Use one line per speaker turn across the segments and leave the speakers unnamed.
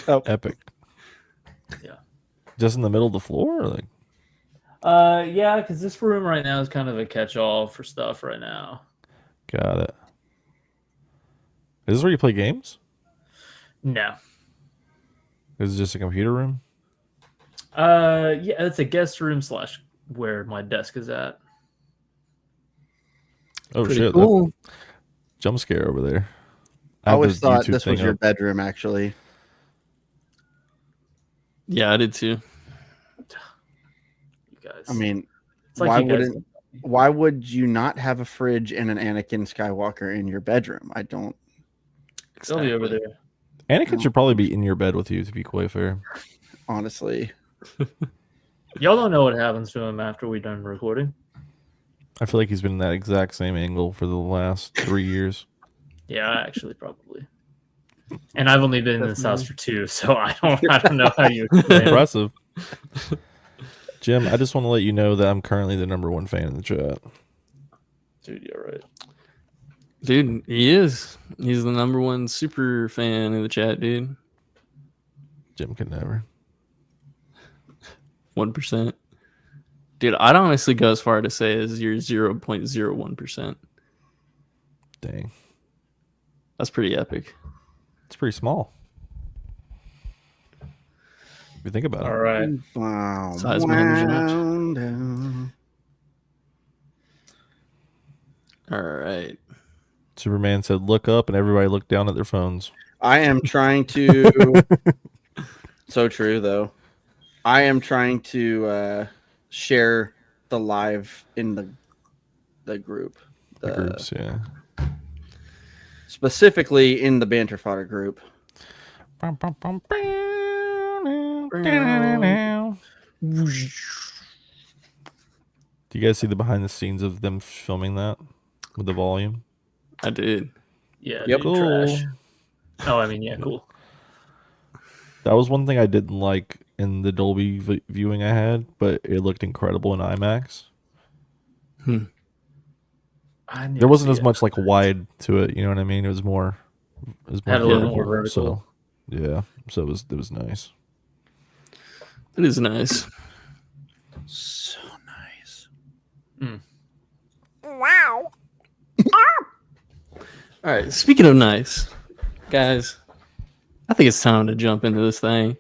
Oh,
Epic.
Yeah.
Just in the middle of the floor? Or like,
Yeah, because this room right now is kind of a catch-all for stuff right now.
got it. Is this where you play games?
No.
Is it just a computer room?
Yeah, it's a guest room / where my desk is at.
Oh,
pretty
shit.
cool.
Jump scare over there.
I
have
always
the
thought
YouTube
this was
thing
your
up.
bedroom, actually.
Yeah, I did too.
You guys.
I mean,
it's like
why
you guys.
wouldn't? Why would you not have a fridge and an Anakin Skywalker in your bedroom? I don't.
They'll be over there.
Anakin should probably be in your bed with you, to be quite fair.
Honestly,
Y'all don't know what happens to him after we're done recording.
I feel like he's been in that exact same angle for the last 3 years.
Yeah, actually, probably. And I've only been in this house for 2, so I don't know how you explain it.
Impressive. Jim, I just want to let you know that I'm currently the #1 fan in the chat.
Dude, you're right.
Dude, he is. He's the #1 super fan in the chat, dude.
Jim can never.
1%. Dude, I'd honestly go as far to say as you're 0.01%.
Dang.
That's pretty epic.
It's pretty small. If you think about
All
it.
right.
wow.
Size management.
Down.
All right.
Superman said, look up, and everybody looked down at their phones.
I am trying to. So true, though. I am trying to share the live in the group.
The groups, yeah.
Specifically in the Banter Fodder group.
Do you guys see the behind the scenes of them filming that with the volume?
I did.
Yeah,
Yep.
dude,
Cool.
trash. Oh, I mean, yeah, cool.
That was one thing I didn't like in the Dolby viewing I had, but it looked incredible in IMAX.
I need
There
to
wasn't
see
as
it.
much like wide to it, you know what I mean? It was more
Had a little more
vertical.
vertical.
So yeah, so it was nice.
It is nice.
So nice.
All right. Speaking of nice, guys, I think it's time to jump into this thing.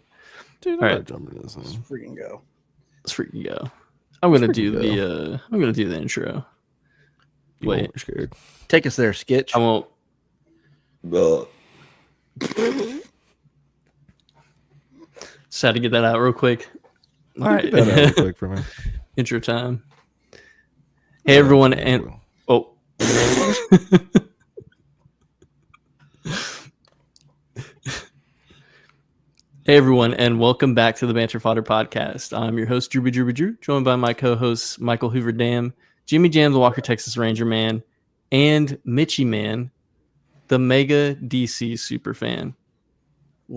Dude,
All
I'm
right.
not jumping into this thing.
Freaking go.
Let's freaking go. I'm gonna do
freaking
the intro.
You
Wait.
won't be scared.
Take us there, Skitch.
I won't. Just had to get that out real quick. All right.
Get that out real quick for me.
Intro time. Hey everyone, and oh. Hey everyone, and welcome back to the Banter Fodder podcast. I'm your host, Drew, joined by my co-hosts Michael Hoover Dam, Jimmy Jam, the Walker Texas Ranger Man, and Mitchie Man, the mega DC super fan.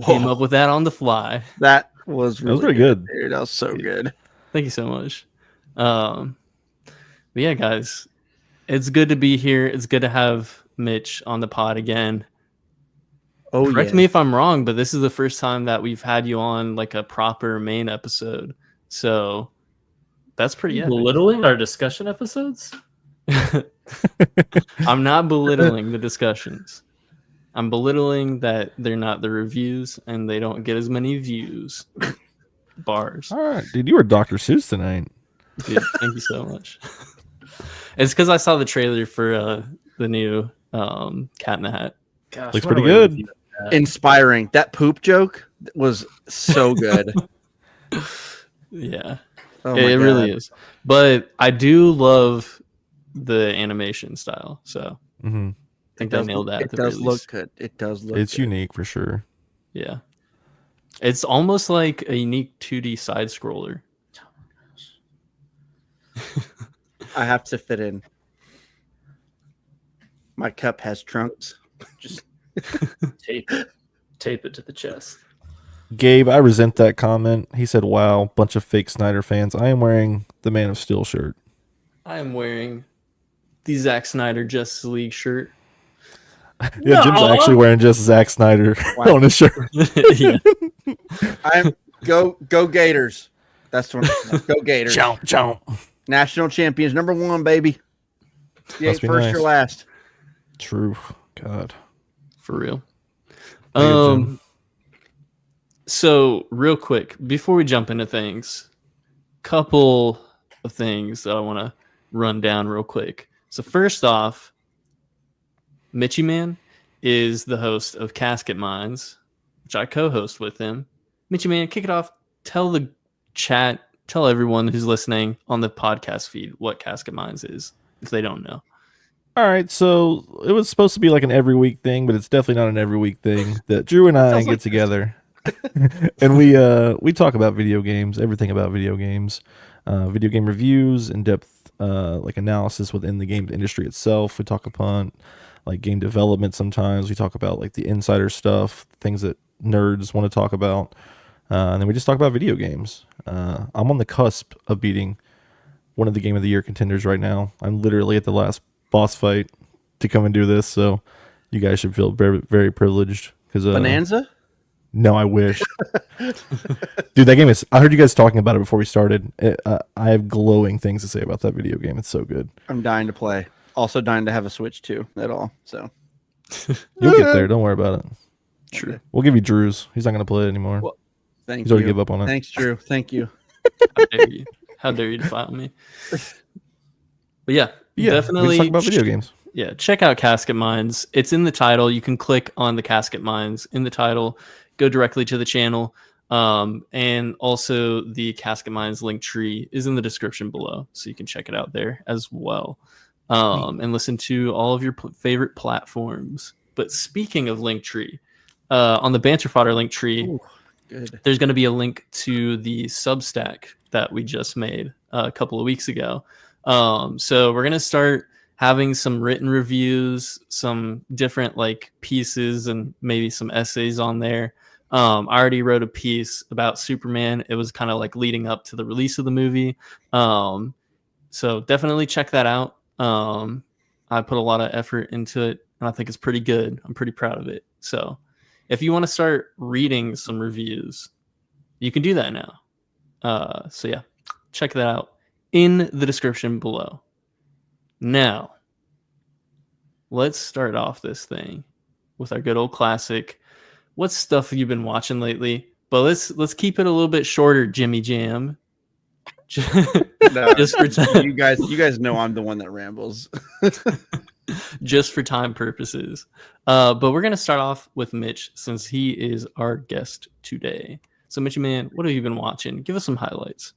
Came up with that on the fly.
That was really
pretty good.
Dude, that was so good.
Thank you so much. But yeah, guys, it's good to be here. It's good to have Mitch on the pod again.
Oh,
Correct
yeah.
me if I'm wrong, but this is the first time that we've had you on like a proper main episode. So that's pretty epic.
Belittling our discussion episodes?
I'm not belittling the discussions. I'm belittling that they're not the reviews and they don't get as many views. Bars.
All right, dude, you were Dr. Seuss tonight.
Dude, thank you so much. It's because I saw the trailer for the new Cat in the Hat.
Gosh,
Looks
when
pretty
are we gonna
good.
do that?
Inspiring. That poop joke was so good.
Yeah,
Oh my
it really
God.
is. But I do love the animation style. So
Mm-hmm.
I think they nailed that.
It
at the
does
very
look
least.
good. It does look
It's
good.
unique for sure.
Yeah. It's almost like a unique 2D side scroller.
I have to fit in. My cup has trunks.
Just tape it to the chest.
Gabe, I resent that comment. He said, wow, bunch of fake Snyder fans. I am wearing the Man of Steel shirt.
I am wearing the Zack Snyder Justice League shirt.
Yeah, Jim's
No!
actually wearing just Zack Snyder
Wow.
on his shirt.
Yeah.
I'm go Gators. That's what. Go Gators.
Jump.
National champions, #1, baby. You
Must
ain't
be
first
nice.
or last.
True. God.
For real.
Thank you, Jim.
So real quick, before we jump into things, couple of things that I want to run down real quick. So first off, Mitchie Man is the host of Casket Minds, which I co-host with him. Mitchie Man, kick it off. Tell the chat, tell everyone who's listening on the podcast feed what Casket Minds is, if they don't know.
All right, so it was supposed to be like an every week thing, but it's definitely not an every week thing. That Drew and I
Sounds
get
like
together and we talk about video games, everything about video games, video game reviews, in depth like analysis within the game industry itself. We talk upon like game development. Sometimes we talk about like the insider stuff, things that nerds want to talk about, and then we just talk about video games. I'm on the cusp of beating one of the Game of the Year contenders right now. I'm literally at the last boss fight to come and do this, so you guys should feel very, very privileged. Because
Bonanza?
no, I wish. Dude, that game is... I heard you guys talking about it before we started. I have glowing things to say about that video game. It's so good.
I'm dying to play. Also dying to have a Switch too. At all. So
You'll get there. Don't worry about it.
True.
We'll give you Drew's. He's not going to play it anymore.
Well, thank
He's
you.
already give up on it.
Thanks, Drew. Thank you.
How dare you? How dare you defile me? But yeah,
Yeah,
definitely
we just talk about video games.
Yeah, check out Casket Minds. It's in the title. You can click on the Casket Minds in the title, go directly to the channel. And also the Casket Minds link tree is in the description below, so you can check it out there as well. And listen to all of your favorite platforms. But speaking of link tree, on the Banter Fodder link tree,
Ooh, good.
there's going to be a link to the Substack that we just made a couple of weeks ago. So we're going to start having some written reviews, some different like pieces and maybe some essays on there. I already wrote a piece about Superman. It was kind of like leading up to the release of the movie. So definitely check that out. I put a lot of effort into it and I think it's pretty good. I'm pretty proud of it. So if you want to start reading some reviews, you can do that now. So yeah, check that out in the description below. Now, let's start off this thing with our good old classic. What stuff have you been watching lately? But let's keep it a little bit shorter, Jimmy Jam.
No,
Just for time.
you guys know I'm the one that rambles.
Just for time purposes. But we're gonna start off with Mitch since he is our guest today. So Mitchy man, what have you been watching? Give us some highlights.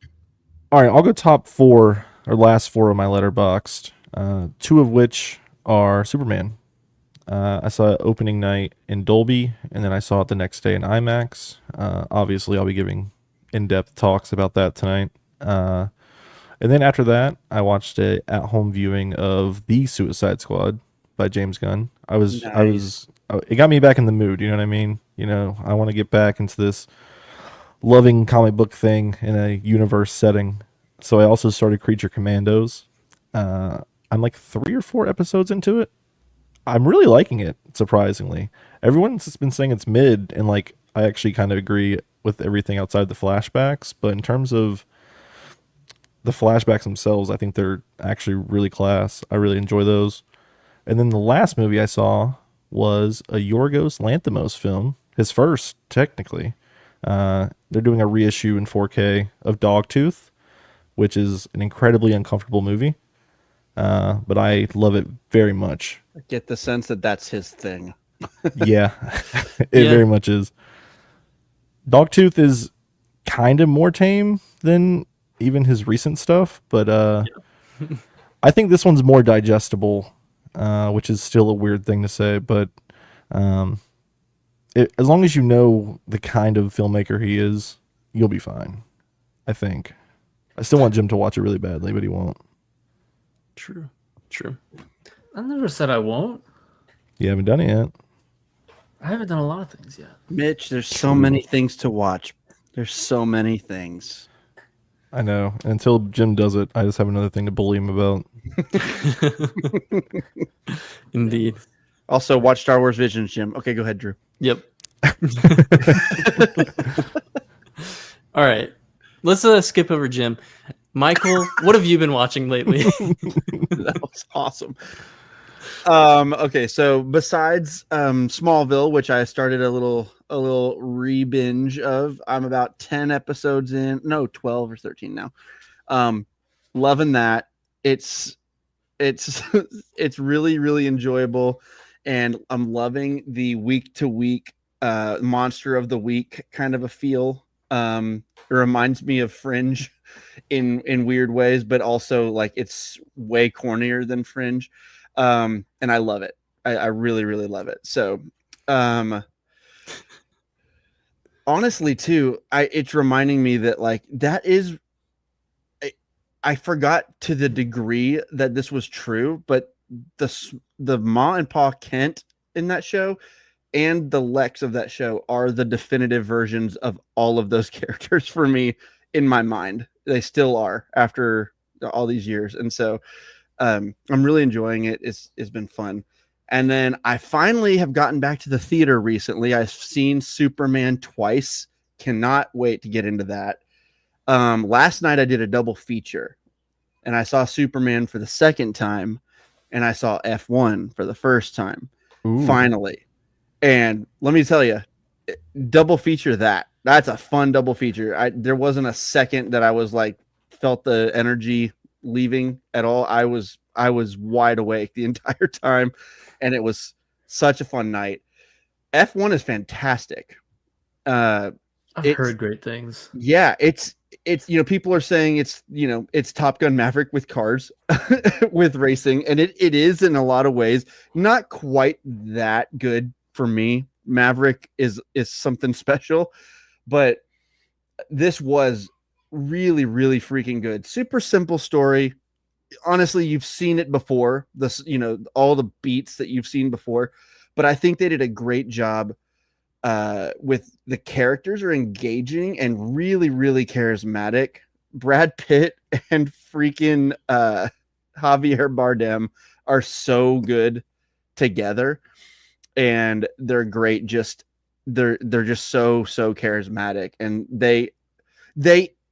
All right, I'll go top 4 or last 4 of my Letterboxd. 2 of which are Superman. I saw it opening night in Dolby, and then I saw it the next day in IMAX. Obviously, I'll be giving in-depth talks about that tonight. And then after that, I watched a at-home viewing of The Suicide Squad by James Gunn. It got me back in the mood. You know what I mean? You know, I want to get back into this loving comic book thing in a universe setting. So I also started Creature Commandos. I'm like 3 or 4 episodes into it. I'm really liking it, surprisingly. Everyone's been saying it's mid, and like I actually kind of agree with everything outside the flashbacks. But in terms of the flashbacks themselves, I think they're actually really class. I really enjoy those. And then the last movie I saw was a Yorgos Lanthimos film, his first, technically. They're doing a reissue in 4K of Dogtooth, which is an incredibly uncomfortable movie. But I love it very much.
I get the sense that that's his thing.
Yeah, it very much is. Dogtooth is kind of more tame than even his recent stuff, but I think this one's more digestible, which is still a weird thing to say, but as long as you know the kind of filmmaker he is, you'll be fine, I think. I still want Jim to watch it really badly, but he won't.
True.
I never said I won't.
You haven't done it yet.
I haven't done a lot of things yet.
Mitch, there's so many things to watch. There's so many things.
I know. Until Jim does it, I just have another thing to bully him about.
Indeed.
Also, watch Star Wars Visions, Jim. Okay, go ahead, Drew.
Yep. All right. Let's skip over Jim. Michael, what have you been watching lately?
That was awesome. Okay, so besides Smallville, which I started a little re-binge of, I'm about 10 episodes in. No, 12 or 13 now. Loving that. It's really, really enjoyable, and I'm loving the week to week monster of the week kind of a feel. It reminds me of Fringe in weird ways, but also like it's way cornier than Fringe. And I love it. I really, really love it. So honestly too, it's reminding me that like that is I forgot to the degree that this was true, but the Ma and Pa Kent in that show and the Lex of that show are the definitive versions of all of those characters for me in my mind. They still are after all these years. And so I'm really enjoying it. It's been fun. And then I finally have gotten back to the theater recently. I've seen Superman twice. Cannot wait to get into that. Last night I did a double feature, and I saw Superman for the second time, and I saw F1 for the first time.
Ooh.
Finally. And let me tell you, double feature that's a fun double feature. There wasn't a second that I was like felt the energy leaving at all. I was wide awake the entire time, and it was such a fun night. F1 is fantastic.
I've heard great things.
Yeah, it's people are saying it's Top Gun Maverick with cars with racing, and it is in a lot of ways. Not quite that good for me. Maverick is something special, but this was really, really freaking good. Super simple story. Honestly, you've seen it before. This, all the beats that you've seen before, but I think they did a great job with the characters are engaging and really, really charismatic. Brad Pitt and freaking Javier Bardem are so good together, and they're great. They're just so charismatic, and they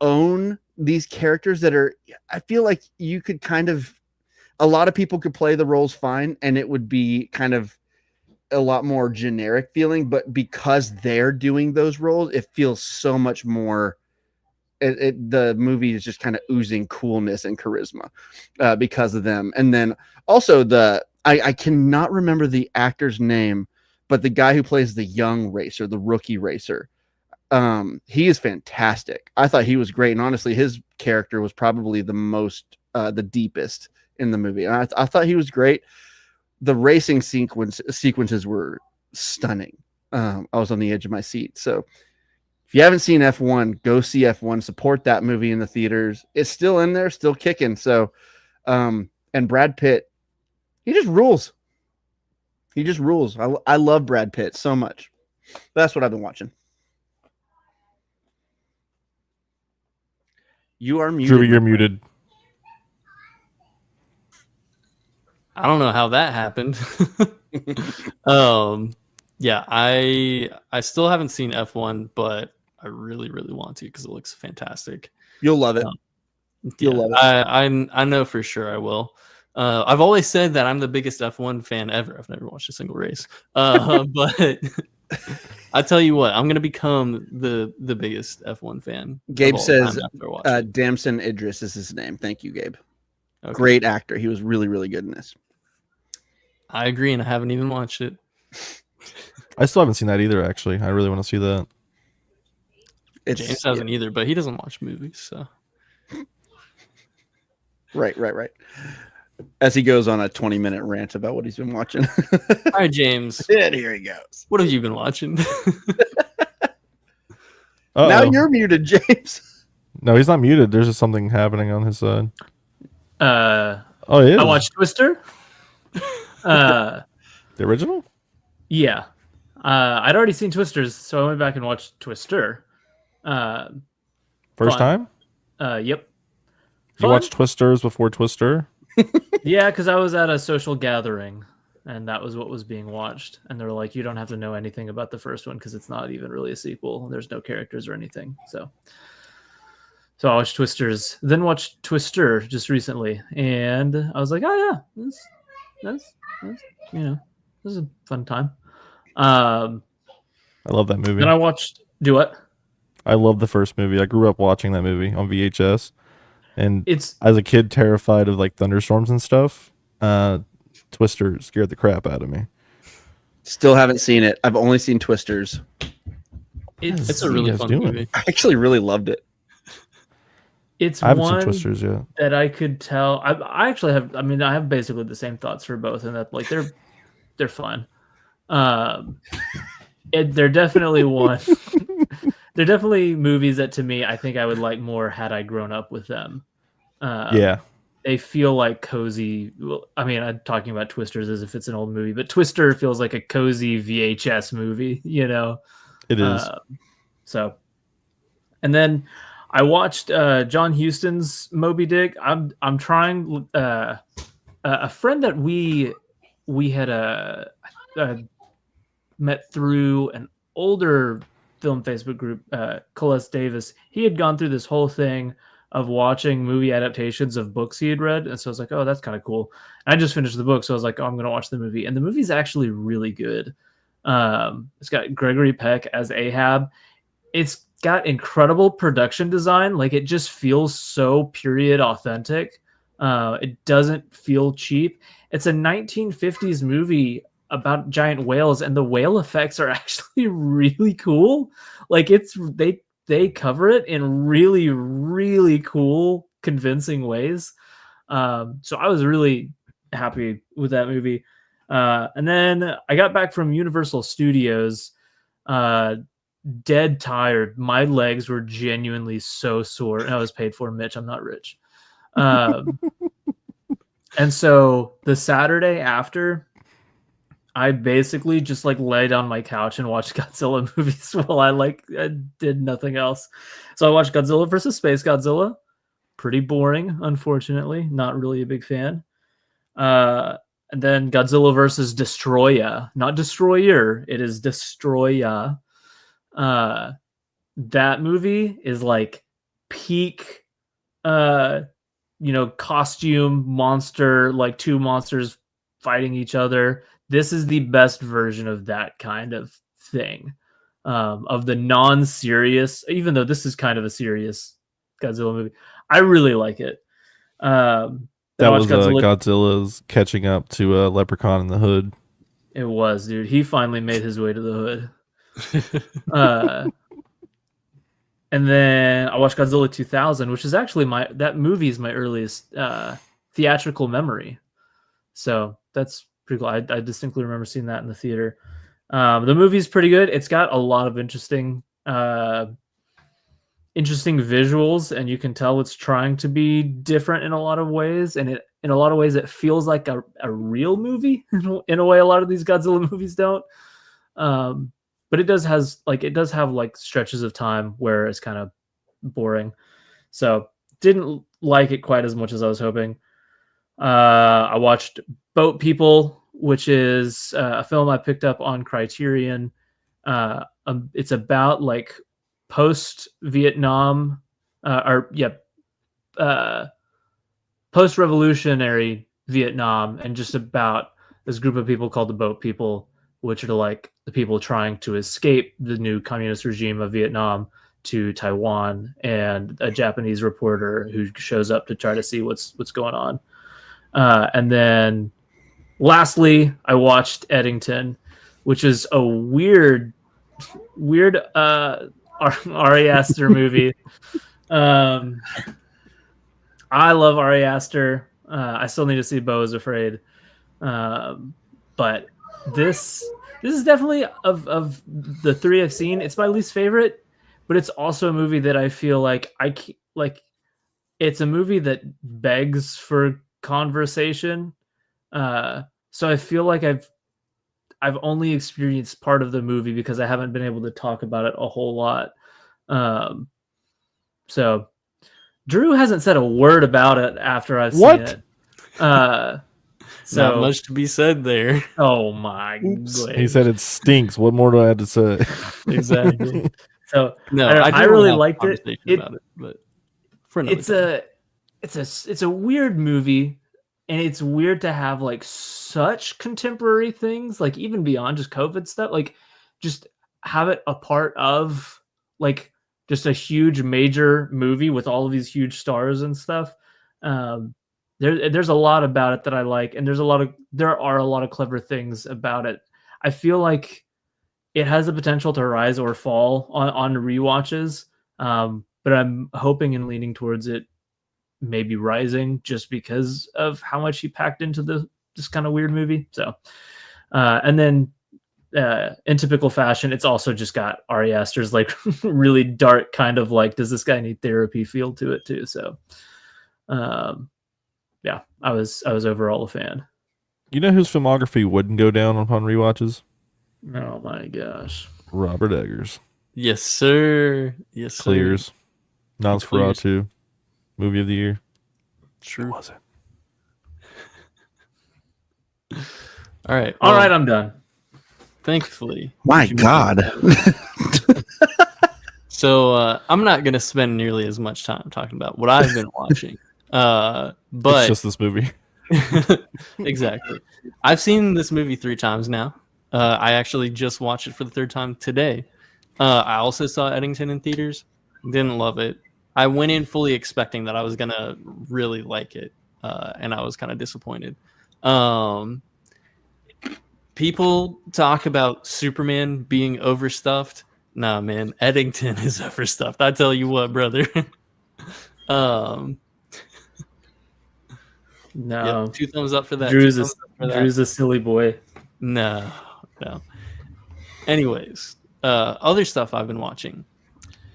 own these characters that are, I feel like you could a lot of people could play the roles fine and it would be kind of a lot more generic feeling, but because they're doing those roles, it feels so much more. The movie is just kind of oozing coolness and charisma because of them. And then also I cannot remember the actor's name, but the guy who plays the young racer, the rookie racer, he is fantastic. I thought he was great, and honestly, his character was probably the deepest in the movie. And I thought he was great. The racing sequences were stunning. I was on the edge of my seat. So if you haven't seen F1, go see F1. Support that movie in the theaters. It's still in there, still kicking. So, and Brad Pitt, he just rules. He just rules. I love Brad Pitt so much. That's what I've been watching. You are muted.
Drew, you're muted.
I don't know how that happened. Yeah, I still haven't seen F1, but I really, really want to because it looks fantastic.
You'll love it. You'll love it.
I know for sure I will. I've always said that I'm the biggest F1 fan ever. I've never watched a single race, but I tell you what, I'm going to become the biggest F1 fan.
Gabe says Damson Idris is his name. Thank you, Gabe. Okay. Great actor. He was really, really good in this.
I agree, and I haven't even watched it.
I still haven't seen that either, actually. I really want to see that.
James hasn't either, but he doesn't watch movies, so.
Right. As he goes on a 20-minute rant about what he's been watching.
All right, James.
And here he goes.
What have you been watching?
Now you're muted, James.
No, he's not muted. There's just something happening on his side.
I
watched
Twister.
The original?
Yeah. I'd already seen Twisters, so I went back and watched Twister.
First time?
Yep.
You watched Twisters before Twister?
Yeah, because I was at a social gathering. and that was what was being watched. And they're like, you don't have to know anything about the first one because it's not even really a sequel. There's no characters or anything. So I watched Twisters, then watched Twister just recently, and I was like, oh yeah, that's you know, this is a fun time.
I love that movie.
Then I watched what?
I love the first movie. I grew up watching that movie on VHS, and
It's
as a kid, terrified of like thunderstorms and stuff. Twister scared the crap out of me.
Still haven't seen it. I've only seen Twisters.
it's
a really fun movie.
I actually really loved it.
It's
I haven't seen
one
Twisters yet.
that I could tell. I actually have. I mean, I have basically the same thoughts for both, and that like they're fun. They're definitely one. They're definitely movies that to me I think I would like more had I grown up with them.
Yeah,
They feel like cozy. Well, I mean, I'm talking about Twisters as if it's an old movie, but Twister feels like a cozy VHS movie. You know,
it is.
So, and then I watched John Huston's Moby Dick. I'm trying. A friend that we had met through an older film Facebook group, Coles Davis. He had gone through this whole thing of watching movie adaptations of books he had read, and so I was like, "Oh, that's kind of cool." And I just finished the book, so I was like, "Oh, I'm going to watch the movie," and the movie's actually really good. It's got Gregory Peck as Ahab. It's got incredible production design. Like, it just feels so period authentic. It doesn't feel cheap. It's a 1950s movie about giant whales, and the whale effects are actually really cool. Like, they cover it in really, really cool, convincing ways. So I was really happy with that movie. And then I got back from Universal Studios, dead tired. My legs were genuinely so sore, and I was paid for. Mitch, I'm not rich. And so the Saturday after, I basically just like laid on my couch and watched Godzilla movies while I did nothing else. So I watched Godzilla versus Space Godzilla. Pretty boring, unfortunately. Not really a big fan. And then Godzilla versus Destroya. Not Destroyer. It is Destroya. That movie is like peak costume monster, like two monsters fighting each other. This is the best version of that kind of thing, of the non-serious, even though this is kind of a serious Godzilla movie. I really like it.
That was Godzilla's catching up to Leprechaun in the Hood.
It was, dude. He finally made his way to the hood. And then I watched Godzilla 2000, which is actually that movie is my earliest theatrical memory. So that's pretty cool. I distinctly remember seeing that in the theater. The movie's pretty good. It's got a lot of interesting visuals, and you can tell it's trying to be different in a lot of ways. And in a lot of ways, it feels like a real movie in a way a lot of these Godzilla movies don't. But it does have like stretches of time where it's kind of boring. So didn't like it quite as much as I was hoping. I watched Boat People, which is a film I picked up on Criterion. It's about like post-Vietnam post-revolutionary Vietnam, and just about this group of people called the Boat People, which are like the people trying to escape the new communist regime of Vietnam to Taiwan, and a Japanese reporter who shows up to try to see what's going on. And then lastly, I watched Eddington, which is a weird Ari Aster movie. I love Ari Aster. I still need to see Beau is Afraid. But this is definitely of the three I've seen, it's my least favorite, but it's also a movie that I feel like it's a movie that begs for conversation. So I feel like I've only experienced part of the movie because I haven't been able to talk about it a whole lot. So Drew hasn't said a word about it after I've seen it. So
Not much to be said there.
oh my
Oops.
gosh.
He said it stinks. What more do I have to say?
Exactly.
So
No,
I
do
really
wanna have a
liked it.
conversation about it, but for another time.
It's a weird movie, and it's weird to have like such contemporary things, like even beyond just COVID stuff, like just have it a part of like just a huge major movie with all of these huge stars and stuff. There's a lot about it that I like, and there are a lot of clever things about it. I feel like it has the potential to rise or fall on rewatches, but I'm hoping and leaning towards it maybe rising just because of how much he packed into this kind of weird movie. So, and then in typical fashion, it's also just got Ari Aster's like really dark kind of like, does this guy need therapy feel to it too? So, yeah, I was overall a fan.
You know whose filmography wouldn't go down upon rewatches?
Oh my gosh.
Robert Eggers.
Yes, sir. Yes, sir.
Clears. Nosferatu. Movie of the year.
True.
Was it?
All right.
All
well,
right, I'm done.
Thankfully.
My God.
So I'm not going to spend nearly as much time talking about what I've been watching. But
It's just this movie.
exactly. I've seen this movie 3 times now. I actually just watched it for the 3rd time today. I also saw Eddington in theaters. Didn't love it. I went in fully expecting that I was going to really like it. And I was kind of disappointed. People talk about Superman being overstuffed. Nah, man, Eddington is overstuffed. I tell you what, brother.
No,
Yep, 2 thumbs up for that.
Drew's
2 thumbs up for that.
Drew's a silly boy.
No. Anyways, other stuff I've been watching.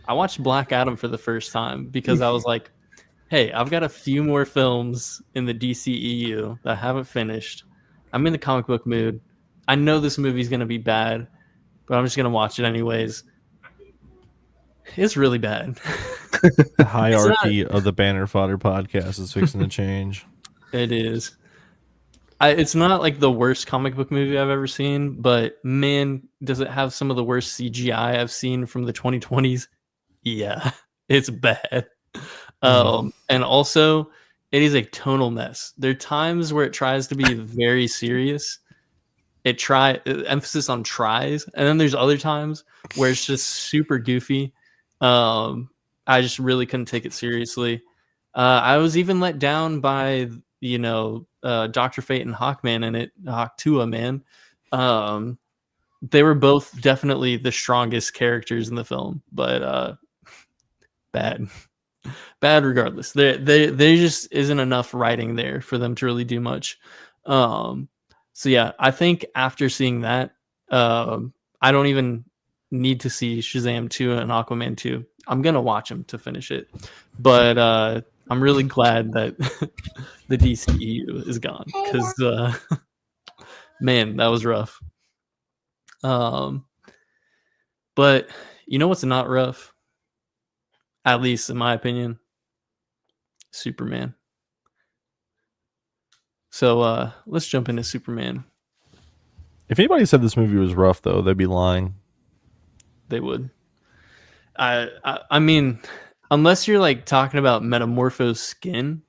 I watched Black Adam for the first time because I was like, hey, I've got a few more films in the DCEU that I haven't finished. I'm in the comic book mood. I know this movie's going to be bad, but I'm just going to watch it anyways. It's really bad.
The hierarchy of the Banter Fodder podcast is fixing to change.
It is. It's not like the worst comic book movie I've ever seen, but man, does it have some of the worst CGI I've seen from the 2020s? Yeah, it's bad. And also, it is a tonal mess. There are times where it tries to be very serious. Emphasis on tries, and then there's other times where it's just super goofy. I just really couldn't take it seriously. I was even let down by Dr. Fate and Hawkman in it, Hawk-Tua, man. They were both definitely the strongest characters in the film, but bad regardless. There just isn't enough writing there for them to really do much. So yeah, I think after seeing that, I don't even need to see Shazam 2 and Aquaman 2. I'm gonna watch them to finish it, but I'm really glad that the DCEU is gone because man, that was rough. But you know what's not rough? At least in my opinion, Superman. So let's jump into Superman.
If anybody said this movie was rough, though, they'd be lying.
They would. I mean, unless you're like talking about Metamorpho's skin,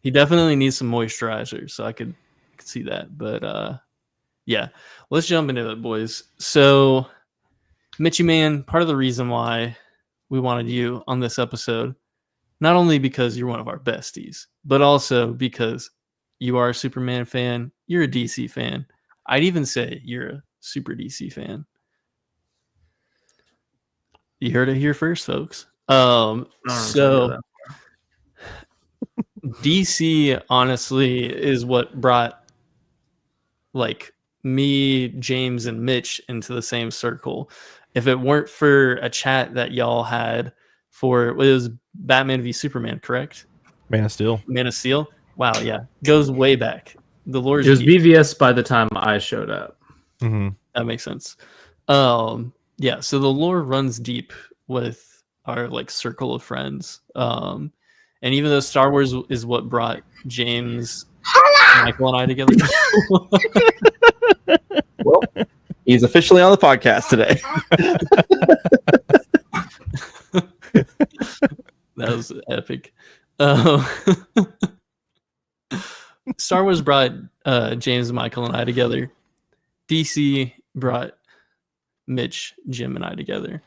he definitely needs some moisturizer. So I could see that. But yeah, let's jump into it, boys. So, Mitchie Man, part of the reason why we wanted you on this episode, not only because you're one of our besties, but also because you are a Superman fan, you're a DC fan. I'd even say you're a super DC fan. You heard it here first, folks. So DC honestly is what brought like me, James, and Mitch into the same circle. If it weren't for a chat that y'all had for it was Batman v Superman, correct?
Man of Steel.
Man of Steel. Wow, yeah, goes way back. The lore
It was BVS by the time I showed up.
Mm-hmm.
That makes sense. Yeah, so the lore runs deep with our like circle of friends. And even though Star Wars is what brought James Michael and I together.
Well, he's officially on the podcast today.
That was epic. Star Wars brought James, Michael, and I together. DC brought Mitch, Jim, and I together.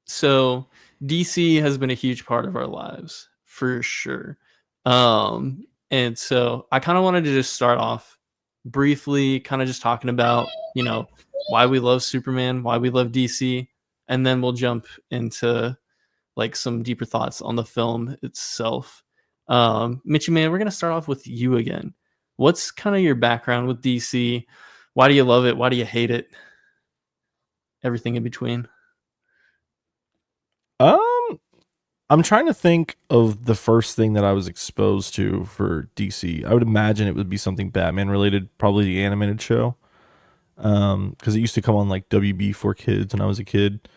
So DC has been a huge part of our lives for sure. And so I kind of wanted to just start off briefly, kind of just talking about, why we love Superman, why we love DC, and then we'll jump into like some deeper thoughts on the film itself. Mitchie, man, we're going to start off with you again. What's kind of your background with DC? Why do you love it? Why do you hate it? Everything in between.
I'm trying to think of the first thing that I was exposed to for DC. I would imagine it would be something Batman related, probably the animated show. Because it used to come on like WB for kids when I was a kid.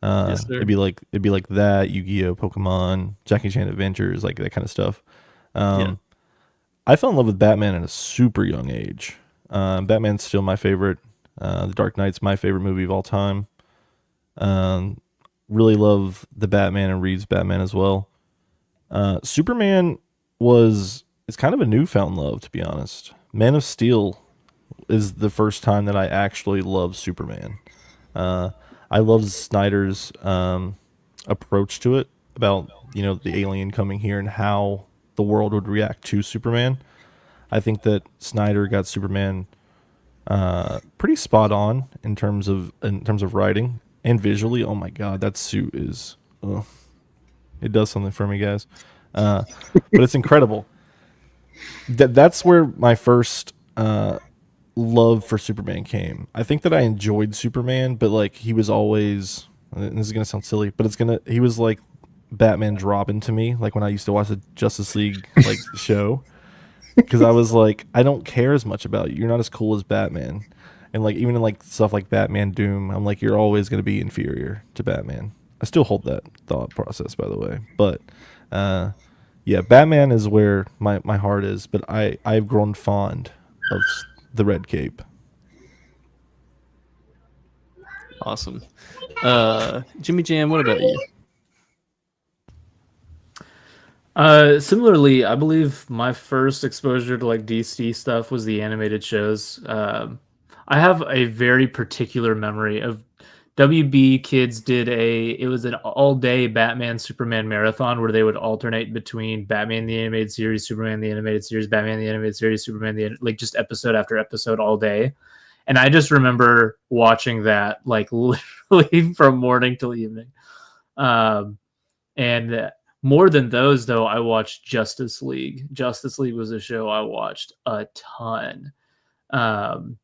Yes, sir.
It'd be like that, Yu-Gi-Oh, Pokemon, Jackie Chan Adventures, like that kind of stuff. I fell in love with Batman at a super young age. Batman's still my favorite. The Dark Knight's my favorite movie of all time. Really love the Batman and Reeves Batman as well. Superman it's kind of a newfound love, to be honest. Man of Steel is the first time that I actually loved Superman. I love Snyder's approach to it about, the alien coming here and how the world would react to Superman. I think that Snyder got Superman pretty spot on in terms of writing and visually. Oh my God, that suit is, it does something for me, guys. But it's incredible. That's where my first love for Superman came. I think that I enjoyed Superman, but like he was always, and this is gonna sound silly, but he was like Batman's Robin to me, like when I used to watch the Justice League like show, because I was like, I don't care as much about you. You're not as cool as Batman. And like even in like stuff like Batman Doom, I'm like, you're always gonna be inferior to Batman. I still hold that thought process, by the way. But yeah, Batman is where my heart is, but I've grown fond of the red cape.
Awesome. Jimmy Jam, what about you?
Similarly, I believe my first exposure to like DC stuff was the animated shows. I have a very particular memory of WB Kids it was an all-day Batman Superman marathon where they would alternate between Batman the Animated Series, Superman the Animated Series, Batman the Animated Series, Superman like just episode after episode all day. And I just remember watching that like literally from morning till evening. And more than those, though, I watched Justice League. Justice League was a show I watched a ton. And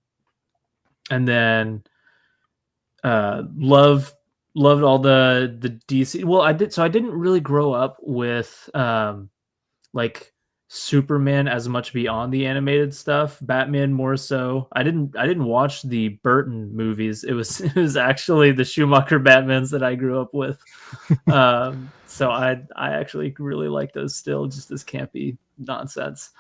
then loved all the DC. Well, I didn't really grow up with like Superman as much beyond the animated stuff. Batman more so. I didn't watch the Burton movies. It was actually the Schumacher Batmans that I grew up with. So I actually really like those still, just as campy nonsense.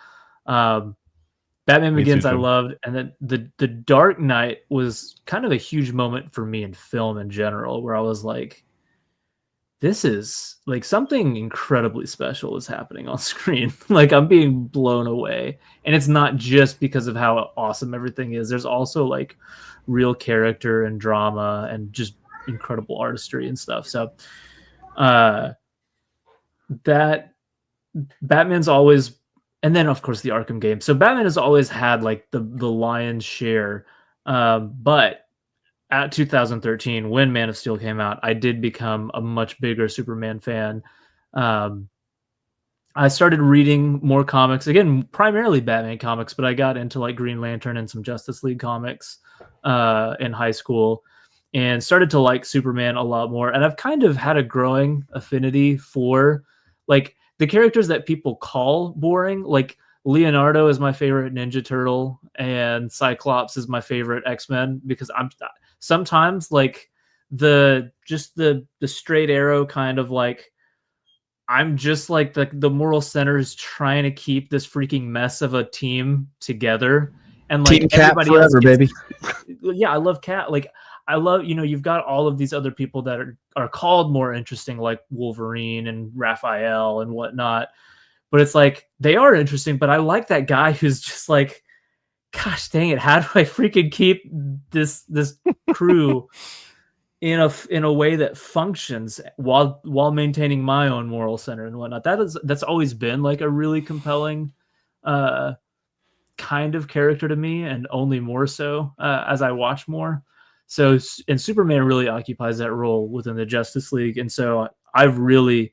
Batman Begins I loved, and then the Dark Knight was kind of a huge moment for me in film in general, where I was like, this is like something incredibly special is happening on screen. Like I'm being blown away. And it's not just because of how awesome everything is. There's also like real character and drama and just incredible artistry and stuff. So that Batman's always, and then of course the Arkham game. So Batman has always had like the lion's share. But at 2013, when Man of Steel came out, I did become a much bigger Superman fan. I started reading more comics, again, primarily Batman comics, but I got into like Green Lantern and some Justice League comics in high school and started to like Superman a lot more. And I've kind of had a growing affinity for like the characters that people call boring. Like Leonardo is my favorite Ninja Turtle and Cyclops is my favorite X-Men, because I'm sometimes like the straight arrow kind of like I'm just like the moral center is trying to keep this freaking mess of a team together, and like
Team Cap
everybody else
forever, baby.
yeah, I love Cat. Like I love, you've got all of these other people that are called more interesting, like Wolverine and Raphael and whatnot. But it's like they are interesting, but I like that guy who's just like, gosh dang it, how do I freaking keep this crew in a way that functions while maintaining my own moral center and whatnot. That's always been like a really compelling kind of character to me, and only more so as I watch more. So, and Superman really occupies that role within the Justice League, and so I've really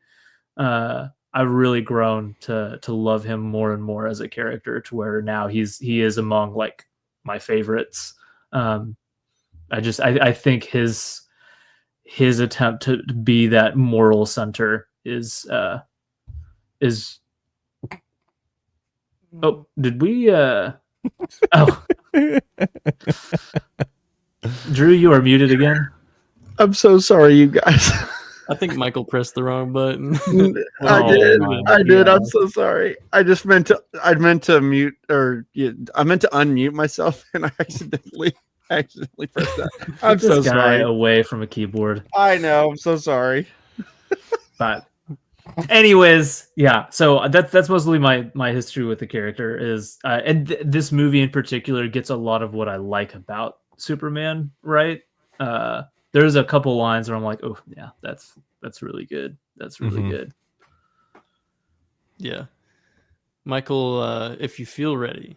grown to love him more and more as a character, to where now he is among like my favorites. I think his attempt to be that moral center is oh, did we oh, Drew, you are muted again.
I'm so sorry, you guys.
I think Michael pressed the wrong button.
I did.
my
I did. I'm
God.
so sorry. I meant to mute, or I meant to unmute myself, and I accidentally pressed that. I'm
Get
so
this guy
sorry.
away from a keyboard.
I know. I'm so sorry.
But anyways, yeah. So that's mostly my history with the character is, and this movie in particular gets a lot of what I like about Superman. Right. There's a couple lines where I'm like, oh yeah, that's really good. That's really good.
Yeah. Michael, if you feel ready,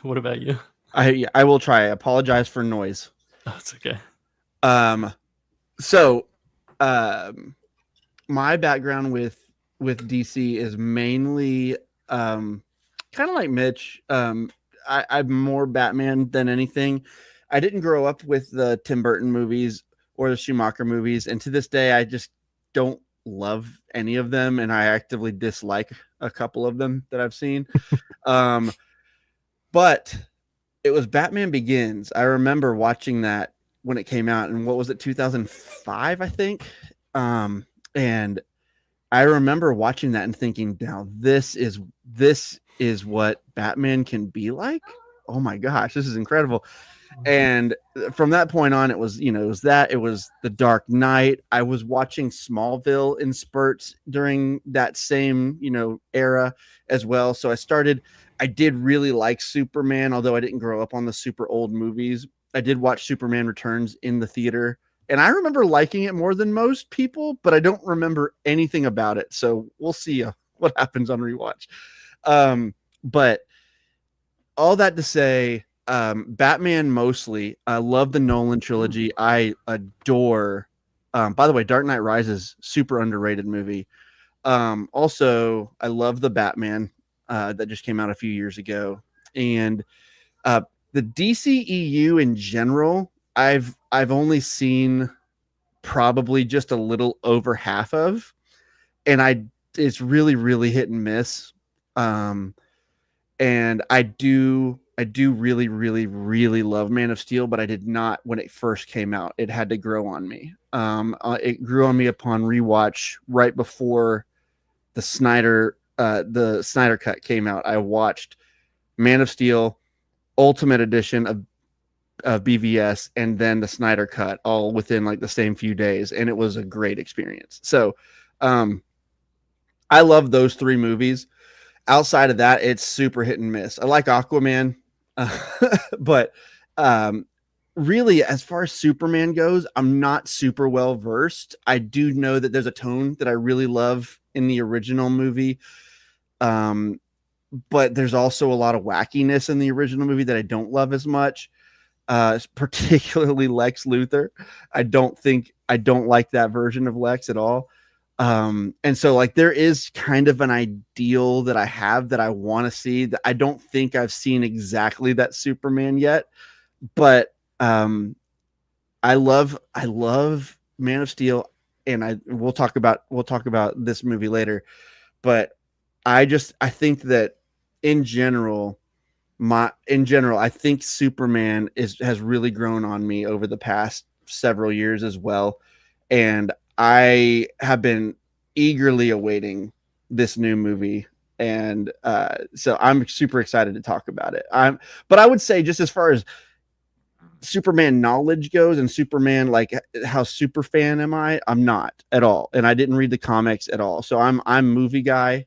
what about you?
I will try. I apologize for noise.
Oh, it's okay.
So, my background with DC is mainly kind of like Mitch. I'm more Batman than anything. I didn't grow up with the Tim Burton movies or the Schumacher movies, and to this day, I just don't love any of them, and I actively dislike a couple of them that I've seen. But it was Batman Begins. I remember watching that when it came out, and what was it, 2005, I think. And I remember watching that and thinking, now this is what Batman can be like. Oh my gosh, this is incredible. And from that point on, it was The Dark Knight. I was watching Smallville in spurts during that same, era as well. So I did really like Superman, although I didn't grow up on the super old movies. I did watch Superman Returns in the theater, and I remember liking it more than most people, but I don't remember anything about it. So we'll see what happens on rewatch. But all that to say, Batman mostly. I love the Nolan trilogy. I adore. By the way, Dark Knight Rises, super underrated movie. Also, I love the Batman that just came out a few years ago, and the DCEU in general. I've only seen probably just a little over half of, and it's really, really hit and miss. And I do really, really, really love Man of Steel, but I did not when it first came out. It had to grow on me. It grew on me upon rewatch right before the Snyder Cut came out. I watched Man of Steel, Ultimate Edition of BVS, and then the Snyder Cut, all within like the same few days, and it was a great experience. So, I love those three movies. Outside of that, it's super hit and miss. I like Aquaman, but really, as far as Superman goes, I'm not super well versed. I do know that there's a tone that I really love in the original movie, but there's also a lot of wackiness in the original movie that I don't love as much, particularly Lex Luthor. I don't like that version of Lex at all. And so like there is kind of an ideal that I have that I want to see, that I don't think I've seen exactly that Superman yet, but I love Man of Steel, and we'll talk about this movie later, but I think that in general I think Superman has really grown on me over the past several years as well. And I have been eagerly awaiting this new movie. And so I'm super excited to talk about it. But I would say, just as far as Superman knowledge goes and Superman, like how super fan am I'm not at all, and I didn't read the comics at all, so I'm movie guy,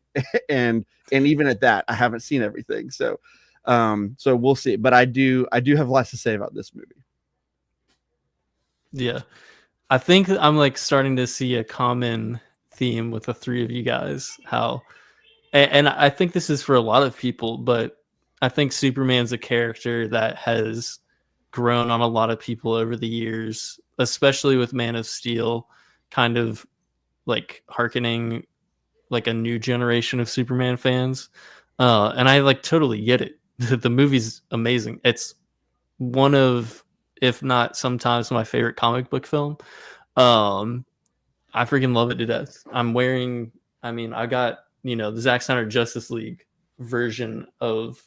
and even at that I haven't seen everything, so we'll see, but I do have lots to say about this movie.
Yeah, I think I'm like starting to see a common theme with the three of you guys, and I think this is for a lot of people, but I think Superman's a character that has grown on a lot of people over the years, especially with Man of Steel, kind of like hearkening like a new generation of Superman fans. And I like totally get it. The movie's amazing. It's one of, if not sometimes, my favorite comic book film. I freaking love it to death. I got, the Zack Snyder Justice League version of,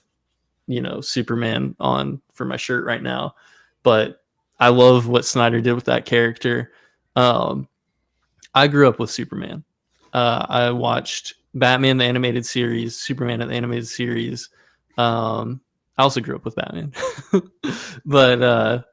Superman on for my shirt right now. But I love what Snyder did with that character. I grew up with Superman. I watched Batman the animated series, Superman the animated series. I also grew up with Batman. But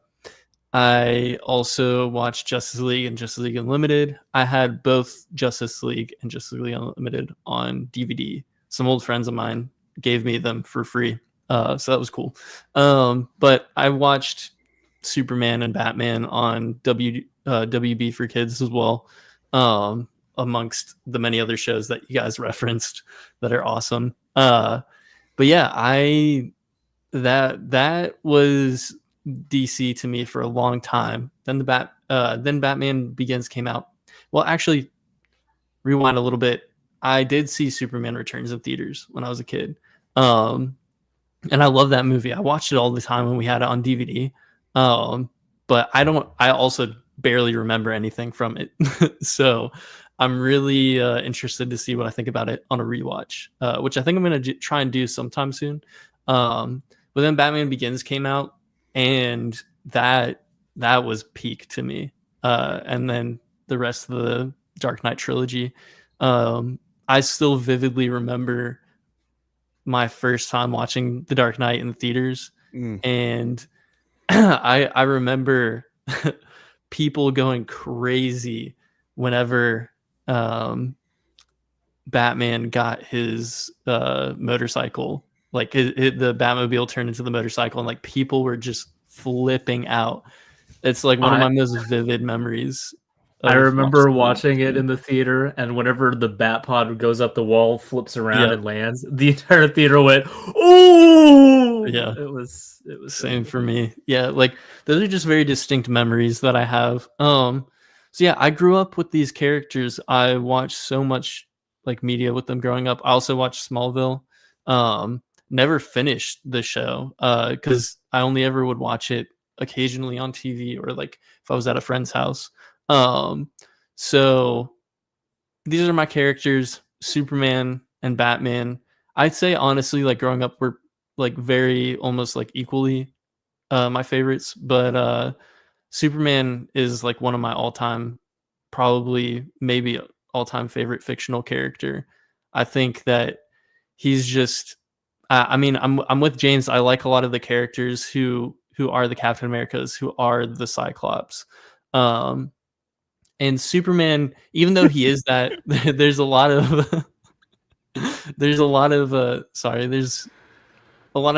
I also watched Justice League and Justice League Unlimited. I had both Justice League and Justice League Unlimited on DVD. Some old friends of mine gave me them for free. So that was cool. But I watched Superman and Batman on WB for Kids as well, amongst the many other shows that you guys referenced that are awesome. But yeah, that was DC to me for a long time. Then then Batman Begins came out. Well, actually, rewind a little bit. I did see Superman Returns in theaters when I was a kid. And I love that movie. I watched it all the time when we had it on DVD. But I also barely remember anything from it. So I'm really interested to see what I think about it on a rewatch, which I think I'm going to try and do sometime soon. But then Batman Begins came out, and that was peak to me. And then the rest of the Dark Knight trilogy. I still vividly remember my first time watching The Dark Knight in the theaters. And I remember people going crazy whenever Batman got his motorcycle, like the Batmobile turned into the motorcycle, and like people were just flipping out. It's like one of my most vivid memories.
I remember watching it in the theater, and whenever the Batpod goes up the wall, flips around and lands, the entire theater went, "Oh!"
Yeah,
it was
same for me. Yeah, like those are just very distinct memories that I have. So yeah, I grew up with these characters. I watched so much like media with them growing up. I also watched Smallville. Never finished the show because I only ever would watch it occasionally on TV, or like if I was at a friend's house. So these are my characters, Superman and Batman. I'd say honestly, like growing up, were like very almost like equally my favorites, but Superman is like one of my all-time, probably maybe all-time favorite fictional character. I think that he's just I'm with James. I like a lot of the characters who are the Captain Americas, who are the Cyclops. And Superman, even though he is that, there's a lot of there's a lot of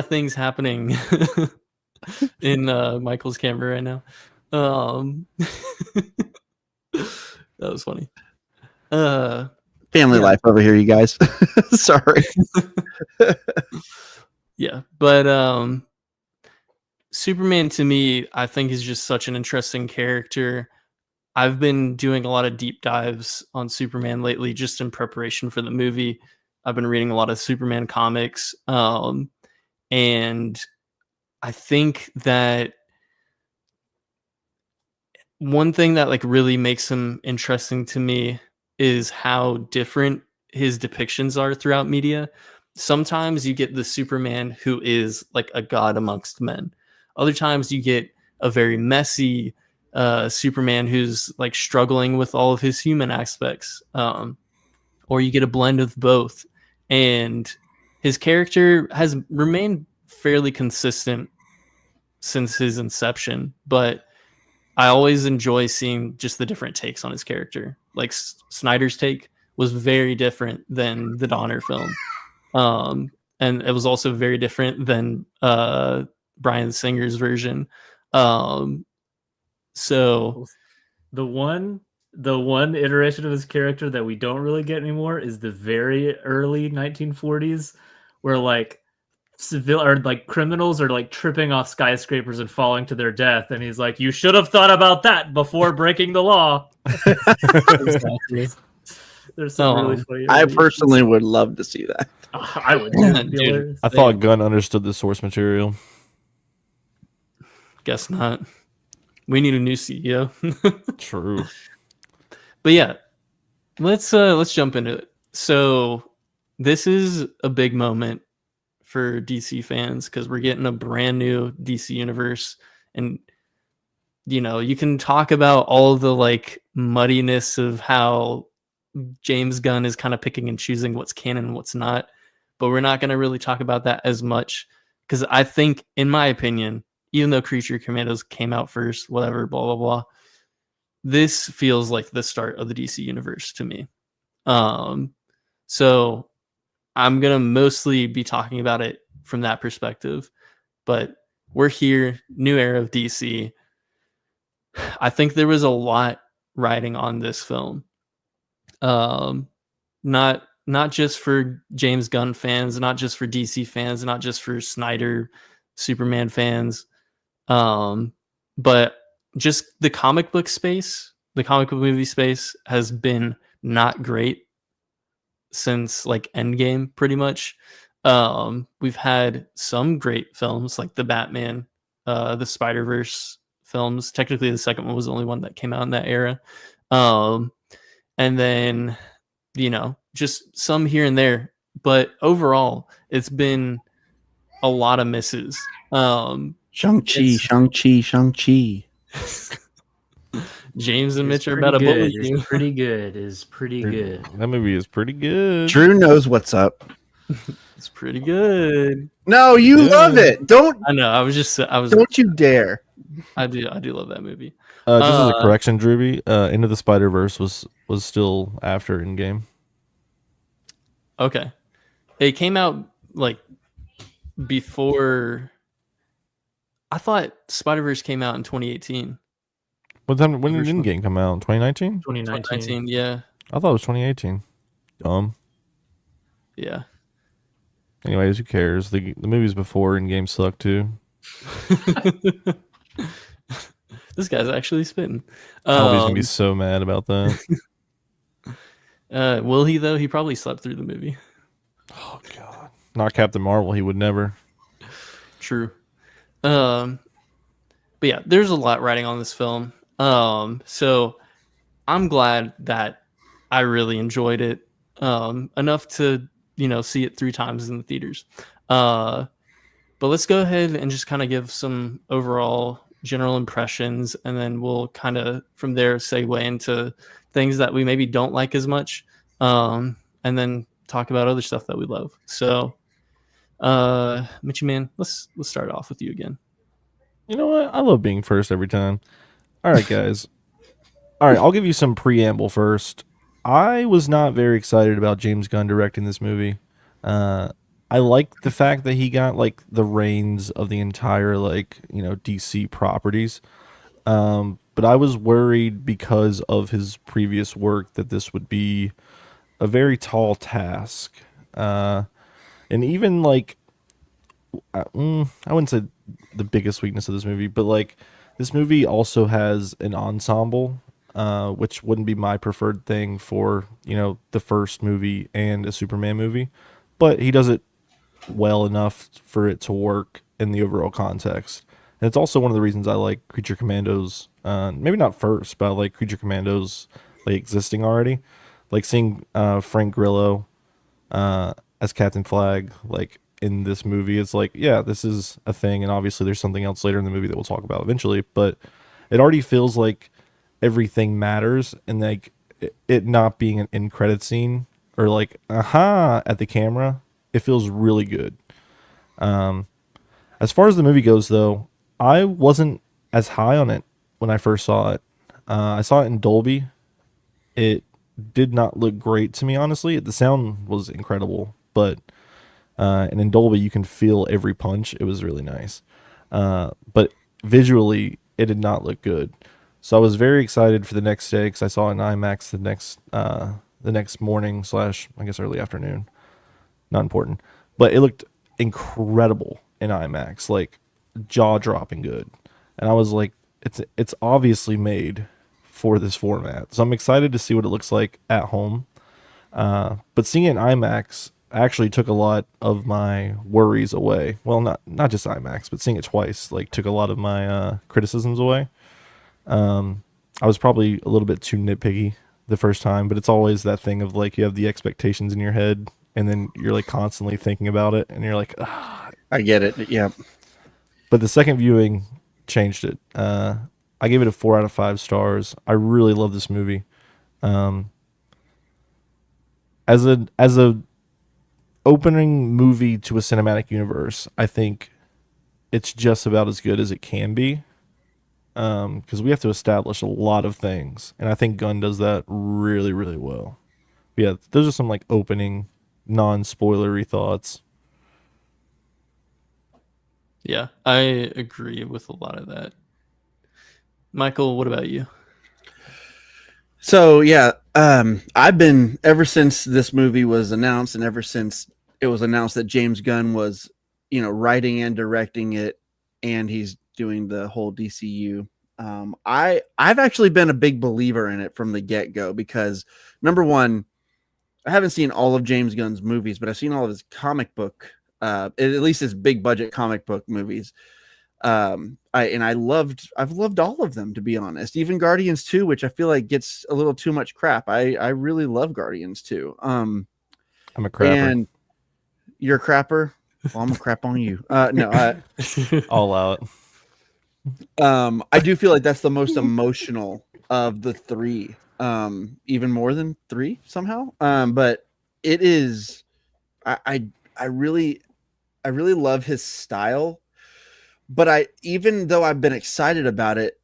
things happening in Michael's camera right now. That was funny.
Family life over here, you guys. Sorry.
Yeah, but Superman to me, I think, is just such an interesting character. I've been doing a lot of deep dives on Superman lately, just in preparation for the movie. I've been reading a lot of Superman comics. And I think that one thing that like really makes him interesting to me is how different his depictions are throughout media. Sometimes you get the Superman who is like a god amongst men. Other times you get a very messy Superman who's like struggling with all of his human aspects. or you get a blend of both. And his character has remained fairly consistent since his inception, but I always enjoy seeing just the different takes on his character. Like Snyder's take was very different than the Donner film. And it was also very different than Bryan Singer's version. So
the one iteration of his character that we don't really get anymore is the very early 1940s, where like criminals are like tripping off skyscrapers and falling to their death, and he's like, "You should have thought about that before breaking the law."
exactly.
There's some really funny.
I personally would love to see that.
I would.
Dude,
I thought Gunn understood the source material.
Guess not. We need a new CEO.
True.
But yeah, let's jump into it. So this is a big moment for DC fans because we're getting a brand new DC universe, and you can talk about all the like muddiness of how James Gunn is kind of picking and choosing what's canon and what's not, but we're not going to really talk about that as much because I think, in my opinion, even though Creature Commandos came out first, whatever, blah blah blah, this feels like the start of the DC universe to me. So I'm going to mostly be talking about it from that perspective, but we're here, new era of DC. I think there was a lot riding on this film. Not just for James Gunn fans, not just for DC fans, not just for Snyder Superman fans, but just the comic book space, the comic book movie space has been not great since like Endgame, pretty much. We've had some great films like the Batman, the Spider-Verse films. Technically, the second one was the only one that came out in that era. And then, just some here and there. But overall, it's been a lot of misses.
Shang-Chi.
It's
James and Mitch are
pretty
about to
good.
bully
It's
you.
pretty good. It's pretty good.
That movie is pretty good.
Drew knows what's up.
It's pretty good.
No, you
Yeah.
love it.
I know. I was.
Don't you dare.
I do love that movie.
Just as a correction, Drewby, Into the Spider-Verse was still after Endgame.
Okay, it came out like before. I thought Spider-Verse came out in 2018.
When did Endgame come out? 2019?
2019.
Yeah.
I thought it was 2018.
Yeah.
Anyways, who cares? The movies before Endgame sucked too.
This guy's actually spitting.
Albie's gonna be so mad about that.
Will he though? He probably slept through the movie.
Oh god. Not Captain Marvel, he would never.
True. But yeah, there's a lot riding on this film. So I'm glad that I really enjoyed it enough to, see it 3 times in the theaters. But let's go ahead and just kind of give some overall general impressions, and then we'll kind of from there segue into things that we maybe don't like as much, and then talk about other stuff that we love. So, Mitchie man, let's start off with you again.
You know what? I love being first every time. All right, guys. All right, I'll give you some preamble first. I was not very excited about James Gunn directing this movie. I like the fact that he got like the reins of the entire DC properties. But I was worried because of his previous work that this would be a very tall task. And even I wouldn't say the biggest weakness of this movie, but this movie also has an ensemble, which wouldn't be my preferred thing for, the first movie and a Superman movie, but he does it well enough for it to work in the overall context. And it's also one of the reasons I like Creature Commandos, maybe not first, but I like Creature Commandos existing already. Like seeing Frank Grillo as Captain Flag in this movie, it's yeah, this is a thing, and obviously there's something else later in the movie that we'll talk about eventually, but it already feels like everything matters, and it not being an end credit scene or like aha at the camera, it feels really good. As far as the movie goes, though, I wasn't as high on it when I first saw it. I saw it in Dolby. It did not look great to me, honestly. The sound was incredible, but and in Dolby you can feel every punch. It was really nice, but visually it did not look good. So I was very excited for the next day because I saw it in IMAX the next morning / I guess early afternoon. Not important, but it looked incredible in IMAX, like jaw dropping good. And I was like, it's obviously made for this format. So I'm excited to see what it looks like at home. But seeing it in IMAX actually took a lot of my worries away. Well, not just IMAX, but seeing it twice like took a lot of my criticisms away. I was probably a little bit too nitpicky the first time, but it's always that thing of like you have the expectations in your head and then you're like constantly thinking about it and you're like, ugh.
I get it. Yeah.
But the second viewing changed it. I gave it a 4 out of 5 stars. I really love this movie. As a opening movie to a cinematic universe, I think it's just about as good as it can be. Because we have to establish a lot of things, and I think Gunn does that really, really well. But yeah, those are some like opening, non-spoilery thoughts.
Yeah, I agree with a lot of that. Michael, what about you?
So yeah, I've been ever since this movie was announced, and ever since it was announced that James Gunn was, writing and directing it, and he's doing the whole DCU. I've actually been a big believer in it from the get-go because number one, I haven't seen all of James Gunn's movies, but I've seen all of his comic book, at least his big budget comic book movies. I've loved all of them, to be honest. Even Guardians 2, which I feel like gets a little too much crap. I really love Guardians 2.
I'm a crapper.
And you're a crapper. Well, I'm gonna crap on you. No,
All out.
I do feel like that's the most emotional of the three. Even more than 3 somehow. But it is. I really love his style. But even though I've been excited about it,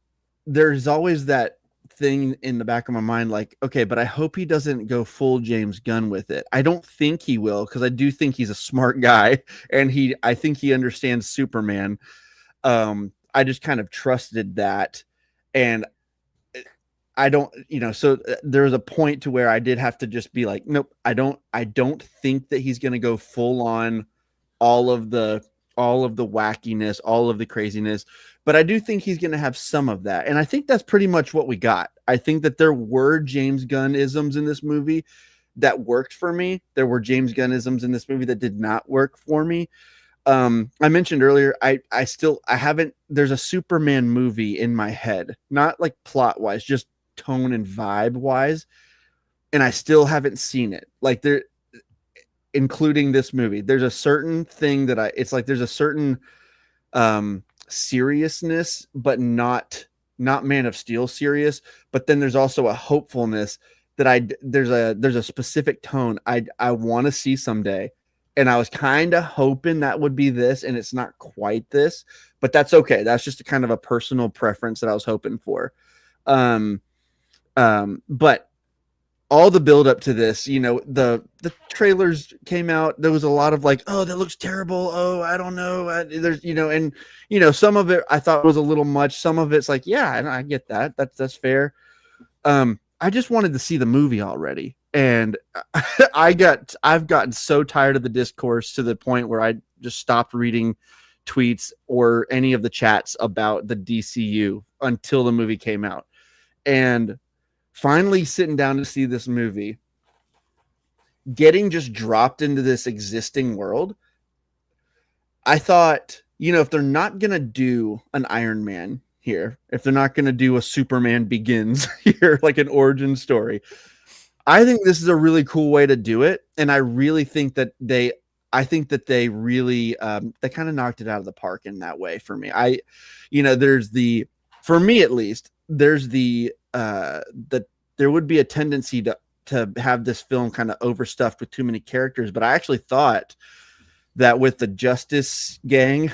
there's always that thing in the back of my mind, like, okay, but I hope he doesn't go full James Gunn with it. I don't think he will, because I do think he's a smart guy, and I think he understands Superman. I just kind of trusted that, and I don't, so there was a point to where I did have to just be like, nope, I don't think that he's going to go full on all of the wackiness, all of the craziness, but I do think he's going to have some of that. And I think that's pretty much what we got. I think that there were James Gunn-isms in this movie that worked for me. There were James Gunn-isms in this movie that did not work for me. I mentioned earlier, I haven't, there's a Superman movie in my head, not like plot wise, just tone and vibe wise. And I still haven't seen it. Like including this movie, there's a certain thing that it's like there's a certain seriousness, but not Man of Steel serious, but then there's also a hopefulness that there's a specific tone I want to see someday, and I was kind of hoping that would be this, and it's not quite this, but that's okay. That's just a kind of a personal preference that I was hoping for. But all the build up to this, the trailers came out. There was a lot of like, oh, that looks terrible. Oh, I don't know. There's, and some of it I thought was a little much. Some of it's like, yeah, and I get that. That's fair. I just wanted to see the movie already, and I've gotten so tired of the discourse to the point where I just stopped reading tweets or any of the chats about the DCU until the movie came out, and finally sitting down to see this movie, getting just dropped into this existing world. I thought, if they're not going to do an Iron Man here, if they're not going to do a Superman Begins here, like an origin story, I think this is a really cool way to do it. And I really think that they really, they kind of knocked it out of the park in that way for me. For me at least, there's that there would be a tendency to have this film kind of overstuffed with too many characters, but I actually thought that with the Justice Gang,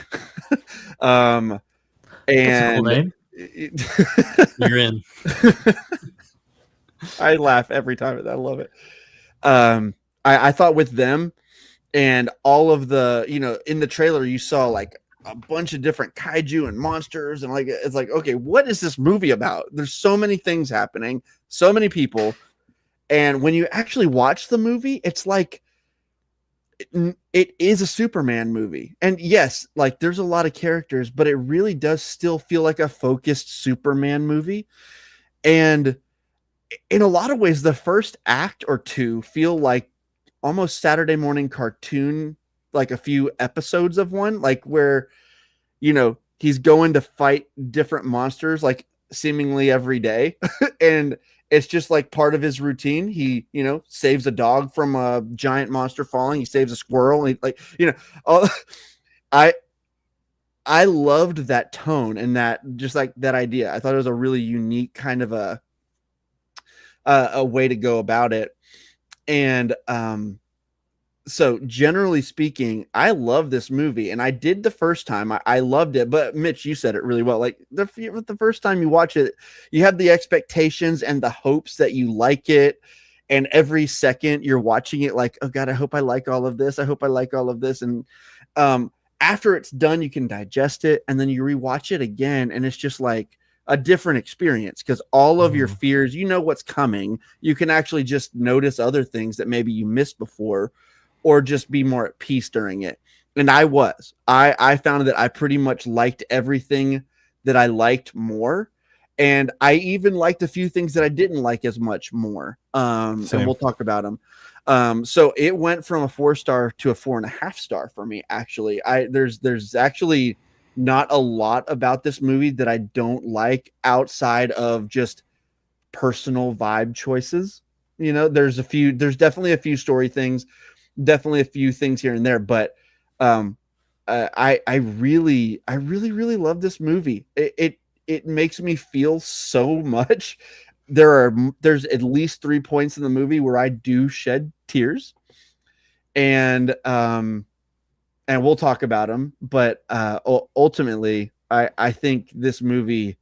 and
That's a cool name.
You're in.
I laugh every time. I love it. I thought with them and all of the, in the trailer, you saw like a bunch of different kaiju and monsters. And like, it's like, okay, what is this movie about? There's so many things happening, so many people. And when you actually watch the movie, it's like, it is a Superman movie. And yes, like there's a lot of characters, but it really does still feel like a focused Superman movie. And in a lot of ways, the first act or two feel like almost Saturday morning cartoon, like a few episodes of one, like where, he's going to fight different monsters, like seemingly every day. And it's just like part of his routine. He, saves a dog from a giant monster falling. He saves a squirrel. And I loved that tone and that, just like that idea. I thought it was a really unique kind of a way to go about it. And so generally speaking, I love this movie, and I did the first time. I loved it, but Mitch, you said it really well. Like the first time you watch it, you have the expectations and the hopes that you like it, and every second you're watching it like, oh God, I hope I like all of this. I hope I like all of this. And after it's done, you can digest it, and then you rewatch it again, and it's just like a different experience because all of your fears, what's coming. You can actually just notice other things that maybe you missed before, or just be more at peace during it. And I found that I pretty much liked everything that I liked more. And I even liked a few things that I didn't like as much more. And we'll talk about them. So it went from a 4-star to a 4.5 star for me. Actually, there's actually not a lot about this movie that I don't like outside of just personal vibe choices. There's definitely a few story things, definitely a few things here and there, but I really love this movie. It makes me feel so much. There's at least 3 points in the movie where I do shed tears, and we'll talk about them. But ultimately, I think this movie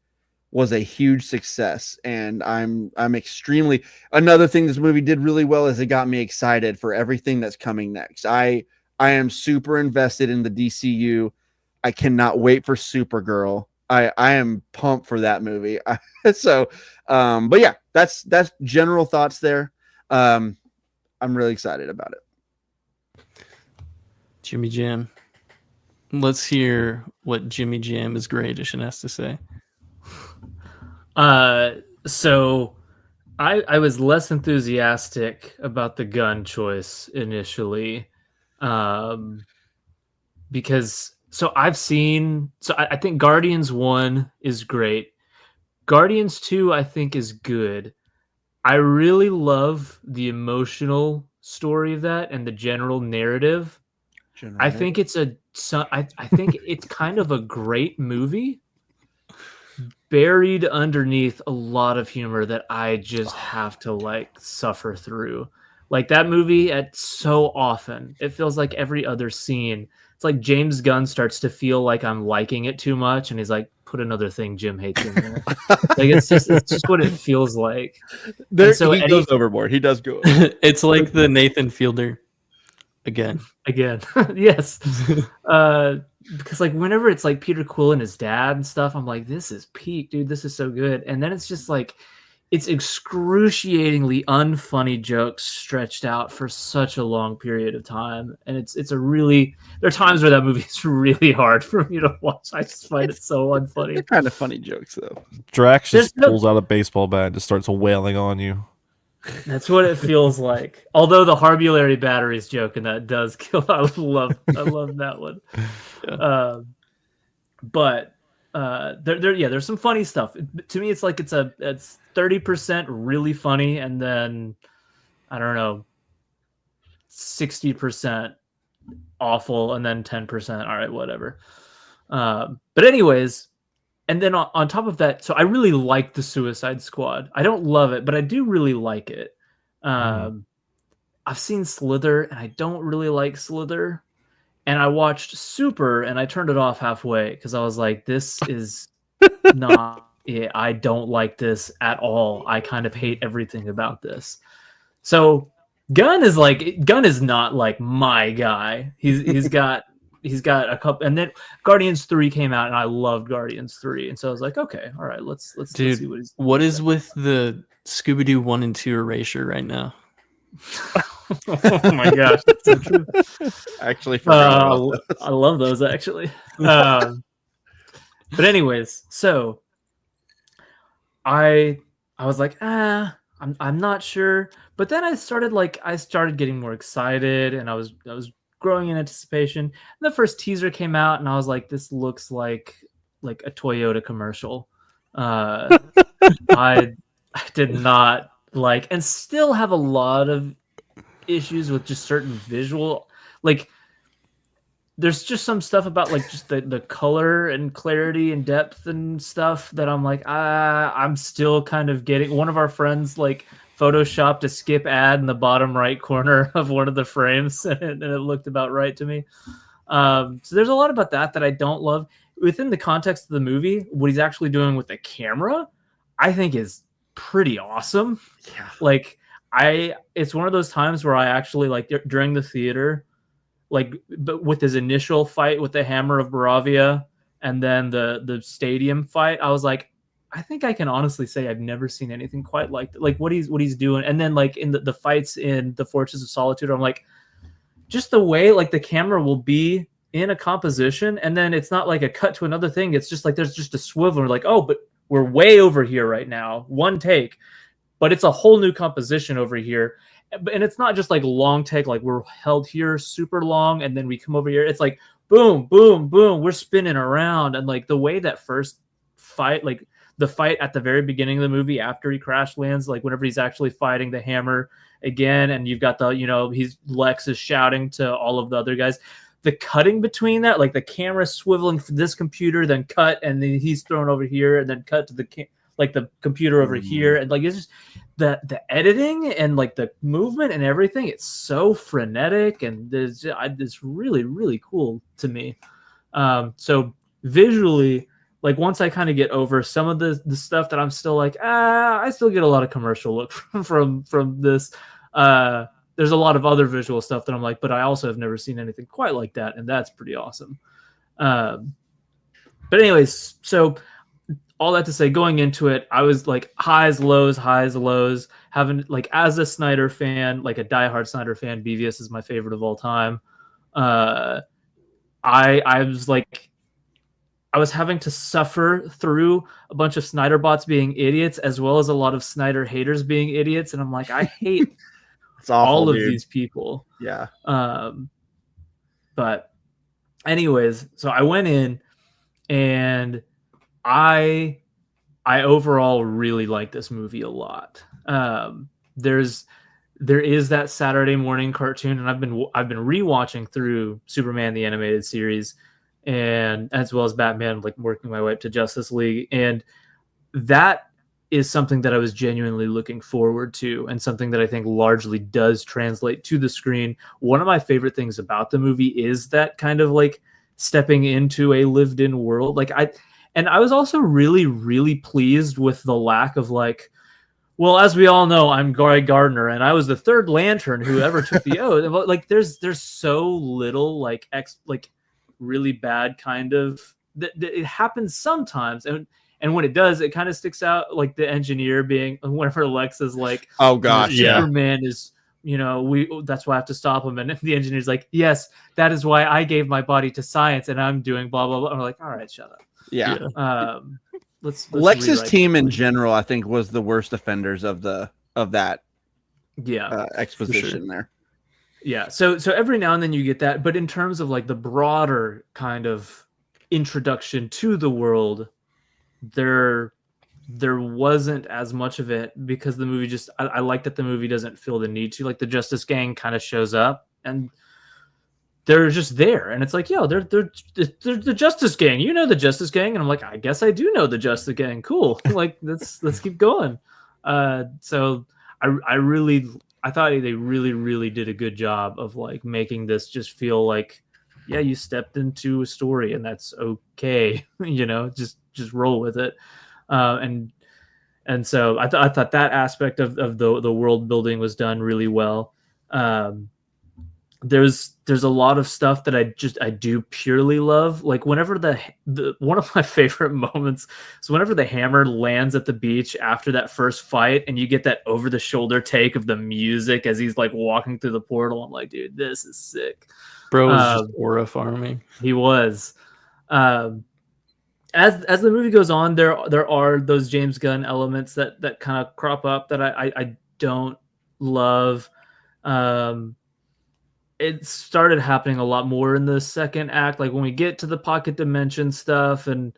was a huge success, and I'm extremely. Another thing this movie did really well is it got me excited for everything that's coming next. I am super invested in the DCU. I cannot wait for Supergirl. I am pumped for that movie. So, but yeah, that's general thoughts there. I'm really excited about it.
Jimmy Jam. Let's hear what Jimmy Jam is Great Edition has to say.
So I was less enthusiastic about the Gunn choice initially, because I think Guardians 1 is great. Guardians 2 I think is good. I really love the emotional story of that and the general narrative. I think it's I think it's kind of a great movie, buried underneath a lot of humor that I just have to like suffer through. Like that movie, so often it feels like every other scene, it's like James Gunn starts to feel like I'm liking it too much, and he's like, "Put another thing Jim hates in there." Like it's just what it feels like.
So he goes overboard. He does go.
It's like the Nathan Fielder again.
Yes. Because like whenever it's like Peter Quill and his dad and stuff, I'm like, this is peak, dude. This is so good. And then it's just like, it's excruciatingly unfunny jokes stretched out for such a long period of time. And there are times where that movie is really hard for me to watch. I just find it so unfunny.
They're kind of funny jokes though.
Drax just pulls out a baseball bat and just starts wailing on you.
That's what it feels like. Although the Harbulary batteries joke and that does kill. I love that one. Yeah. But there's some funny stuff. To me, it's like it's 30% really funny, and then I don't know, 60% awful, and then 10% all right, whatever. But anyways. And then on top of that, so I really like the Suicide Squad. I don't love it, but I do really like it. I've seen Slither, and I don't really like Slither. And I watched Super, and I turned it off halfway because I was like, "This is not. I don't like this at all. I kind of hate everything about this." So Gunn is not like my guy. He's got a couple, and then Guardians 3 came out, and I loved Guardians 3, and so I was like, okay, all right, let's
Dude,
see what he's.
What is with the Scooby-Doo 1 and 2 erasure right now?
Oh my gosh, that's so true.
Actually, forgot about
I love those actually. But anyways, so I was like, I'm not sure. But then I started getting more excited, and I was growing in anticipation. And the first teaser came out, and I was like, this looks like a Toyota commercial. I did not like, and still have a lot of issues with just certain visual, like there's just some stuff about like just the color and clarity and depth and stuff that I'm like, I'm still kind of getting. One of our friends like photoshopped a skip ad in the bottom right corner of one of the frames, and it looked about right to me. So there's a lot about that I don't love. Within the context of the movie, what he's actually doing with the camera, I think is pretty awesome.
Yeah.
Like it's one of those times where I actually like during the theater, like, but with his initial fight with the Hammer of Barovia and then the stadium fight, I was like, I think I can honestly say I've never seen anything quite like what he's doing. And then like in the fights in the Fortress of Solitude, I'm like, just the way like the camera will be in a composition, and then it's not like a cut to another thing. It's just like there's just a swivel. We're like, oh, but we're way over here right now, one take, but it's a whole new composition over here. And it's not just like long take, like we're held here super long and then we come over here. It's like boom, boom, boom, we're spinning around. And like the way that first fight, like the fight at the very beginning of the movie after he crash lands, like whenever he's actually fighting the Hammer again, and you've got Lex is shouting to all of the other guys. The cutting between that, like the camera swiveling for this computer, then cut, and then he's thrown over here, and then cut to the computer over here, and like it's just the editing and like the movement and everything. It's so frenetic, and it's really really cool to me. So visually, like once I kind of get over some of the stuff that I'm still like, I still get a lot of commercial look from this. There's a lot of other visual stuff that I'm like, but I also have never seen anything quite like that, and that's pretty awesome. But anyways, so all that to say, going into it, I was like highs, lows, having like as a Snyder fan, like a diehard Snyder fan, BVS is my favorite of all time. I was like, I was having to suffer through a bunch of Snyder bots being idiots, as well as a lot of Snyder haters being idiots. And I'm like, I hate
It's awful,
all of
dude.
these people.
Yeah.
But anyways, so I went in, and I overall really like this movie a lot. There is that Saturday morning cartoon, and I've been rewatching through Superman the Animated Series, and as well as Batman, like working my way up to Justice League, and that is something that I was genuinely looking forward to, and something that I think largely does translate to the screen. One of my favorite things about the movie is that kind of like stepping into a lived-in world. Like I was also really, really pleased with the lack of like, well, as we all know, I'm Guy Gardner, and I was the third Lantern who ever took the oath. Like, there's so little like really bad kind of it happens sometimes, and when it does, it kind of sticks out. Like the engineer being whenever Lex is like,
oh gosh,
Superman is. That's why I have to stop him. And the engineer's like, yes, that is why I gave my body to science, and I'm doing blah blah blah. I'm like, all right, shut up.
Yeah.
Let's
Lex's team in general, I think, was the worst offenders of that exposition there.
Yeah. So every now and then you get that, but in terms of like the broader kind of introduction to the world, there wasn't as much of it, because the movie just I like that the movie doesn't feel the need to. Like the Justice Gang kind of shows up, and they're just there, and it's like, yo, they're the Justice Gang. You know the Justice Gang, and I'm like, I guess I do know the Justice Gang. Cool. Like let's keep going. So I really they really, really did a good job of like making this just feel like, yeah, you stepped into a story and that's okay. Just roll with it. And so I thought that aspect of the world building was done really well. There's a lot of stuff that I do purely love. Like whenever the one of my favorite moments is whenever the hammer lands at the beach after that first fight, and you get that over the shoulder take of the music as he's like walking through the portal. I'm like, dude, this is sick.
Bro was just aura farming.
He was. As the movie goes on, there are those James Gunn elements that kind of crop up that I don't love. It started happening a lot more in the second act, like when we get to the pocket dimension stuff, and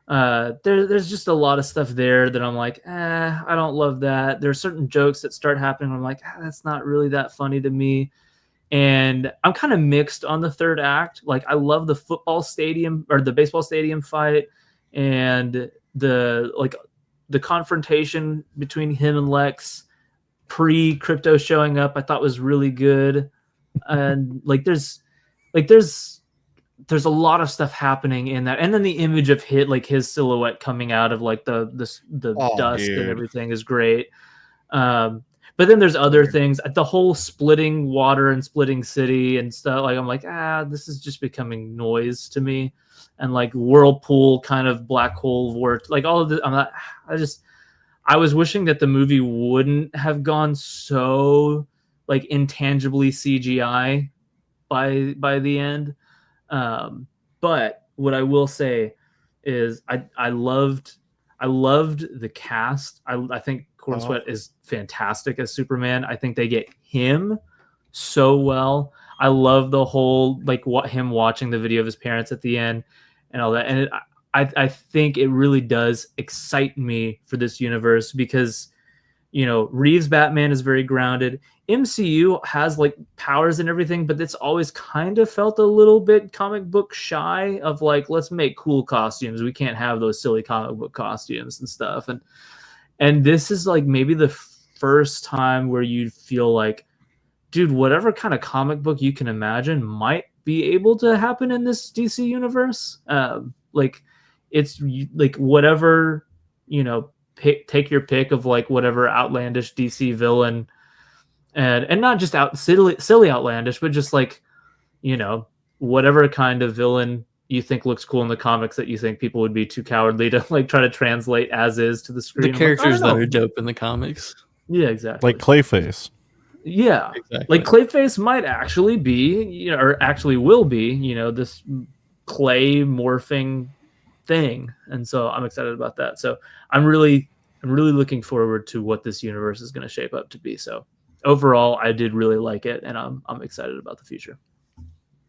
there's just a lot of stuff there that I'm like, I don't love that. There's certain jokes that start happening. I'm like, that's not really that funny to me. And I'm kind of mixed on the third act. Like I love the football stadium or the baseball stadium fight, and the confrontation between him and Lex pre-Crypto showing up, I thought was really good. And there's a lot of stuff happening in that, and then the image of his silhouette coming out of like the dust
dude.
and everything is great. But then there's other things, the whole splitting water and splitting city and stuff. Like I'm like, this is just becoming noise to me, and like whirlpool kind of black hole work, like all of this. I was wishing that the movie wouldn't have gone so like intangibly CGI by the end. But what I will say is I loved the cast. I think Corenswet is fantastic as Superman. I think they get him so well. I love the whole him watching the video of his parents at the end and all that. And I think it really does excite me for this universe because Reeves' Batman is very grounded. MCU has like powers and everything, but it's always kind of felt a little bit comic book shy of like, let's make cool costumes. We can't have those silly comic book costumes and stuff. And this is like maybe the first time where you feel like, dude, whatever kind of comic book you can imagine might be able to happen in this DC universe. It's like whatever, take your pick of like whatever outlandish DC villain, and not just silly outlandish, but just like whatever kind of villain you think looks cool in the comics that you think people would be too cowardly to like try to translate as is to the screen.
The characters that are dope in the comics.
Yeah, exactly.
Like Clayface.
Yeah,
exactly.
Like Clayface might actually be, or actually will be, this clay morphing thing, and so I'm excited about that. So I'm really looking forward to what this universe is going to shape up to be. So overall, I did really like it, and I'm excited about the future.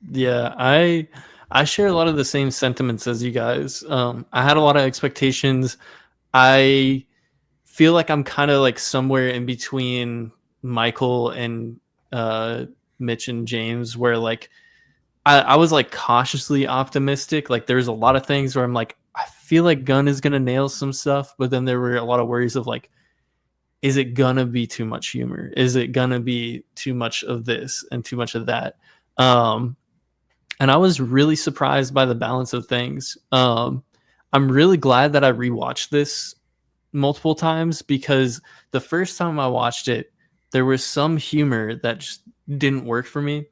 Yeah, I share a lot of the same sentiments as you guys. I had a lot of expectations. I feel like I'm kind of like somewhere in between Michael and Mitch and James, where like I was like cautiously optimistic. Like there's a lot of things where I'm like, I feel like Gunn is gonna nail some stuff, but then there were a lot of worries of like, is it gonna be too much humor? Is it gonna be too much of this and too much of that? And I was really surprised by the balance of things. I'm really glad that I rewatched this multiple times, because the first time I watched it, there was some humor that just didn't work for me.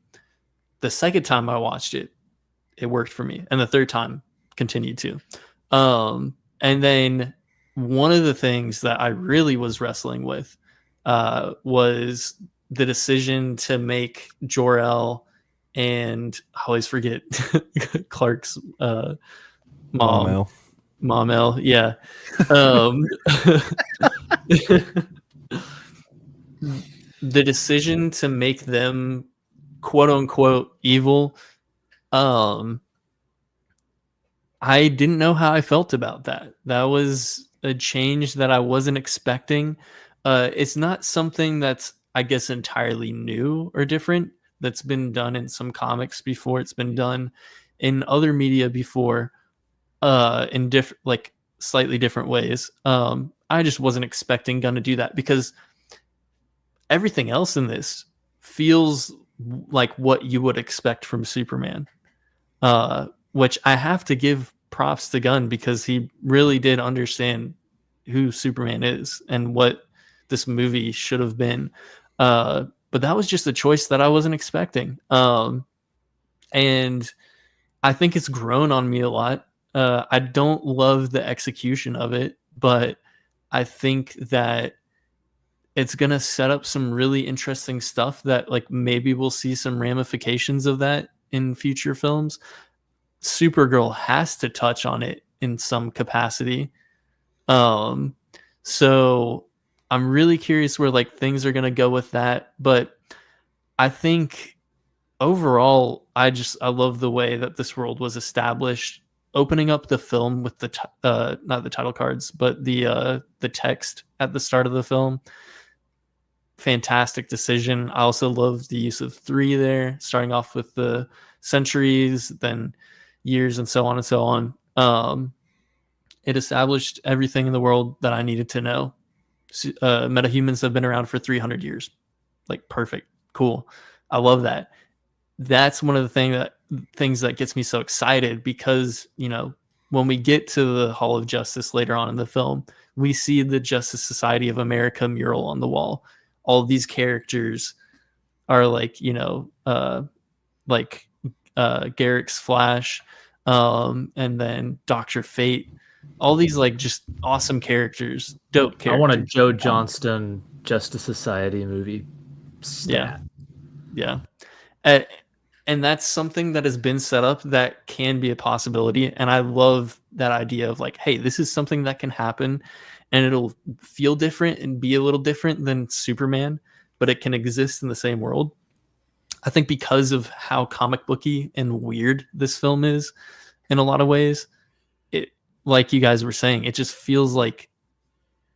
The second time I watched it, it worked for me. And the third time continued to. And then one of the things that I really was wrestling with was the decision to make Jor-El and I always forget Clark's mom. Mom L, yeah. The decision to make them quote unquote evil, I didn't know how I felt about that. That was a change that I wasn't expecting. It's not something that's, I guess, entirely new or different. That's been done in some comics before. It's been done in other media before, in different, like slightly different ways. I just wasn't expecting Gunn to do that, because everything else in this feels like what you would expect from Superman, which I have to give props to Gunn, because he really did understand who Superman is and what this movie should have been. But that was just a choice that I wasn't expecting. And I think it's grown on me a lot. I don't love the execution of it, but I think that it's going to set up some really interesting stuff that, like, maybe we'll see some ramifications of that in future films. Supergirl has to touch on it in some capacity. So I'm really curious where, like, things are going to go with that. But I think overall, I love the way that this world was established. Opening up the film with the not the title cards, but the text at the start of the film, fantastic decision. I also love the use of 3 there, starting off with the centuries, then years, and so on and so on. It established everything in the world that I needed to know. Metahumans have been around for 300 years. Like, perfect, cool. I love that. That's one of the things that gets me so excited, because, you know, when we get to the Hall of Justice later on in the film, we see the Justice Society of America mural on the wall. All of these characters are like, you know, Garrick's Flash, and then Dr. Fate. All these, like, just awesome characters, dope characters.
I want a Joe Johnston Justice Society movie. Stat.
Yeah. And that's something that has been set up that can be a possibility. And I love that idea of, like, hey, this is something that can happen, and it'll feel different and be a little different than Superman, but it can exist in the same world. I think because of how comic booky and weird this film is in a lot of ways, it, like you guys were saying, it just feels like,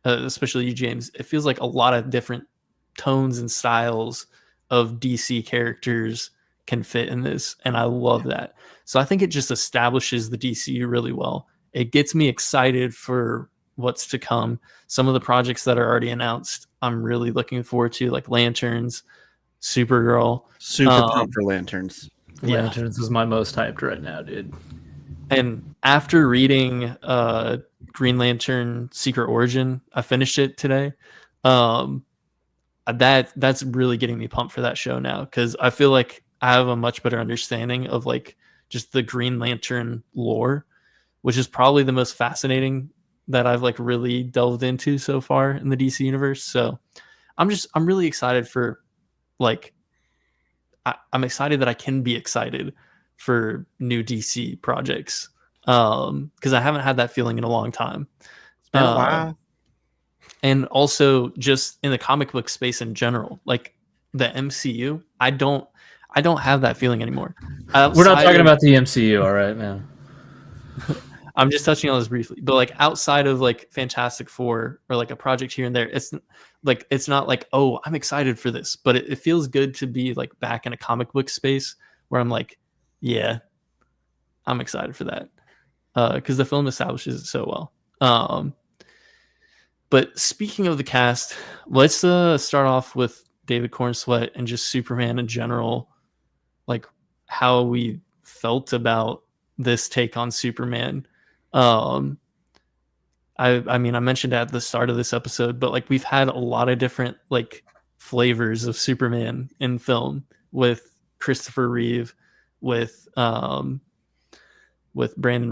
especially you, James, it feels like a lot of different tones and styles of DC characters can fit in this, and I love that. So I think it just establishes the DCU really well. It gets me excited for what's to come. Some of the projects that are already announced, I'm really looking forward to, like Lanterns, Supergirl.
Super pumped for Lanterns.
Lanterns is my most hyped right now, dude.
And after reading Green Lantern Secret Origin, I finished it today. That's really getting me pumped for that show now, because I feel like I have a much better understanding of, like, just the Green Lantern lore, which is probably the most fascinating that I've, like, really delved into so far in the DC universe. So I'm really excited for, like, I'm excited that I can be excited for new DC projects, because I haven't had that feeling in a long time.
It's been a while.
And also just in the comic book space in general, like the MCU, I don't have that feeling anymore.
We're not talking about the MCU, all right, man.
I'm just touching on this briefly, but, like, outside of, like, Fantastic Four or, like, a project here and there, it's not like, oh, I'm excited for this, but it feels good to be, like, back in a comic book space where I'm like, yeah, I'm excited for that, because the film establishes it so well. But speaking of the cast, let's start off with David Corenswet and just Superman in general, like, how we felt about this take on Superman. I mean, I mentioned at the start of this episode, but, like, we've had a lot of different, like, flavors of Superman in film, with Christopher Reeve, with Brandon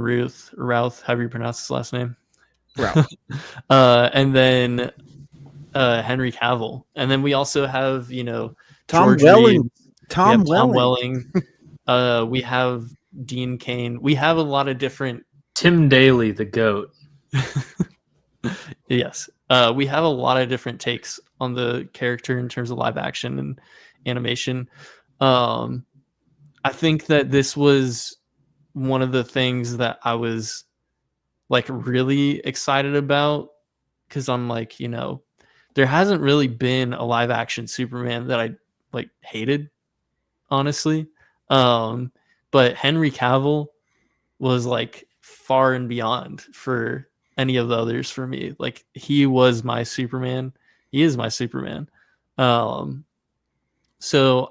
Routh, however you pronounce his last name.
Routh.
And then Henry Cavill. And then we also have, you know,
Tom Welling. Tom Welling.
We have Dean Cain. We have a lot of different.
Tim Daly, the GOAT.
Yes. We have a lot of different takes on the character in terms of live action and animation. I think that this was one of the things that I was, like, really excited about, because I'm like, you know, there hasn't really been a live action Superman that I, like, hated, honestly. But Henry Cavill was, like, far and beyond for any of the others for me. Like, he was my Superman. He is my Superman. So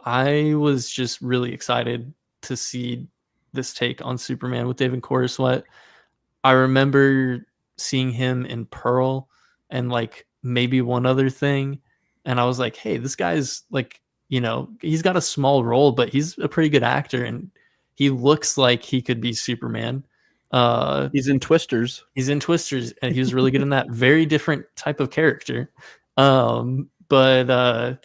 I was just really excited to see this take on Superman with David Corenswet. I remember seeing him in Pearl and like maybe one other thing, and I was like, hey, this guy's like, he's got a small role, but he's a pretty good actor, and he looks like he could be Superman.
He's in Twisters.
He's in Twisters, and he was really good in that. Very different type of character. But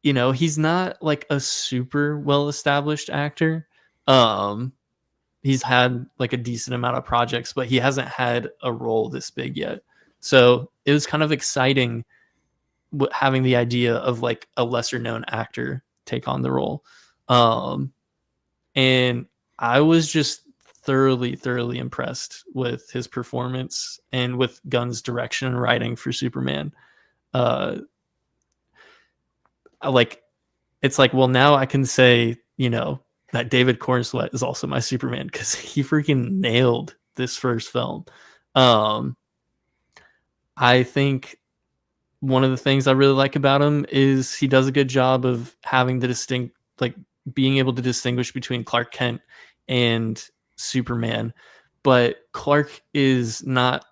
he's not like a super well established actor. He's had like a decent amount of projects, but he hasn't had a role this big yet. So it was kind of exciting having the idea of like a lesser known actor take on the role. And I was just thoroughly impressed with his performance and with Gunn's direction and writing for Superman. Like, it's like, well, now I can say, that David Corenswet is also my Superman, because he freaking nailed this first film. I think one of the things I really like about him is he does a good job of having the being able to distinguish between Clark Kent and Superman. But Clark is not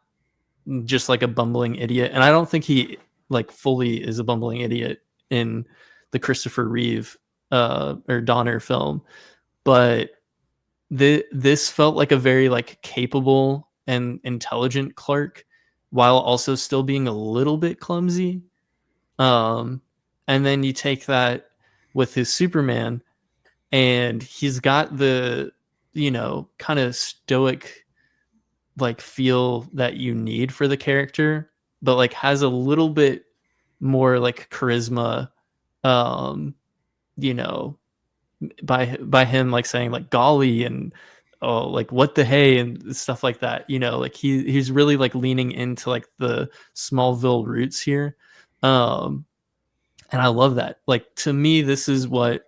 just like a bumbling idiot. And I don't think he like fully is a bumbling idiot in the Christopher Reeve or Donner film, but this felt like a very like capable and intelligent Clark, while also still being a little bit clumsy. And then you take that with his Superman, and he's got the kind of stoic like feel that you need for the character, but like has a little bit more like charisma, by him like saying like golly and oh like what the hey and stuff like that. Like he's really like leaning into like the Smallville roots here. And I love that. Like, to me, this is what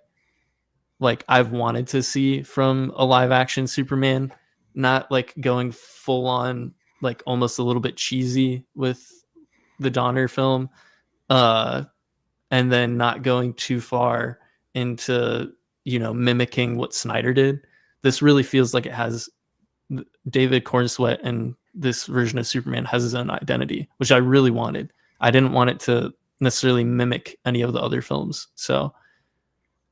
like I've wanted to see from a live action Superman, not like going full on like almost a little bit cheesy with the Donner film, and then not going too far into mimicking what Snyder did. This really feels like it has David Corenswet, and this version of Superman has his own identity, which I really wanted. I didn't want it to necessarily mimic any of the other films. So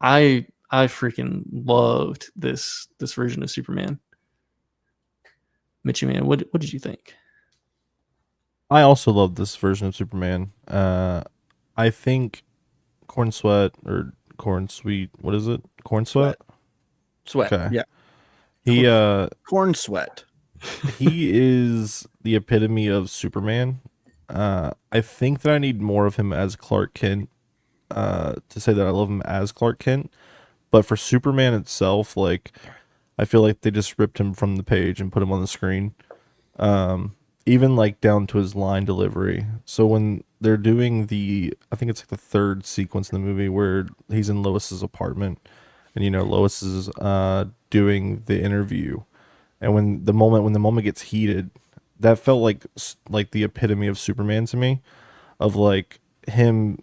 I freaking loved this version of Superman. Mitchie man, what did you think?
I also love this version of Superman. I think Corenswet or Corenswet, what is it? Corenswet?
Sweat.
Okay.
Yeah.
He
Corenswet.
he is the epitome of Superman. I think that I need more of him as Clark Kent to say that I love him as Clark Kent. But for Superman itself, like, I feel like they just ripped him from the page and put him on the screen. Even like down to his line delivery. So when they're doing I think it's like the third sequence in the movie where he's in Lois's apartment, and Lois is doing the interview, and when the moment gets heated, that felt like the epitome of Superman to me, of like him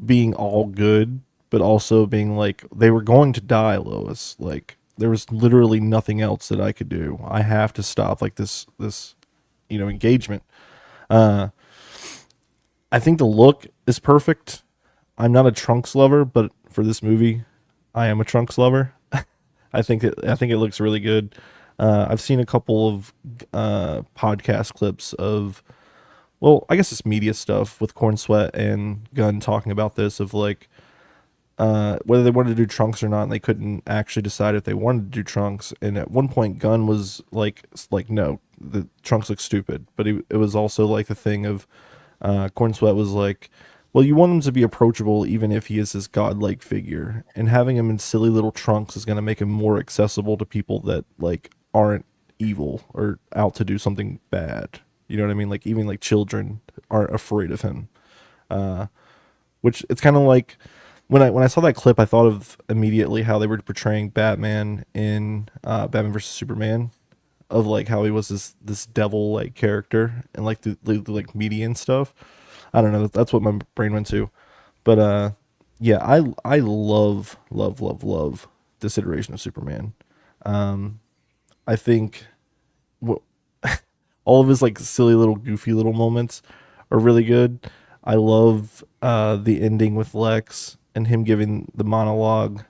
being all good, but also being like, they were going to die, Lois. Like, there was literally nothing else that I could do. I have to stop like this engagement. I think the look is perfect. I'm not a Trunks lover, but for this movie, I am a Trunks lover. I think it looks really good. I've seen a couple of podcast clips of, well, I guess it's media stuff with Corenswet and Gunn talking about this, of like whether they wanted to do Trunks or not, and they couldn't actually decide if they wanted to do Trunks. And at one point, Gunn was like no, the Trunks looks stupid. But it was also like the thing of Corenswet was like, well, you want him to be approachable even if he is this godlike figure, and having him in silly little trunks is going to make him more accessible to people that like aren't evil or out to do something bad. You know what I mean? Like, even like children aren't afraid of him. Which, it's kind of like when I saw that clip, I thought of immediately how they were portraying Batman in Batman vs Superman, of like how he was this devil like character and like the like media and stuff. I don't know. That's what my brain went to. But yeah, I love this iteration of Superman. I think what all of his like silly little goofy little moments are really good. I love the ending with Lex and him giving the monologue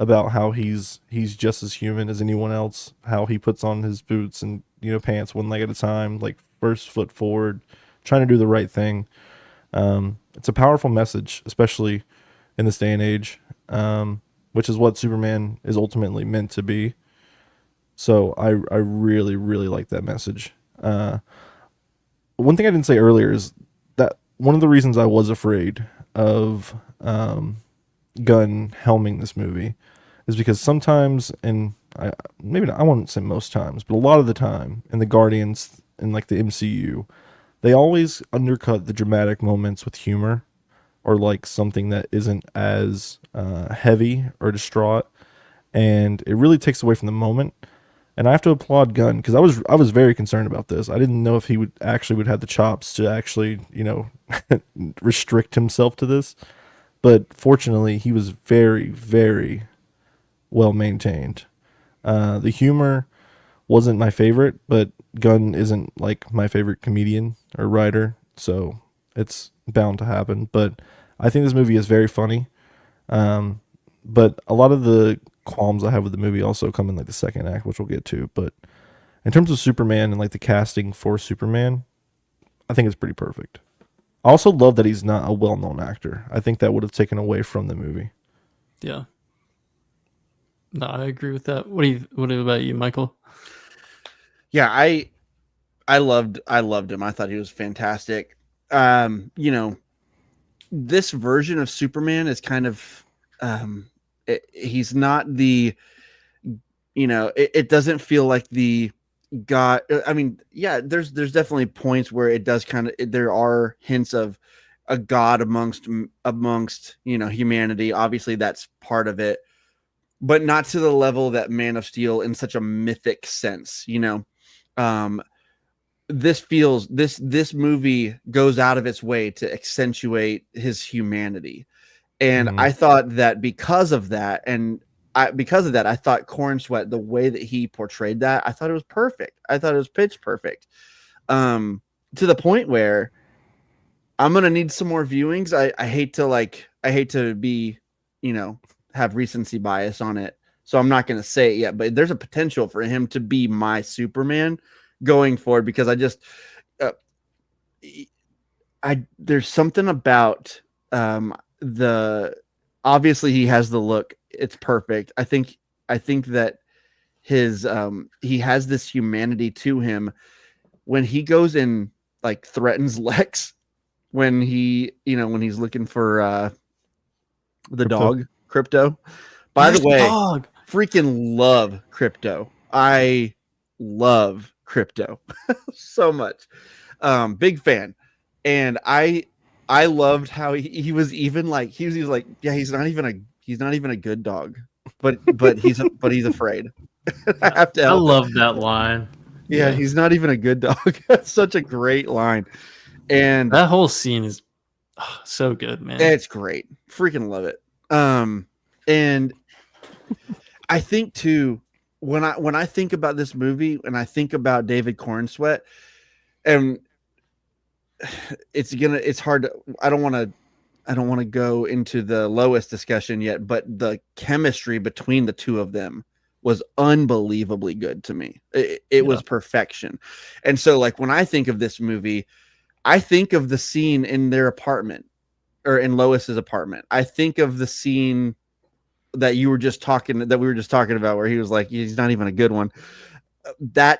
about how he's just as human as anyone else, how he puts on his boots and pants one leg at a time, like first foot forward, trying to do the right thing. It's a powerful message, especially in this day and age, which is what Superman is ultimately meant to be. So I really, really like that message. One thing I didn't say earlier is that one of the reasons I was afraid of Gunn helming this movie is because sometimes, and maybe not, I won't say most times, but a lot of the time in the Guardians in like the MCU, they always undercut the dramatic moments with humor or like something that isn't as heavy or distraught, and it really takes away from the moment. And I have to applaud Gunn because I was very concerned about this. I didn't know if he would have the chops to actually restrict himself to this, but fortunately he was very, very well maintained. The humor wasn't my favorite, but Gunn isn't like my favorite comedian or writer, so it's bound to happen. But I think this movie is very funny. But a lot of the qualms I have with the movie also come in like the second act, which we'll get to. But in terms of Superman and like the casting for Superman, I think it's pretty perfect. I also love that he's not a well-known actor. I think that would have taken away from the movie.
Yeah. No, I agree with that. What about you, Michael?
Yeah, I loved him. I thought he was fantastic. This version of Superman is kind of he's not the it doesn't feel like the God. I mean, yeah, there's definitely points where it does there are hints of a God amongst humanity. Obviously that's part of it, but not to the level that Man of Steel in such a mythic sense. This movie goes out of its way to accentuate his humanity. And I thought that because of that, I thought Corenswet, the way that he portrayed that, I thought it was perfect. I thought it was pitch perfect. To the point where I'm going to need some more viewings. I hate to be, have recency bias on it. So I'm not going to say it yet, but there's a potential for him to be my Superman going forward, because I just, there's something about, obviously he has the look. It's perfect. I think that his, he has this humanity to him when he goes and like threatens Lex when he's looking for, the dog Crypto. By the way,
dog?
Freaking love Crypto. I love Crypto so much. Big fan. And I loved how he was even like, he was like, yeah, he's not even a good dog, but he's afraid. I have to
I
help
love
him.
that line.
Yeah, he's not even a good dog. That's such a great line. And
That whole scene is so good, man.
it's great. Freaking love it. And I think too, when I think about this movie and I think about David Corenswet, and it's hard to, I don't want to go into the Lois discussion yet, but the chemistry between the two of them was unbelievably good to me. It was perfection. And so like when I think of this movie, I think of the scene in their apartment, or in Lois's apartment. I think of the scene that we were just talking about, where he was like, he's not even a good one.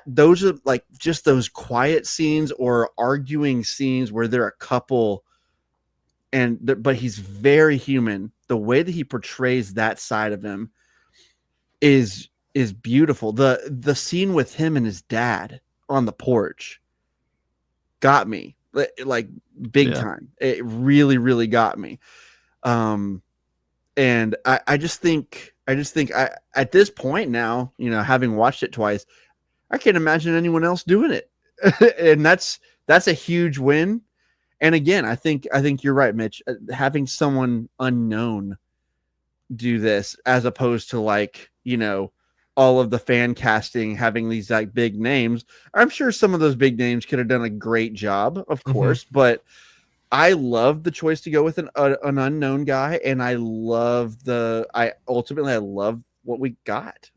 Those are like just those quiet scenes or arguing scenes where they're a couple, but he's very human. The way that he portrays that side of him is beautiful. The scene with him and his dad on the porch got me like big time. It really, really got me. And I just think at this point now, having watched it twice, I can't imagine anyone else doing it. And that's a huge win. And again, I think you're right, Mitch. Having someone unknown do this as opposed to like, all of the fan casting having these like big names. I'm sure some of those big names could have done a great job, of course, but I love the choice to go with an unknown guy, and I love what we got.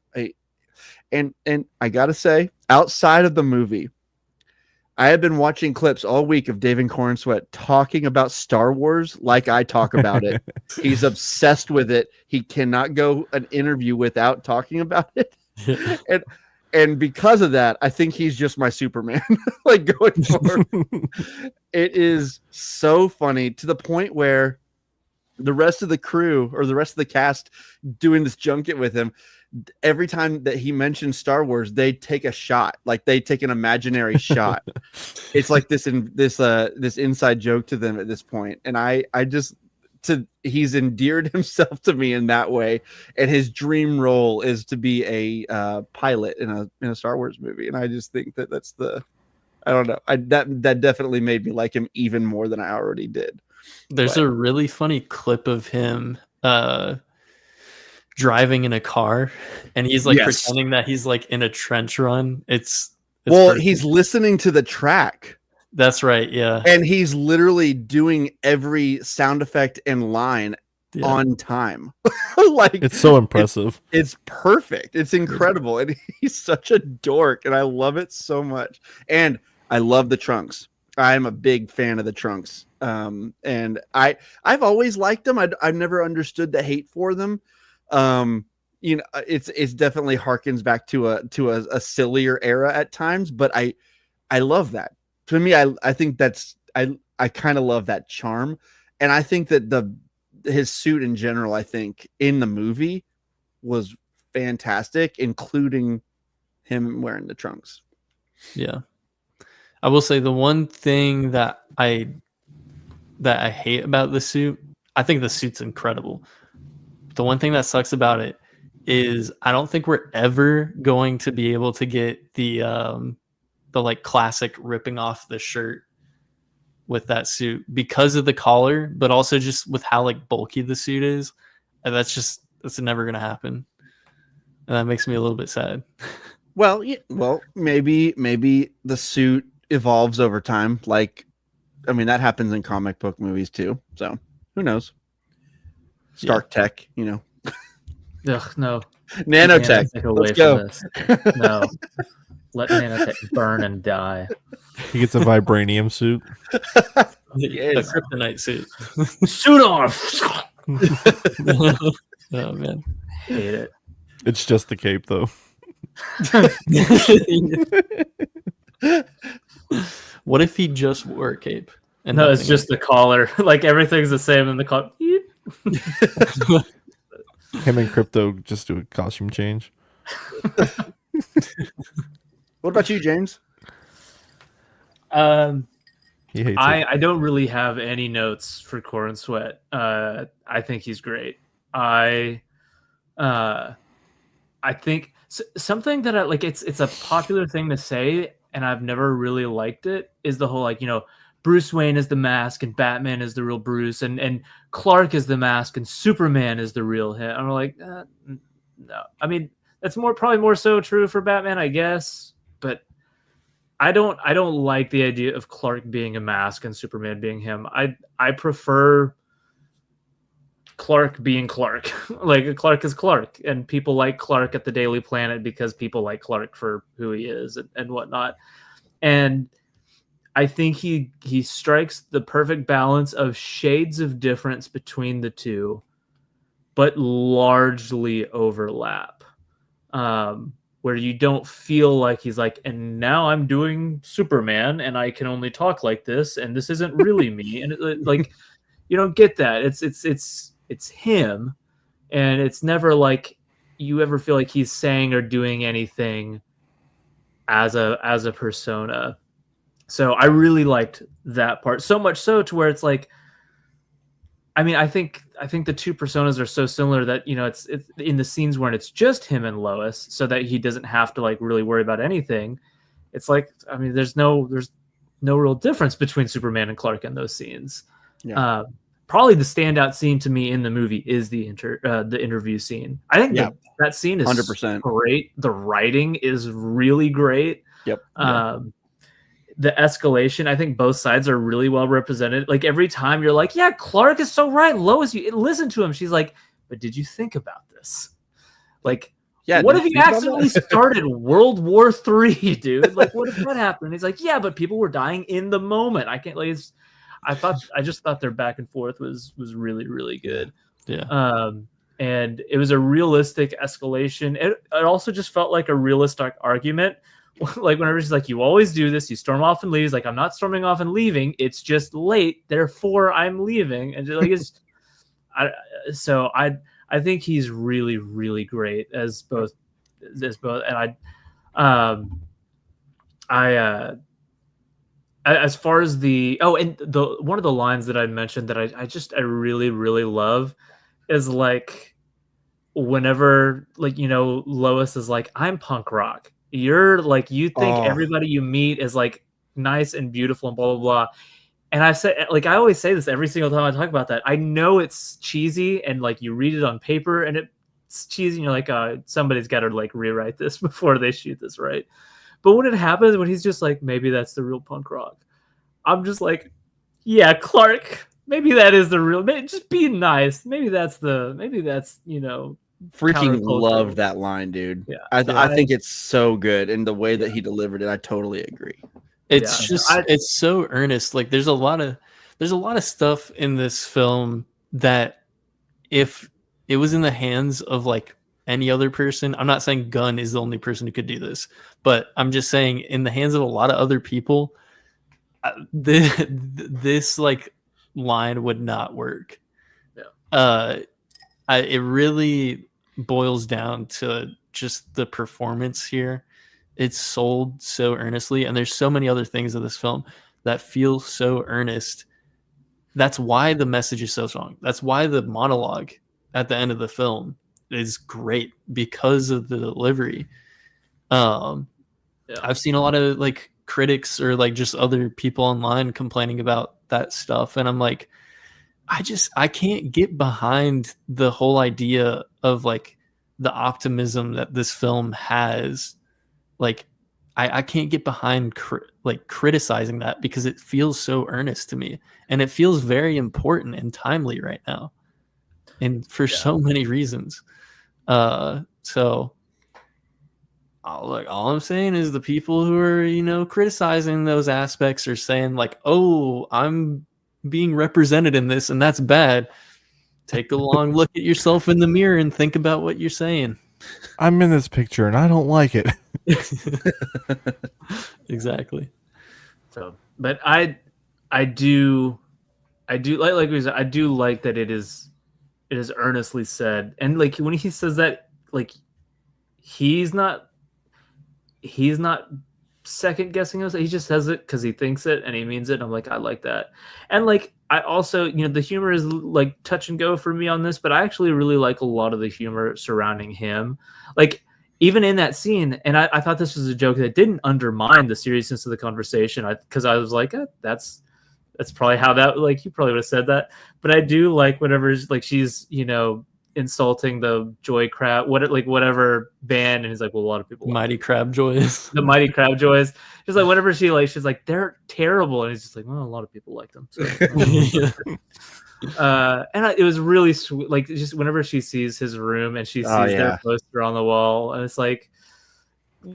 And I gotta say, outside of the movie, I have been watching clips all week of David Corenswet talking about Star Wars like I talk about it. He's obsessed with it. He cannot go an interview without talking about it. And because of that, I think he's just my Superman. Like going forward. It is so funny to the point where the rest of the crew or the rest of the cast doing this junket with him, every time that he mentions Star Wars, they take a shot, like they take an imaginary shot. It's like this inside joke to them at this point. And he's endeared himself to me in that way. And his dream role is to be a pilot in a Star Wars movie. And I just think that's I don't know. That definitely made me like him even more than I already did.
There's a really funny clip of him driving in a car, and he's like pretending that he's like in a trench run. It's perfect.
He's listening to the track.
That's right, yeah.
And he's literally doing every sound effect and line on time. Like
it's so impressive.
It's perfect. It's incredible. And he's such a dork, and I love it so much. And I love the trunks. I'm a big fan of the trunks. And I've always liked them. I've never understood the hate for them. It's definitely harkens back to a sillier era at times, but I love that. To me, I think I kind of love that charm. And I think that his suit in general, I think in the movie was fantastic, including him wearing the trunks.
Yeah. I will say the one thing that I hate about the suit, I think the suit's incredible. The one thing that sucks about it is I don't think we're ever going to be able to get the like classic ripping off the shirt with that suit because of the collar, but also just with how like bulky the suit is. And that's never going to happen. And that makes me a little bit sad.
Well, maybe the suit evolves over time. Like, I mean, that happens in comic book movies too. So who knows? Stark tech,
Ugh, no.
Nanotech. Let's go.
This. No. Let nanotech burn and die.
He gets a vibranium suit.
A kryptonite suit.
Suit off.
Oh man.
Hate it.
It's just the cape though.
What if he just wore a cape?
And no, it's just the collar. Like everything's the same in the collar.
Him and Crypto just do a costume change.
What about you, James?
He hates it.
I don't really have any notes for Corenswet. I think he's great. I think something that I like. It's a popular thing to say, and I've never really liked it. Is the whole like Bruce Wayne is the mask and Batman is the real Bruce, and Clark is the mask and Superman is the real him. I'm like, no. I mean, that's probably more so true for Batman, I guess. But I don't like the idea of Clark being a mask and Superman being him. I prefer Clark being Clark. Like Clark is Clark, and people like Clark at the Daily Planet because people like Clark for who he is and whatnot. And I think he strikes the perfect balance of shades of difference between the two, but largely overlap. Where you don't feel like he's like, and now I'm doing Superman and I can only talk like this, and this isn't really me. And like, you don't get that. It's him, and it's never like you ever feel like he's saying or doing anything as a persona. So I really liked that part, so much so to where it's like, I mean, I think the two personas are so similar that it's in the scenes where it's just him and Lois, so that he doesn't have to like really worry about anything. It's like, I mean, there's no real difference between Superman and Clark in those scenes.
Yeah.
Probably the standout scene to me in the movie is the interview scene. I think that scene is
100%.
great. The writing is really great.
Yep.
The escalation, I think both sides are really well represented. Like every time you're like, yeah, Clark is so right. Lois, you listen to him. She's like, but did you think about this? Like,
yeah,
what if he accidentally started World War III, dude? Like, what if that happened? He's like, yeah, but people were dying in the moment. I can't like. I just thought their back and forth was really, really good.
Yeah.
And it was a realistic escalation. It also just felt like a realistic argument. Like whenever she's like, you always do this, you storm off and leave. He's like, I'm not storming off and leaving. It's just late, therefore I'm leaving. And like it's, I think he's really, really great as both. And as far as the one of the lines that I mentioned that I really, really love is like whenever like Lois is like, I'm punk rock. You're like, you think everybody you meet is like nice and beautiful and blah blah blah. And I say, like, I always say this every single time I talk about that. I know it's cheesy, and like you read it on paper, and it's cheesy. And you're like, somebody's got to like rewrite this before they shoot this, right? But when it happens, when he's just like, maybe that's the real punk rock, I'm just like, yeah, Clark, maybe that is the real. Just be nice. Maybe that's
freaking love that line, dude.
Yeah,
I think it's so good, and the way that he delivered it, I totally agree.
It's it's so earnest. Like there's a lot of stuff in this film that if it was in the hands of like any other person, I'm not saying Gunn is the only person who could do this, but I'm just saying in the hands of a lot of other people, this like line would not work.
Yeah.
It really boils down to just the performance here. It's sold so earnestly, and there's so many other things in this film that feel so earnest. That's why the message is so strong. That's why the monologue at the end of the film is great, because of the delivery. I've seen a lot of like critics or like just other people online complaining about that stuff, and I'm like, I can't get behind the whole idea of like the optimism that this film has. Like I can't get behind criticizing that, because it feels so earnest to me, and it feels very important and timely right now, and for so many reasons. So all I'm saying is the people who are criticizing those aspects are saying like, oh, I'm being represented in this and that's bad. Take a long look at yourself in the mirror and think about what you're saying.
I'm in this picture and I don't like it.
Exactly.
So, but I do like we said, I do like that it is earnestly said, and like when he says that, like he's not second guessing us. He just says it because he thinks it and he means it. And I'm like, I like that. And like I also, the humor is like touch and go for me on this, but I actually really like a lot of the humor surrounding him. Like even in that scene, and I thought this was a joke that didn't undermine the seriousness of the conversation. Because I was like, that's probably how that, like, you probably would have said that. But I do like whenever like she's, insulting the Joy Crab, whatever band, and he's like, well, a lot of people
Mighty Crab Joys.
The Mighty Crab Joys. Just like whenever she's like, they're terrible, and he's just like, well, a lot of people like them. So. It was really sweet. Like just whenever she sees his room and she sees their poster on the wall, and it's like,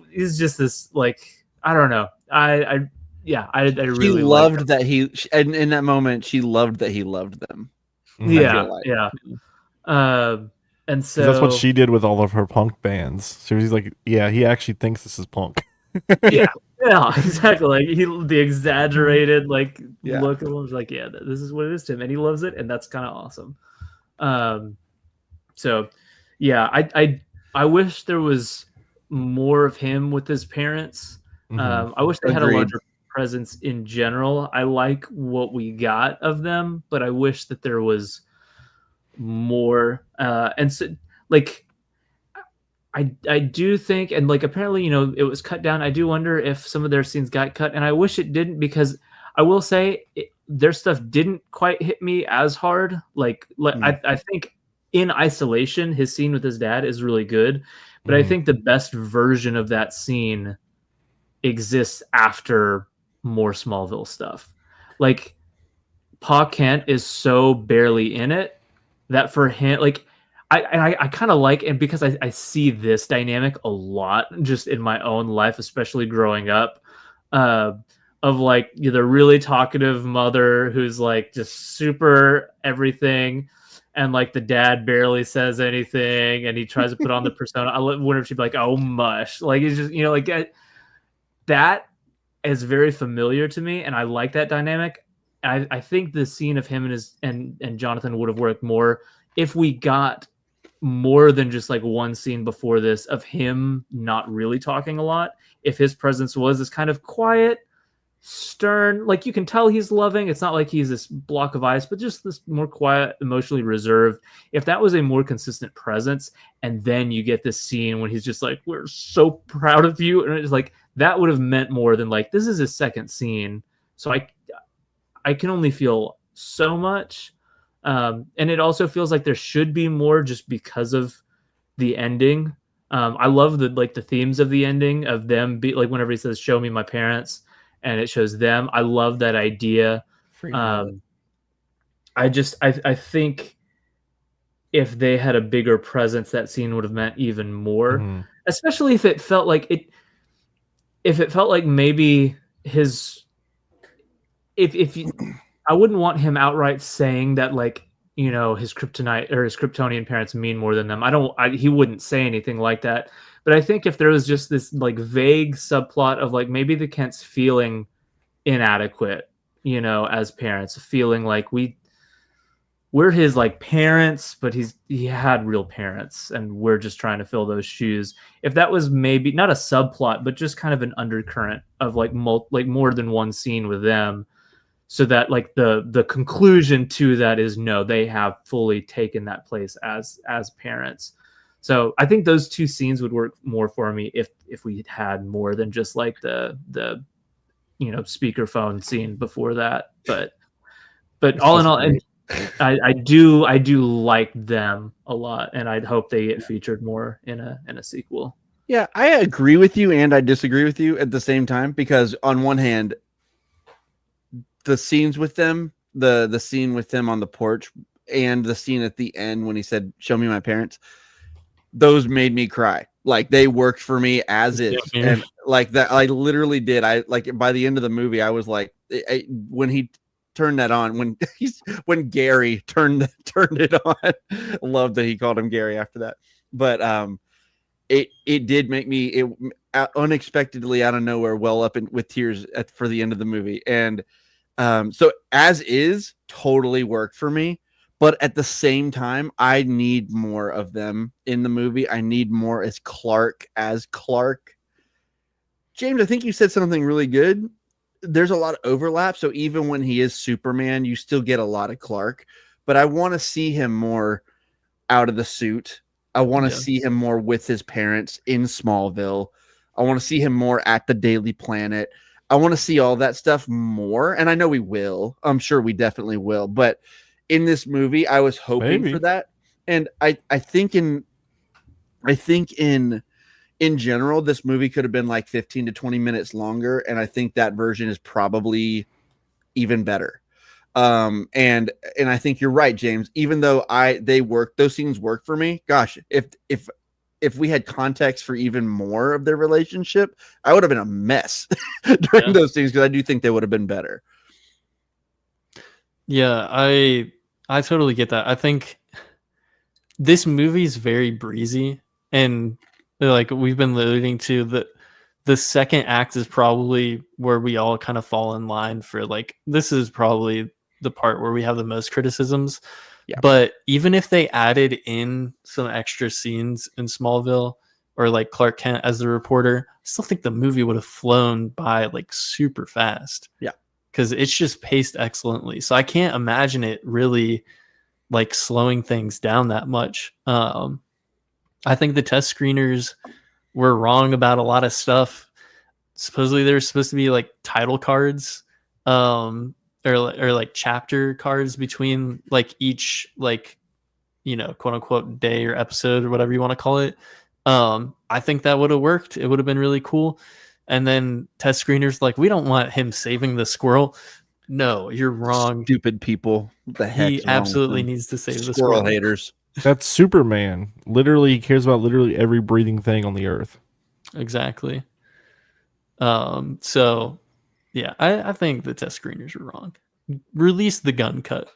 he's just this like, I don't know. I really
loved that and in that moment she loved that he loved them.
Yeah. And so
that's what she did with all of her punk bands. She was like, yeah, he actually thinks this is punk.
yeah, exactly. Like the exaggerated look of him was like, yeah, this is what it is to him, and he loves it, and that's kind of awesome. So yeah, I wish there was more of him with his parents. I wish they had a larger presence in general. I like what we got of them, but I wish that there was more. And so like I do think, and like apparently, it was cut down. I do wonder if some of their scenes got cut, and I wish it didn't, because I will say their stuff didn't quite hit me as hard. I think in isolation, his scene with his dad is really good, but I think the best version of that scene exists after more Smallville stuff. Like, Pa Kent is so barely in it that for him, like, I kind of like, and because I see this dynamic a lot just in my own life, especially growing up, of like the really talkative mother who's like just super everything, and like the dad barely says anything, and he tries to put on the persona. I wonder if she'd be like, "Oh, mush!" Like, it's just like that is very familiar to me, and I like that dynamic. I think the scene of him and his and Jonathan would have worked more if we got more than just like one scene before this of him not really talking a lot. If his presence was this kind of quiet, stern, like you can tell he's loving. It's not like he's this block of ice, but just this more quiet, emotionally reserved. If that was a more consistent presence, and then you get this scene when he's just like, "We're so proud of you," and it's like that would have meant more than like this is his second scene. So I can only feel so much. And it also feels like there should be more just because of the ending. I love the themes of the ending of them be like whenever he says, "Show me my parents," and it shows them. I love that idea. I think if they had a bigger presence, that scene would have meant even more, especially if it felt like maybe I wouldn't want him outright saying that, like, his kryptonite or his Kryptonian parents mean more than them. He wouldn't say anything like that. But I think if there was just this like vague subplot of like maybe the Kents feeling inadequate, as parents, feeling like we're his like parents, but he had real parents and we're just trying to fill those shoes. If that was maybe not a subplot, but just kind of an undercurrent of like more than one scene with them, so that like the conclusion to that is no, they have fully taken that place as parents. So I think those two scenes would work more for me if we had more than just like the speakerphone scene before that. But all in all, and I do like them a lot, and I'd hope they get featured more in a sequel.
Yeah, I agree with you and I disagree with you at the same time, because on one hand, the scenes with them, the scene with them on the porch and the scene at the end when he said, "Show me my parents," those made me cry. Like, they worked for me as is.
Yeah.
And like that, I literally did. I like by the end of the movie, I was like, when he turned that on, when Gary turned it on. Love that he called him Gary after that. But it did make me unexpectedly out of nowhere well up with tears for the end of the movie. And so as is totally worked for me, but at the same time, I need more of them in the movie. I need more as Clark. James, I think you said something really good. There's a lot of overlap. So even when he is Superman, you still get a lot of Clark, but I want to see him more out of the suit. I want to see him more with his parents in Smallville. I want to see him more at the Daily Planet. I want to see all that stuff more. And I know we will. I'm sure we definitely will. But in this movie, I was hoping for that. And I think in general, this movie could have been like 15 to 20 minutes longer. And I think that version is probably even better. And I think you're right, James, even though those scenes work for me. Gosh, if we had context for even more of their relationship, I would have been a mess during those scenes, because I do think they would have been better.
Yeah, I totally get that. I think this movie is very breezy, and like we've been alluding to, the second act is probably where we all kind of fall in line for like, this is probably the part where we have the most criticisms. Yeah. But even if they added in some extra scenes in Smallville, or like Clark Kent as the reporter, I still think the movie would have flown by like super fast.
Yeah.
Because it's just paced excellently. So I can't imagine it really like slowing things down that much. I think the test screeners were wrong about a lot of stuff. Supposedly there's supposed to be like title cards, or like chapter cards between like each like, you know, quote unquote day or episode or whatever you want to call it. I think that would have worked. It would have been really cool. And then test screeners like, we don't want him saving the squirrel. No, you're wrong.
Stupid people. What the heck?
He absolutely needs to save the
squirrel
squirrel.
haters.
That's Superman. Literally, he cares about literally every breathing thing on the earth.
Exactly. So yeah, I think the test screeners are wrong. Release the Gunn cut.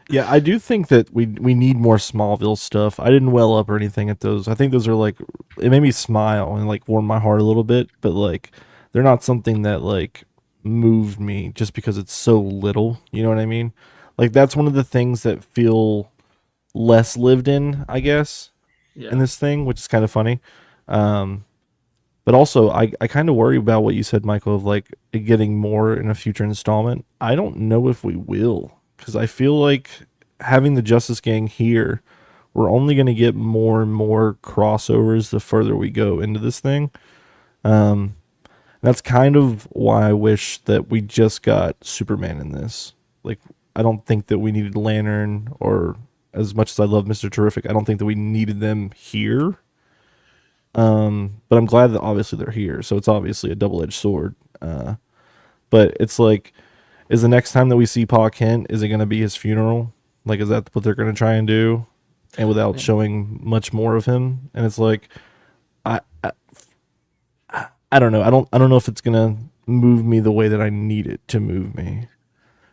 Yeah, I do think that we need more Smallville stuff. I didn't well up or anything at those. I think those are like, it made me smile and like warm my heart a little bit, but like they're not something that like moved me just because it's so little. You know what I mean? Like that's one of the things that feel less lived in, I guess, in this thing, which is kind of funny. But also, I kind of worry about what you said, Michael, of like it getting more in a future installment. I don't know if we will, because I feel like having the Justice Gang here, we're only going to get more and more crossovers the further we go into this thing. That's kind of why I wish that we just got Superman in this. Like, I don't think that we needed Lantern, or as much as I love Mr. Terrific, I don't think that we needed them here. But I'm glad that obviously they're here, so it's obviously a double-edged sword. But it's like, is the next time that we see Pa Kent, is it going to be his funeral? Like, is that what they're going to try and do? And without showing much more of him? And it's like, I don't know. I don't know if it's going to move me the way that I need it to move me.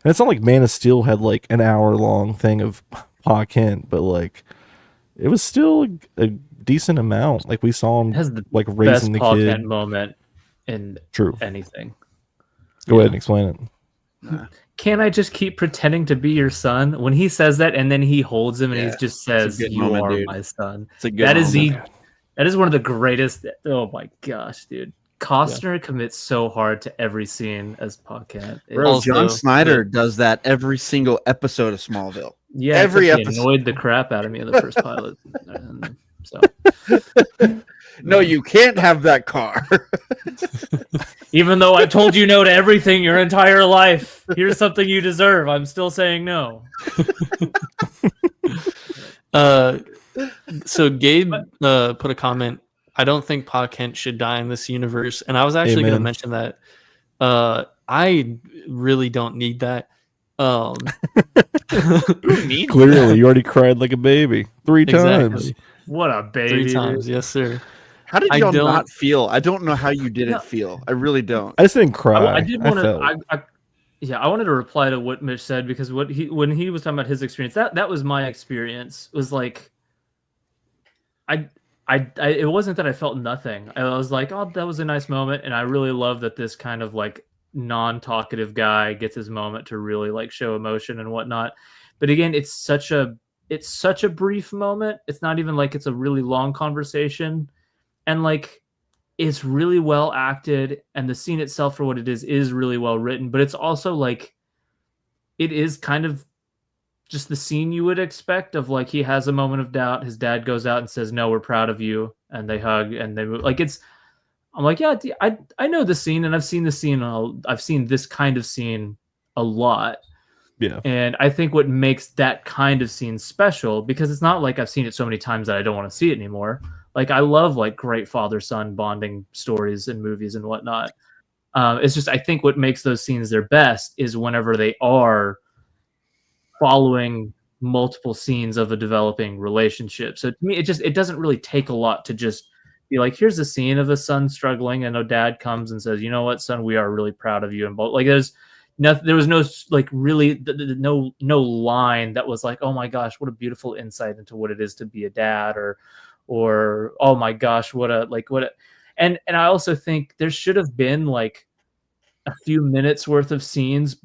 And it's not like Man of Steel had like an hour-long thing of Pa Kent, but like, it was still a decent amount. Like we saw him like raising the
Paul
kid.
Kent moment in anything.
Go ahead and explain it.
Can't I just keep pretending to be your son? When he says that, and then he holds him, and he just says, "You
moment,
are
dude.
my son."
It's a good
That is one of the greatest. Oh my gosh, dude! Costner commits so hard to every scene as Pa Kent.
Bro,
Also,
John Snyder does that every single episode of Smallville.
Yeah,
every
except he
episode.
annoyed the crap out of me in the first pilot. So
No, you can't have that car.
even though I've told you no to everything your entire life, here's something you deserve. I'm still saying no.
So Gabe put a comment. I don't think Pa Kent should die in this universe, and I was actually going to mention that. I really don't need that.
Clearly, you already cried like a baby 3 times.
What a baby!
3 times, yes, sir.
How did y'all not feel? I don't know how you didn't feel. I really don't.
I just didn't cry.
I did want to. I wanted to reply to what Mitch said, because when he was talking about his experience, that was my experience. Was like, it wasn't that I felt nothing. I was like, oh, that was a nice moment, and I really love that this kind of like non-talkative guy gets his moment to really like show emotion and whatnot. But again, it's such a brief moment. It's not even like it's a really long conversation, and like it's really well acted, and the scene itself for what it is really well written. But it's also like, it is kind of just the scene you would expect of like, he has a moment of doubt, his dad goes out and says, "No, we're proud of you," and they hug and they move. Like, I'm like, yeah, I know the scene, and I've seen the scene. I've seen this kind of scene a lot.
Yeah.
And I think what makes that kind of scene special, because it's not like I've seen it so many times that I don't want to see it anymore. Like, I love like great father-son bonding stories and movies and whatnot. It's just, I think what makes those scenes their best is whenever they are following multiple scenes of a developing relationship. So to me, it doesn't really take a lot to just be like, here's a scene of a son struggling, and a dad comes and says, "You know what, son, we are really proud of you." And both, like, there was no like really no line that was like, "Oh my gosh, what a beautiful insight into what it is to be a dad," or "Oh my gosh, and I also think there should have been like a few minutes worth of scenes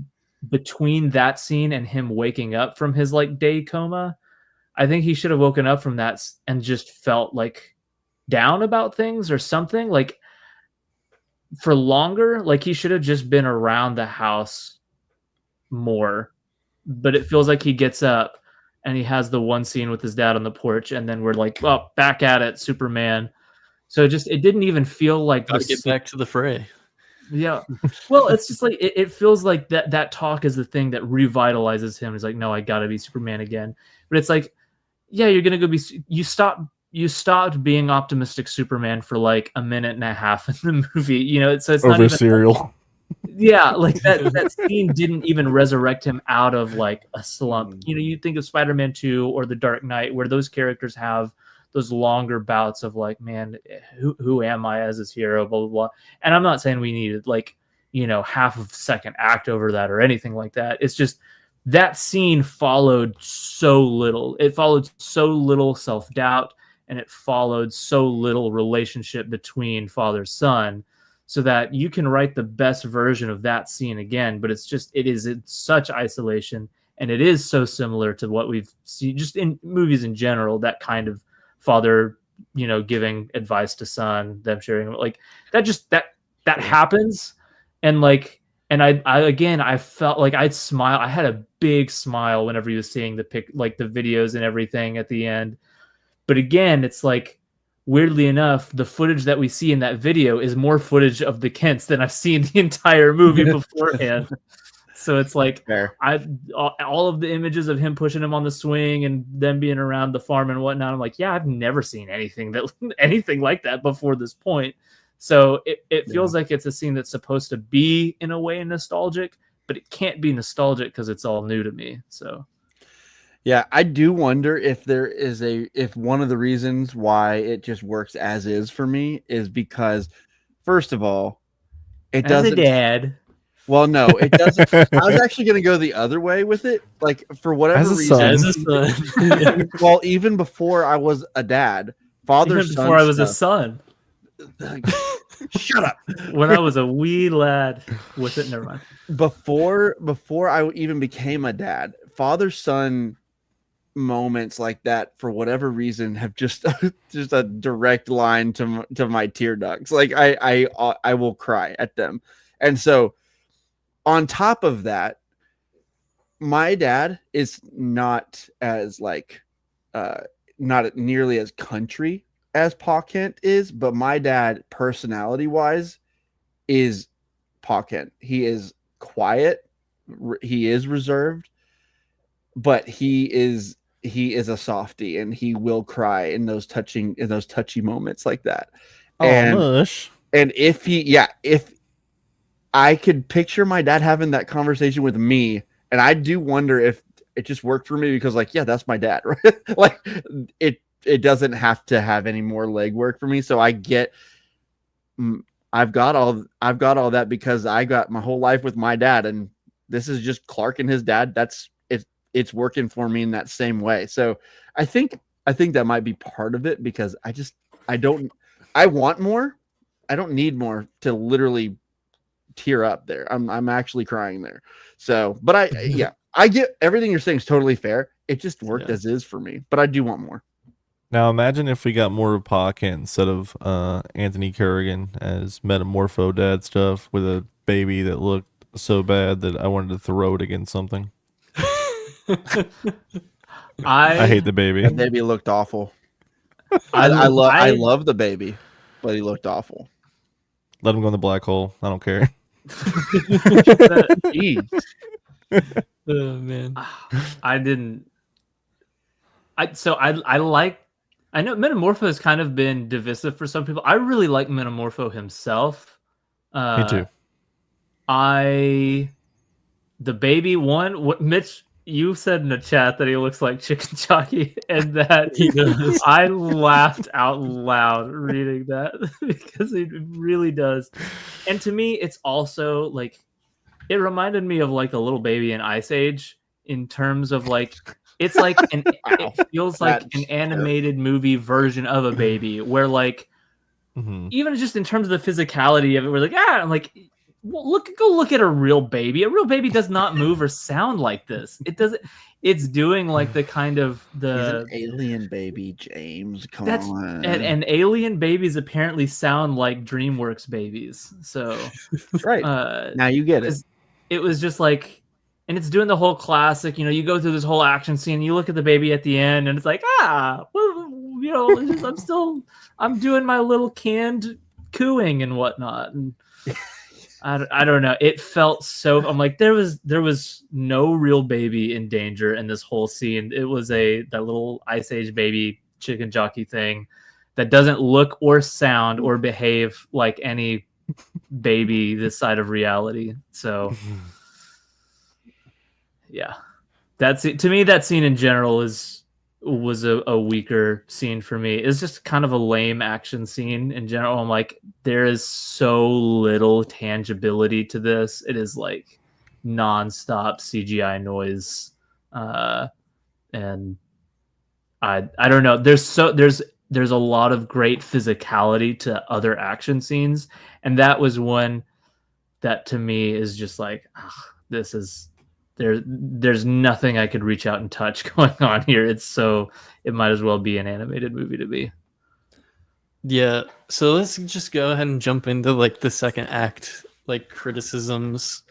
between that scene and him waking up from his like day coma. I think he should have woken up from that and just felt like down about things or something, like for longer. Like, he should have just been around the house more. But it feels like he gets up and he has the one scene with his dad on the porch, and then we're like, well, back at it, Superman. So it didn't even feel like
Gotta get back to the fray.
Yeah. Well, it's just like it feels like that talk is the thing that revitalizes him. He's like, no, I gotta be Superman again. But it's like, yeah, you're gonna go be. You stopped being optimistic Superman for like a minute and a half in the movie. You know, so it's
Over
not even
cereal.
yeah, like that scene didn't even resurrect him out of like a slump. You know, you think of Spider-Man 2 or The Dark Knight, where those characters have those longer bouts of like, man, who am I as his hero, blah, blah, blah. And I'm not saying we needed like, you know, half of second act over that or anything like that. It's just that scene followed so little. It followed so little self-doubt, and it followed so little relationship between father-son, so that you can write the best version of that scene again, but it is in such isolation, and it is so similar to what we've seen just in movies in general, that kind of father, you know, giving advice to son, them sharing, like that happens. And like, and I felt like I'd smile. I had a big smile whenever he was seeing the videos and everything at the end. But again, it's like, weirdly enough, the footage that we see in that video is more footage of the Kents than I've seen the entire movie beforehand. So it's like all of the images of him pushing him on the swing and them being around the farm and whatnot. I'm like, yeah, I've never seen anything like that before this point. So it feels like it's a scene that's supposed to be in a way nostalgic, but it can't be nostalgic because it's all new to me. So.
Yeah, I do wonder if if one of the reasons why it just works as is for me is because, first of all, it doesn't.
As a dad.
Well, no, it doesn't. I was actually going to go the other way with it, like for whatever reason.
As a son.
Well, even before I was a dad,
before I was a son.
Shut up.
When I was a wee lad with it, never mind.
Before I even became a dad, father-son moments like that, for whatever reason, have just a direct line to my tear ducts. Like I will cry at them. And so on top of that, my dad is not as not nearly as country as Pa Kent is, but my dad, personality wise, is Pa Kent. He is quiet, he is reserved, but he is a softie, and he will cry in those touchy moments like that. And if I could picture my dad having that conversation with me, and I do wonder if it just worked for me because, like, yeah, that's my dad, right? Like it doesn't have to have any more legwork for me. So I've got all that because I got my whole life with my dad, and this is just Clark and his dad. It's working for me in that same way. So I think that might be part of it, because I want more. I don't need more to literally tear up there. I'm actually crying there. So, but I get everything you're saying is totally fair. It just worked as is for me, but I do want more.
Now imagine if we got more of Pa Kent instead of Anthony Kerrigan as Metamorpho dad stuff with a baby that looked so bad that I wanted to throw it against something. I hate the baby.
That baby looked awful. I love the baby, but he looked awful.
Let him go in the black hole. I don't care.
Oh man.
I didn't. I know Metamorpho has kind of been divisive for some people. I really like Metamorpho himself.
Me too.
The baby one, what Mitch, you said in the chat that he looks like Chicken Jockey, and that
He does.
I laughed out loud reading that because he really does. And to me, it's also like, it reminded me of like a little baby in Ice Age in terms of like, it's like it feels like an animated movie version of a baby where like, even just in terms of the physicality of it, we're like, I'm like, well, go look at a real baby. A real baby does not move or sound like this. It doesn't. It's doing like the kind of the
He's an alien baby, James. Come on.
And alien babies apparently sound like DreamWorks babies. So
right now you get it.
It was just like, and it's doing the whole classic. You know, you go through this whole action scene, you look at the baby at the end, and it's like, well, you know, it's just, I'm doing my little canned cooing and whatnot, and I don't know. It felt so. I'm like, there was no real baby in danger in this whole scene. It was that little Ice Age baby chicken jockey thing that doesn't look or sound or behave like any baby this side of reality. So yeah, that's it. To me, that scene in general was a weaker scene for me. It's just kind of a lame action scene in general. I'm like, there is so little tangibility to this. It is like nonstop CGI noise, and I don't know. There's a lot of great physicality to other action scenes, and that was one that to me is just like, this is there's nothing I could reach out and touch going on here. It might as well be an animated movie to me.
Yeah, so let's just go ahead and jump into like the second act, like criticisms,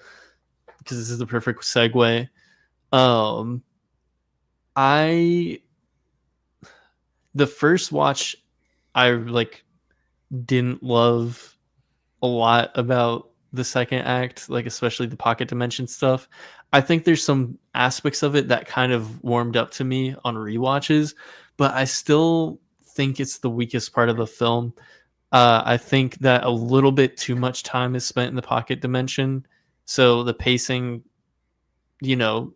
because this is the perfect segue. The first watch, I like didn't love a lot about the second act, like especially the pocket dimension stuff. I think there's some aspects of it that kind of warmed up to me on rewatches, but I still think it's the weakest part of the film. I think that a little bit too much time is spent in the pocket dimension, so the pacing, you know,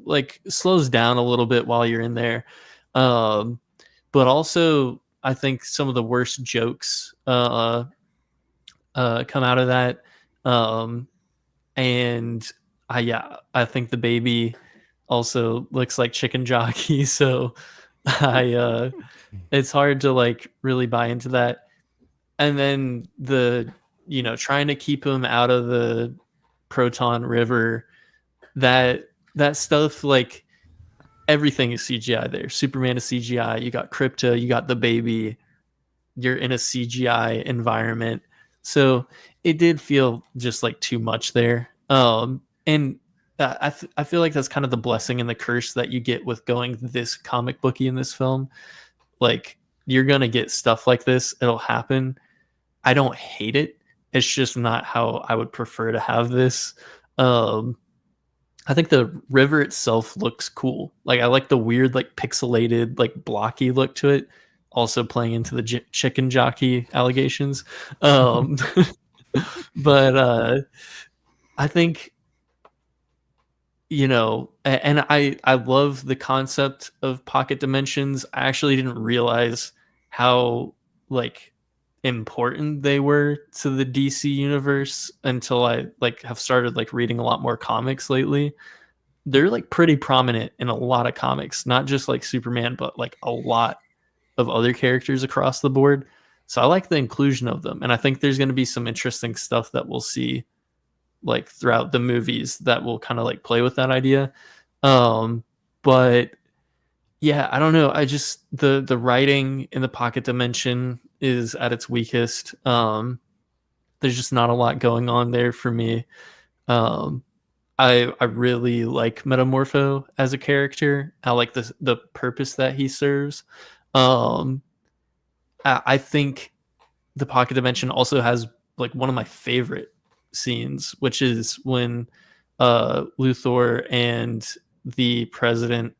like slows down a little bit while you're in there. But also, I think some of the worst jokes come out of that. And I think the baby also looks like chicken jockey, so it's hard to like really buy into that. And then trying to keep him out of the Proton River, that stuff, like everything is CGI there. Superman is CGI. You got Krypto, you got the baby. You're in a CGI environment. So it did feel just like too much there. And I feel like that's kind of the blessing and the curse that you get with going this comic booky in this film. Like, you're going to get stuff like this. It'll happen. I don't hate it. It's just not how I would prefer to have this. I think the river itself looks cool. Like, I like the weird, like pixelated, like blocky look to it. Also playing into the chicken jockey allegations. But I think, and I love the concept of pocket dimensions. I actually didn't realize how like important they were to the DC universe until I like have started like reading a lot more comics lately. They're like pretty prominent in a lot of comics, not just like Superman, but like a lot of other characters across the board. So I like the inclusion of them, and I think there's going to be some interesting stuff that we'll see like throughout the movies that will kind of like play with that idea. But yeah, I don't know. I just the writing in the pocket dimension is at its weakest. There's just not a lot going on there for me. I really like Metamorpho as a character. I like the purpose that he serves. I think the pocket dimension also has like one of my favorite scenes, which is when Luthor and the president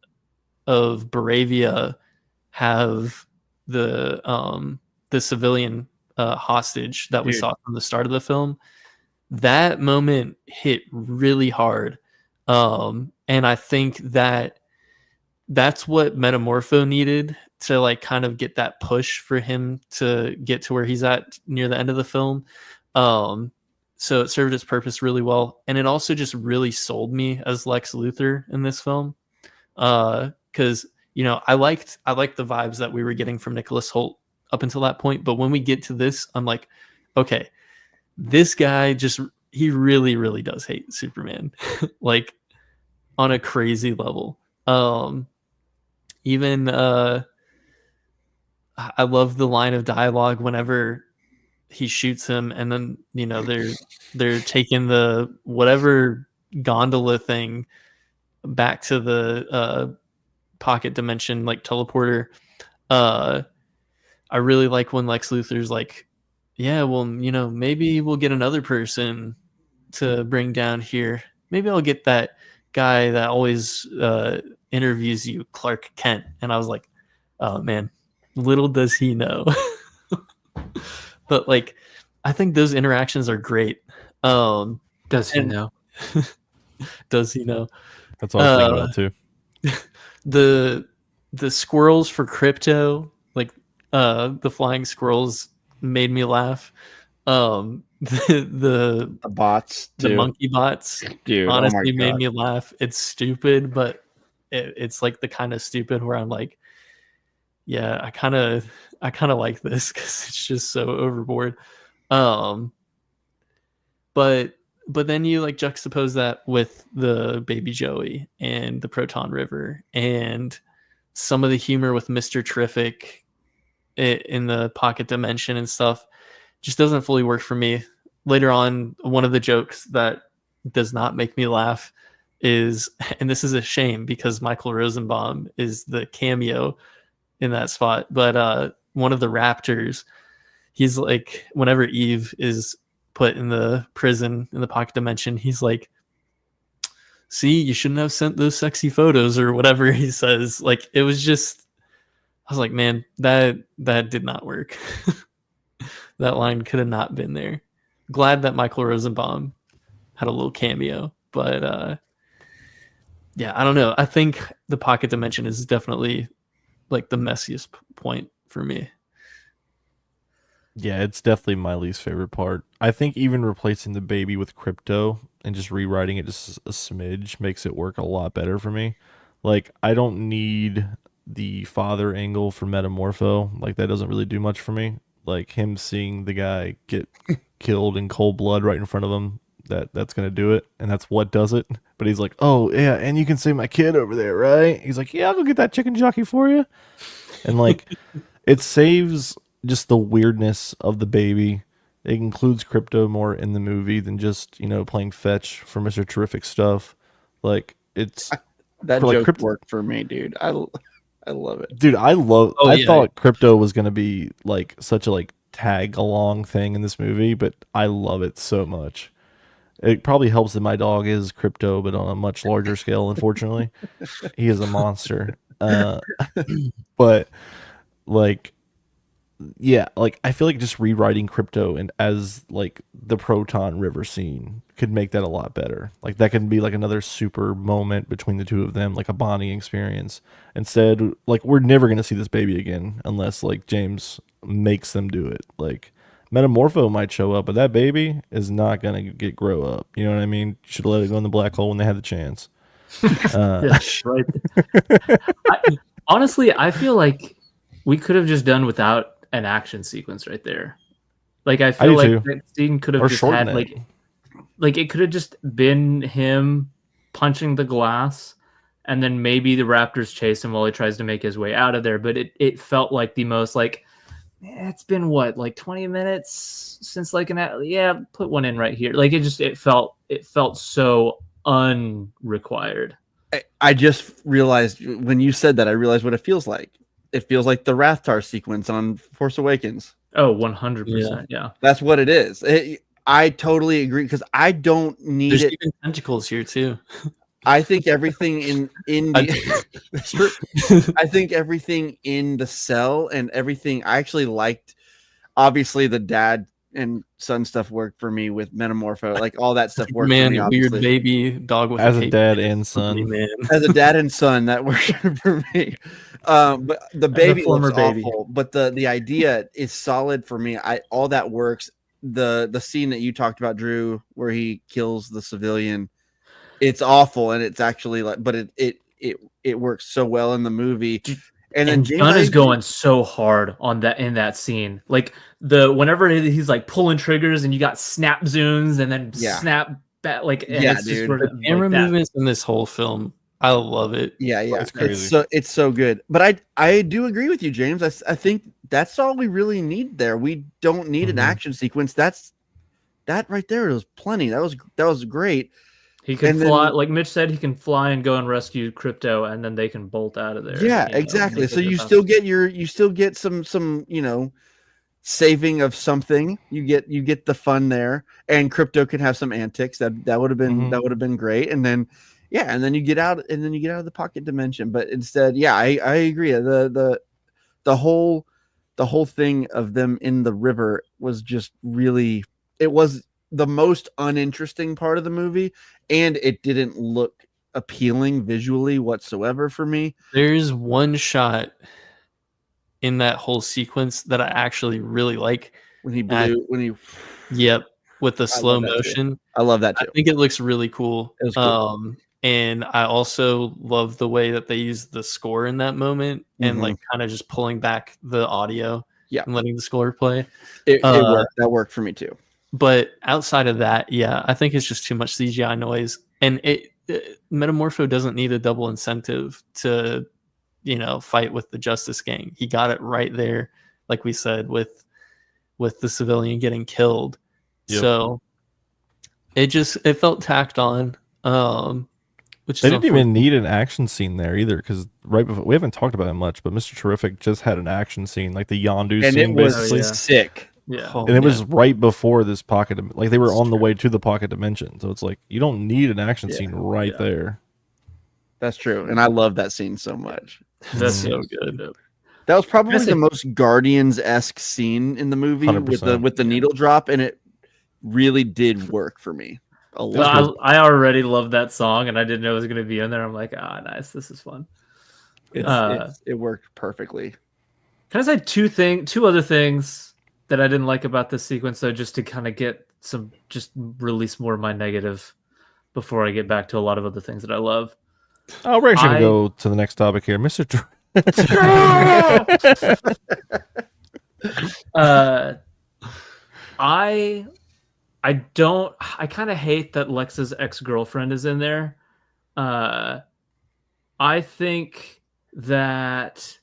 of Baravia have the civilian hostage that we saw from the start of the film. That moment hit really hard, and I think that's what Metamorpho needed to like kind of get that push for him to get to where he's at near the end of the film. So it served its purpose really well, and it also just really sold me as Lex Luthor in this film. Because I liked the vibes that we were getting from Nicholas Holt up until that point, but when we get to this, I'm like, okay, this guy he really, really does hate Superman, like on a crazy level. Even I love the line of dialogue whenever he shoots him, and then they're taking the whatever gondola thing back to the pocket dimension like teleporter. I really like when Lex Luthor's like, yeah, well, maybe we'll get another person to bring down here. Maybe I'll get that guy that always interviews you, Clark Kent. And I was like, oh man, little does he know. But like, I think those interactions are great.
Does he know?
Does he know?
That's all I was thinking about too.
The squirrels for crypto, like the flying squirrels, made me laugh. The
bots,
the monkey bots,
dude,
honestly made me laugh. It's stupid, but it's like the kind of stupid where I'm like, yeah, I kind of like this because it's just so overboard. But then you like juxtapose that with the Baby Joey and the Proton River and some of the humor with Mr. Terrific in the pocket dimension and stuff just doesn't fully work for me. Later on, one of the jokes that does not make me laugh is, and this is a shame because Michael Rosenbaum is the cameo in that spot, but one of the Raptors, he's like, whenever Eve is put in the prison in the pocket dimension, he's like, see, you shouldn't have sent those sexy photos or whatever he says. Like, it was just, I was like, man, that did not work. That line could have not been there. Glad that Michael Rosenbaum had a little cameo, but yeah, I don't know. I think the pocket dimension is definitely like the messiest point for me.
Yeah, it's definitely my least favorite part. I think even replacing the baby with crypto and just rewriting it just a smidge makes it work a lot better for me. Like, I don't need the father angle for Metamorpho. Like, that doesn't really do much for me. Like, him seeing the guy get killed in cold blood right in front of him, that's going to do it. And that's what does it. But he's like, oh, yeah, and you can save my kid over there, right? He's like, yeah, I'll go get that chicken jockey for you. And, like, it saves just the weirdness of the baby. It includes crypto more in the movie than just, playing fetch for Mr. Terrific stuff. Like, it's...
That
joke
like worked for me, dude. I love it.
Dude, I thought crypto was going to be, like, such a, like, tag-along thing in this movie, but I love it so much. It probably helps that my dog is crypto, but on a much larger scale, unfortunately. He is a monster. But, like... Yeah, like, I feel like just rewriting crypto and as like the Proton River scene could make that a lot better. Like, that could be like another super moment between the two of them, like a bonding experience. Instead, like, we're never gonna see this baby again unless like James makes them do it. Like, Metamorpho might show up, but that baby is not gonna grow up. You know what I mean? Should have let it go in the black hole when they had the chance.
Yeah, right. Honestly, I feel like we could have just done without an action sequence right there. Like, I feel like that scene could have just had like it could have just been him punching the glass and then maybe the Raptors chase him while he tries to make his way out of there. But it felt like the most like, it's been what, like 20 minutes since like put one in right here. Like, it felt so unrequired.
I just realized when you said that, I realized what it feels like. It feels like the Rathtar sequence on Force Awakens.
Oh, 100%. Yeah.
That's what it is. I totally agree because I don't need
There's
it.
even tentacles here too.
I think everything in I think everything in the cell and everything I actually liked. Obviously, the dad and son stuff worked for me with Metamorpho. Like, all that stuff worked for me.
Weird baby dog with
as a dad and son.
As a dad and son, that worked for me. But the baby looks awful. But the idea is solid for me. All that works. The scene that you talked about, Drew, where he kills the civilian, it's awful, and it's actually like, but it works so well in the movie. And then
Gunn is going so hard on that in that scene. Like, whenever he's like pulling triggers and you got snap zooms and then snap back, like, it's
dude.
Sort of
the camera movements in this whole film, I love it.
Yeah,
it's crazy.
It's so good. But I do agree with you, James. I think that's all we really need there. We don't need an action sequence. That right there was plenty. That was great.
He can
And
fly,
then-
like Mitch said, he can fly and go and rescue Crypto, and then they can bolt out of there.
Yeah,
you know,
exactly.
make
So
it
you
the
still get some saving of something. You get the fun there, and Crypto can have some antics. That would have been great. And then you get out of the pocket dimension. But instead, I agree. The whole thing of them in the river was just really, it was the most uninteresting part of the movie, and it didn't look appealing visually whatsoever for me.
There's one shot in that whole sequence that I actually really like.
When he
Yep, with the
I
slow
love that too.
motion.
I love that
I
too.
think it looks really cool.
It was cool.
And I also love the way that they use the score in that moment and like kind of just pulling back the audio and letting the score play.
It worked. That worked for me too.
But outside of that, I think it's just too much CGI noise. And Metamorpho doesn't need a double incentive to, fight with the Justice Gang. He got it right there, like we said, with the civilian getting killed. Yep. So it felt tacked on. Which
they didn't even need an action scene there either, because right before, we haven't talked about it much, but Mr. Terrific just had an action scene, like the Yondu
and
scene,
it was
basically.
sick.
Yeah,
and it was right before this pocket. Like they were on the way to the pocket dimension, so it's like you don't need an action scene right there.
That's true, and I love that scene so much.
That's so good.
That was probably the most Guardians-esque scene in the movie
100%.
with the needle drop, and it really did work for me a lot.
I already love that song, and I didn't know it was going to be in there. I'm like, nice, this is fun.
It worked perfectly.
Can I say two other things that I didn't like about this sequence, though, just to kind of just release more of my negative before I get back to a lot of other things that I love?
Oh, we're actually going to go to the next topic here. Mr.
I kind of hate that Lex's ex-girlfriend is in there. I think that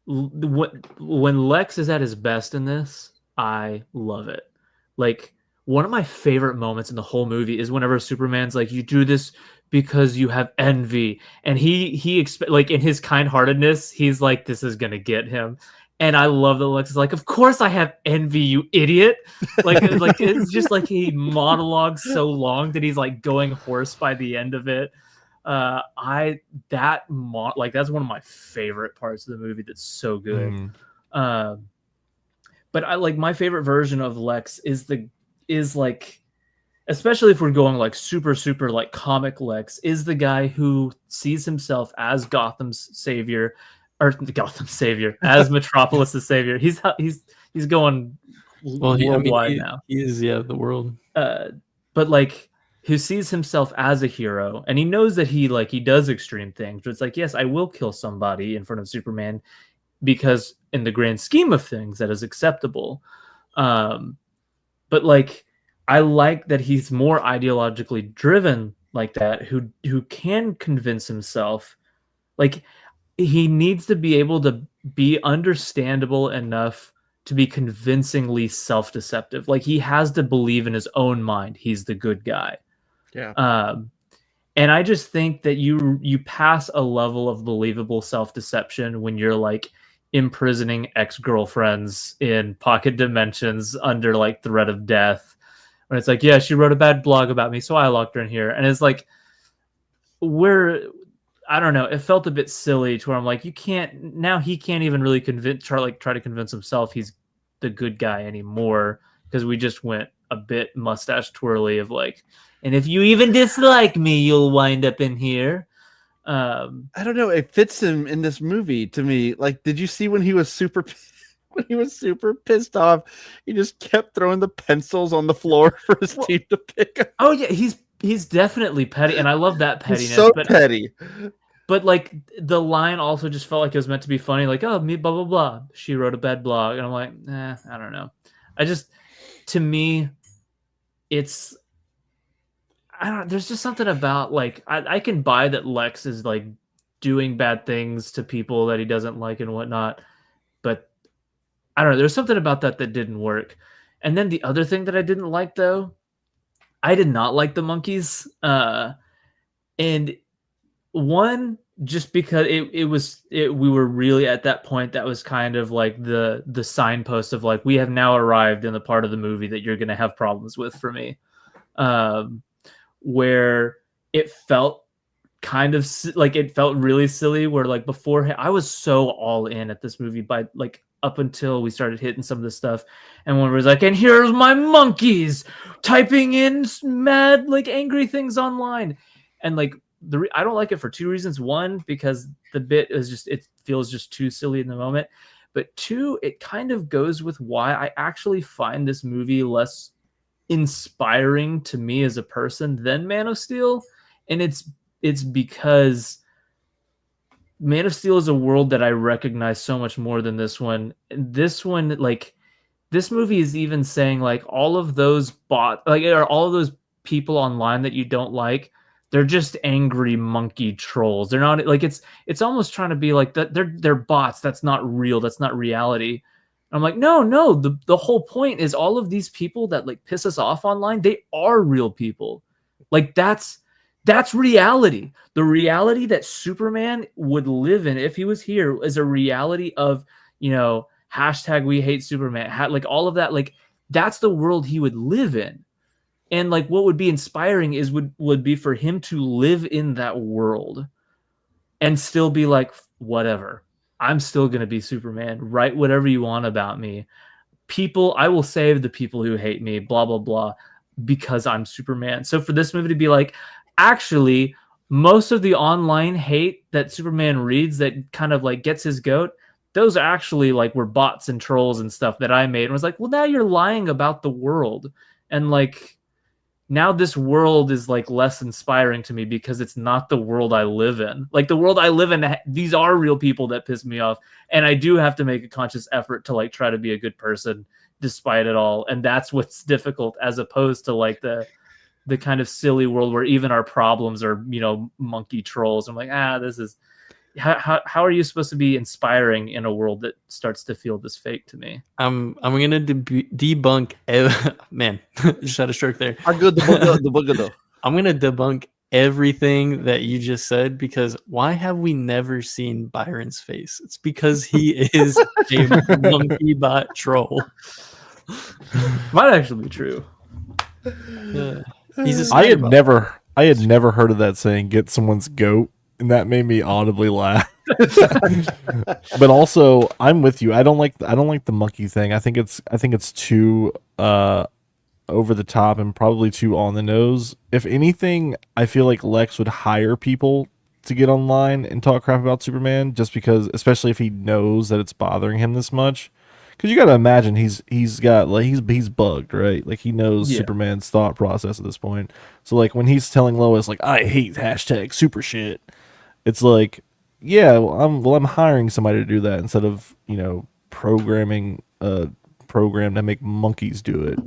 when Lex is at his best in this, I love it. Like, one of my favorite moments in the whole movie is whenever Superman's like, you do this because you have envy, and he like, in his kind-heartedness, he's like, this is gonna get him. And I love that Lex is like, of course I have envy, you idiot. Like it's just like he monologues so long that he's like going hoarse by the end of it. That's one of my favorite parts of the movie. That's so good. But I like, my favorite version of Lex is like, especially if we're going like super like comic Lex, is the guy who sees himself as Gotham's savior, or Gotham's savior, as Metropolis's savior. He's going worldwide now.
He is the world.
But like, who sees himself as a hero, and he knows that he does extreme things, but it's like, yes, I will kill somebody in front of Superman because in the grand scheme of things that is acceptable. But like, I like that he's more ideologically driven like that, who can convince himself. Like, he needs to be able to be understandable enough to be convincingly self-deceptive. Like, he has to believe in his own mind he's the good guy.
Yeah.
And I just think that you pass a level of believable self-deception when you're like imprisoning ex-girlfriends in pocket dimensions under like threat of death. When it's like, yeah, she wrote a bad blog about me, so I locked her in here. And it's like, I don't know, it felt a bit silly to where I'm like, he can't even really try to convince himself he's the good guy anymore, because we just went a bit mustache twirly of like, and if you even dislike me, you'll wind up in here.
I don't know, it fits him in this movie to me. Like, did you see when he was super pissed off, he just kept throwing the pencils on the floor for his team to pick up?
Oh yeah, he's definitely petty, and I love that pettiness.
He's so petty.
But like, the line also just felt like it was meant to be funny. Like, oh, me, blah blah blah, she wrote a bad blog, and I'm like, I don't know. To me, it's, I don't know, there's just something about like, I can buy that Lex is like doing bad things to people that he doesn't like and whatnot, but I don't know, there's something about that didn't work. And then the other thing that I didn't like, though, I did not like the monkeys. And one, just because we were really at that point that was kind of like the signpost of like, we have now arrived in the part of the movie that you're going to have problems with for me. Where it felt kind of like, it felt really silly, where like before I was so all in at this movie by like up until we started hitting some of this stuff, and when it was like, and here's my monkeys typing in mad like angry things online, and like I don't like it for two reasons. One, because the bit is just, it feels just too silly in the moment, but two, it kind of goes with why I actually find this movie less inspiring to me as a person than Man of Steel. And it's because Man of Steel is a world that I recognize so much more than this one. And this one, like, this movie is even saying like all of those or all of those people online that you don't like, they're just angry monkey trolls. They're not like, it's almost trying to be like that. They're bots. That's not real. That's not reality. I'm like, no. The whole point is all of these people that like piss us off online, they are real people. Like that's reality. The reality that Superman would live in if he was here is a reality of, hashtag we hate Superman, like all of that. Like that's the world he would live in. And like what would be inspiring is would be for him to live in that world and still be like, whatever. I'm still going to be Superman. Write whatever you want about me. People, I will save the people who hate me, blah, blah, blah, because I'm Superman. So for this movie to be like, actually, most of the online hate that Superman reads that kind of like gets his goat, those actually like were bots and trolls and stuff that I made. And was like, well, now you're lying about the world. And like, now this world is like less inspiring to me because it's not the world I live in. Like the world I live in, these are real people that piss me off. And I do have to make a conscious effort to like try to be a good person despite it all. And that's what's difficult, as opposed to like the kind of silly world where even our problems are, monkey trolls. I'm like, this is, how are you supposed to be inspiring in a world that starts to feel this fake to me?
I'm gonna debunk. Man, just had a stroke there.
I go the booger though.
I'm gonna debunk everything that you just said, because why have we never seen Byron's face? It's because he is a monkey bot troll.
Might actually be true.
He's a
I had never heard of that saying, get someone's goat, and that made me audibly laugh. But also, I'm with you. I don't like the monkey thing. I think it's too over the top and probably too on the nose. If anything, I feel like Lex would hire people to get online and talk crap about Superman, just because, especially if he knows that it's bothering him this much. Because you got to imagine he's bugged, right? Like he knows Superman's thought process at this point. So like when he's telling Lois like, I hate hashtag super shit, it's like, yeah, I'm hiring somebody to do that instead of programming a program to make monkeys do it.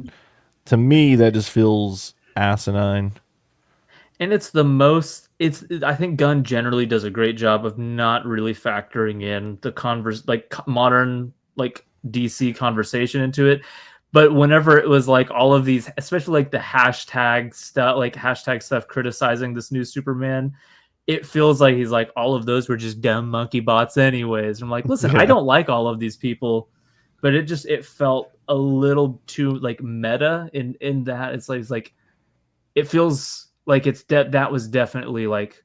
To me, that just feels asinine.
And I think Gunn generally does a great job of not really factoring in the modern like DC conversation into it. But whenever it was like all of these, especially like the hashtag stuff criticizing this new Superman, it feels like he's like, all of those were just dumb monkey bots anyways. I'm like, listen, I don't like all of these people, but it felt a little too like meta in that. It's like it feels like that was definitely like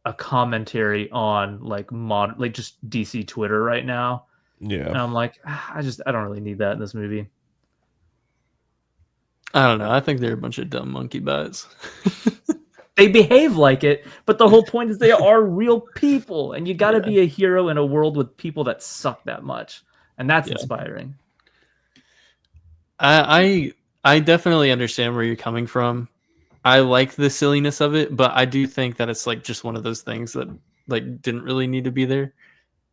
a commentary on like modern, like just DC Twitter right now.
Yeah.
And I'm like, I don't really need that in this movie.
I don't know. I think they're a bunch of dumb monkey bots.
They behave like it, but the whole point is they are real people, and you got to be a hero in a world with people that suck that much, and that's inspiring.
I definitely understand where you're coming from. I like the silliness of it, but I do think that it's like just one of those things that like didn't really need to be there.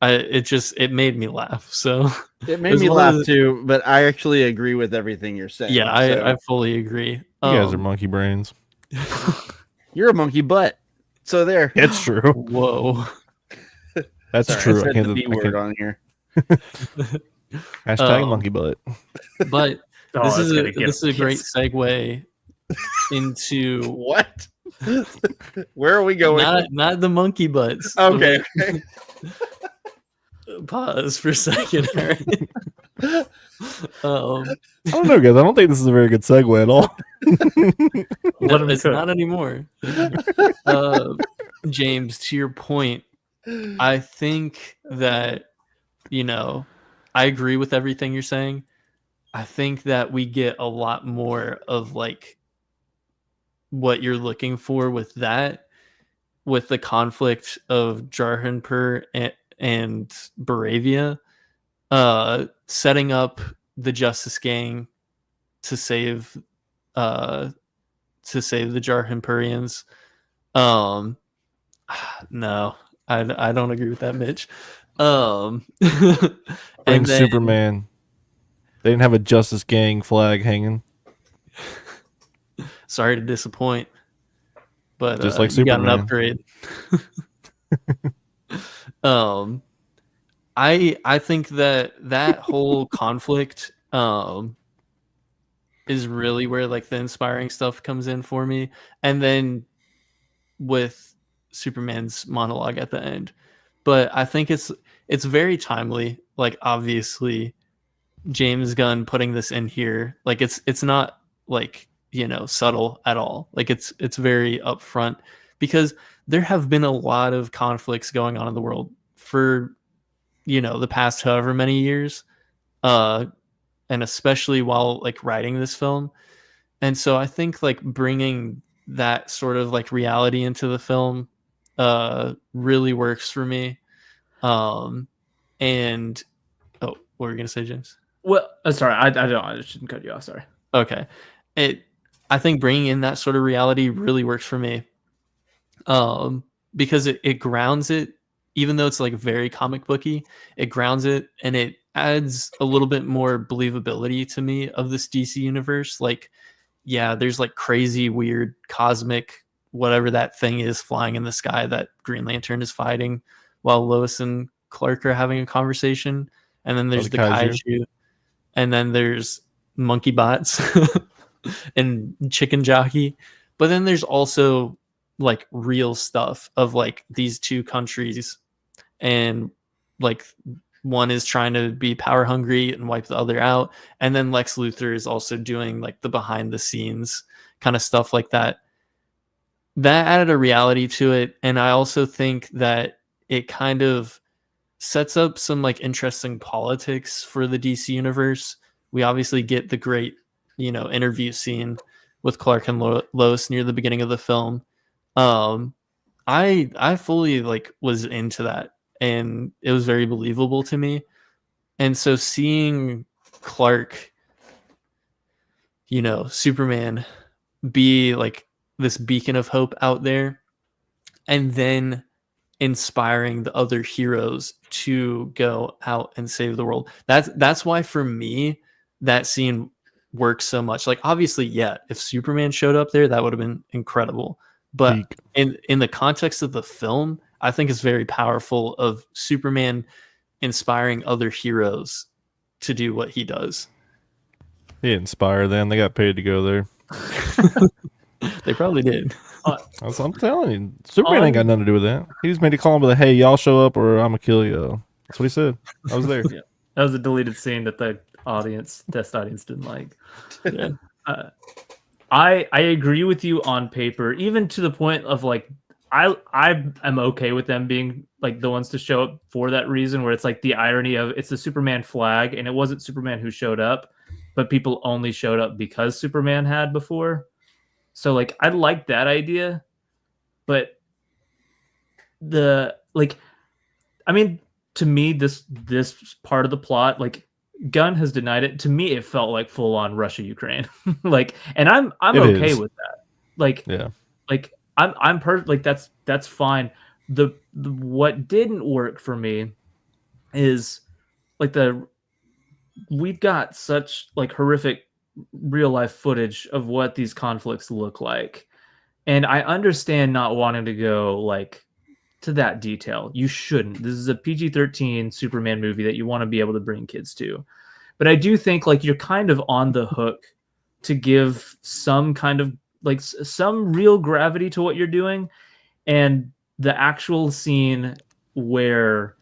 It made me laugh. So
it made me laugh too, but I actually agree with everything you're saying.
Yeah, I fully agree.
You guys are monkey brains.
You're a monkey butt. So there.
It's true.
Whoa.
That's true.
I said the B word on here.
Hashtag monkey butt.
But this is a great segue into
What? Where are we going?
not the monkey butts.
Okay.
Pause for a second. All right.
I don't know, guys. I don't think this is a very good segue at all.
Let him
It's
cook.
not anymore. James, to your point, I think that, I agree with everything you're saying. I think that we get a lot more of like what you're looking for with that, with the conflict of Jarhanpur and Baravia, setting up the Justice Gang to save the Jarhanpurians. No, I don't agree with that, Mitch.
Bring
And then,
Superman. They didn't have a Justice Gang flag hanging.
sorry to disappoint, but
Just like
you got an
Superman.
upgrade. I think that whole conflict is really where like the inspiring stuff comes in for me, and then with Superman's monologue at the end. But I think it's very timely. Like, obviously, James Gunn putting this in here, like it's not like, subtle at all. Like it's very upfront, because there have been a lot of conflicts going on in the world for the past however many years, and especially while like writing this film. And so I think like bringing that sort of like reality into the film really works for me. And what were you gonna say, James?
Well, sorry, I shouldn't cut you off. Sorry.
Okay. I think bringing in that sort of reality really works for me. Because it grounds it, even though it's like very comic booky, it grounds it, and it adds a little bit more believability to me of this DC universe. Like, yeah, there's like crazy, weird, cosmic, whatever that thing is flying in the sky that Green Lantern is fighting while Lois and Clark are having a conversation. And then there's the kaiju. And then there's monkey bots and chicken jockey. But then there's also like real stuff of like these two countries, and like one is trying to be power hungry and wipe the other out. And then Lex Luthor is also doing like the behind the scenes kind of stuff like that. That added a reality to it. And I also think that it kind of sets up some like interesting politics for the DC universe. We obviously get the great, interview scene with Clark and Lois near the beginning of the film. I fully like was into that, and it was very believable to me. And so seeing Clark, Superman, be like this beacon of hope out there, and then inspiring the other heroes to go out and save the world. That's why for me that scene works so much. Like, obviously, yeah, if Superman showed up there, that would have been incredible. But in the context of the film, I think it's very powerful of Superman inspiring other heroes to do what he does.
He inspired them. They got paid to go there.
They probably did.
I'm telling you, Superman ain't got nothing to do with that. He just made a call him with a, "Hey, y'all show up or I'm gonna kill you." That's what he said. I was there.
Yeah. That was a deleted scene that the test audience didn't like.
Yeah.
I agree with you on paper, even to the point of like I am okay with them being like the ones to show up for that reason, where it's like the irony of it's the Superman flag and it wasn't Superman who showed up, but people only showed up because Superman had before. So like I like that idea, but to me this part of the plot, like, Gunn has denied it. To me, it felt like full on Russia Ukraine. Like, and I'm okay with that. Like,
yeah,
like I'm like that's fine. The what didn't work for me is like we've got such like horrific real life footage of what these conflicts look like, and I understand not wanting to go like to that detail. You shouldn't. This is a PG-13 Superman movie that you want to be able to bring kids to. But I do think like you're kind of on the hook to give some kind of like some real gravity to what you're doing. And the actual scene where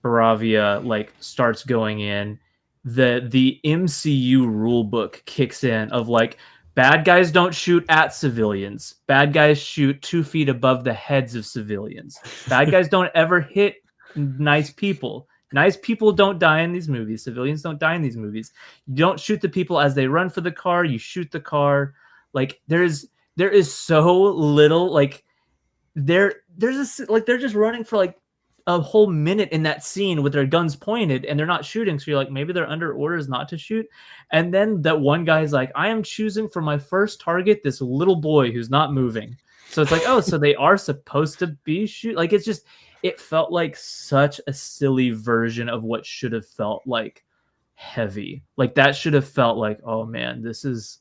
Baravia like starts going in, the MCU rule book kicks in of like, bad guys don't shoot at civilians. Bad guys shoot 2 feet above the heads of civilians. Bad guys don't ever hit nice people. Nice people don't die in these movies. Civilians don't die in these movies. You don't shoot the people as they run for the car. You shoot the car. Like there is so little like there's like they're just running for like a whole minute in that scene with their guns pointed and they're not shooting. So you're like, maybe they're under orders not to shoot. And then that one guy's like, I am choosing for my first target this little boy who's not moving. So it's like, oh, so they are supposed to be shoot. Like, it's just, it felt like such a silly version of what should have felt like heavy. Like that should have felt like, oh man, this is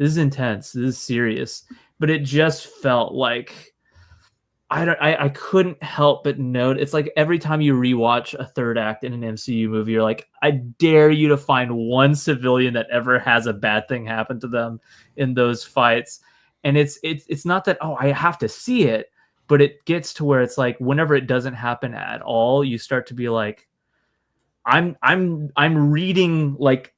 intense. This is serious. But it just felt like, I couldn't help but note. It's like every time you rewatch a third act in an MCU movie, you're like, I dare you to find one civilian that ever has a bad thing happen to them in those fights. And it's not that, oh, I have to see it, but it gets to where it's like whenever it doesn't happen at all, you start to be like, I'm reading like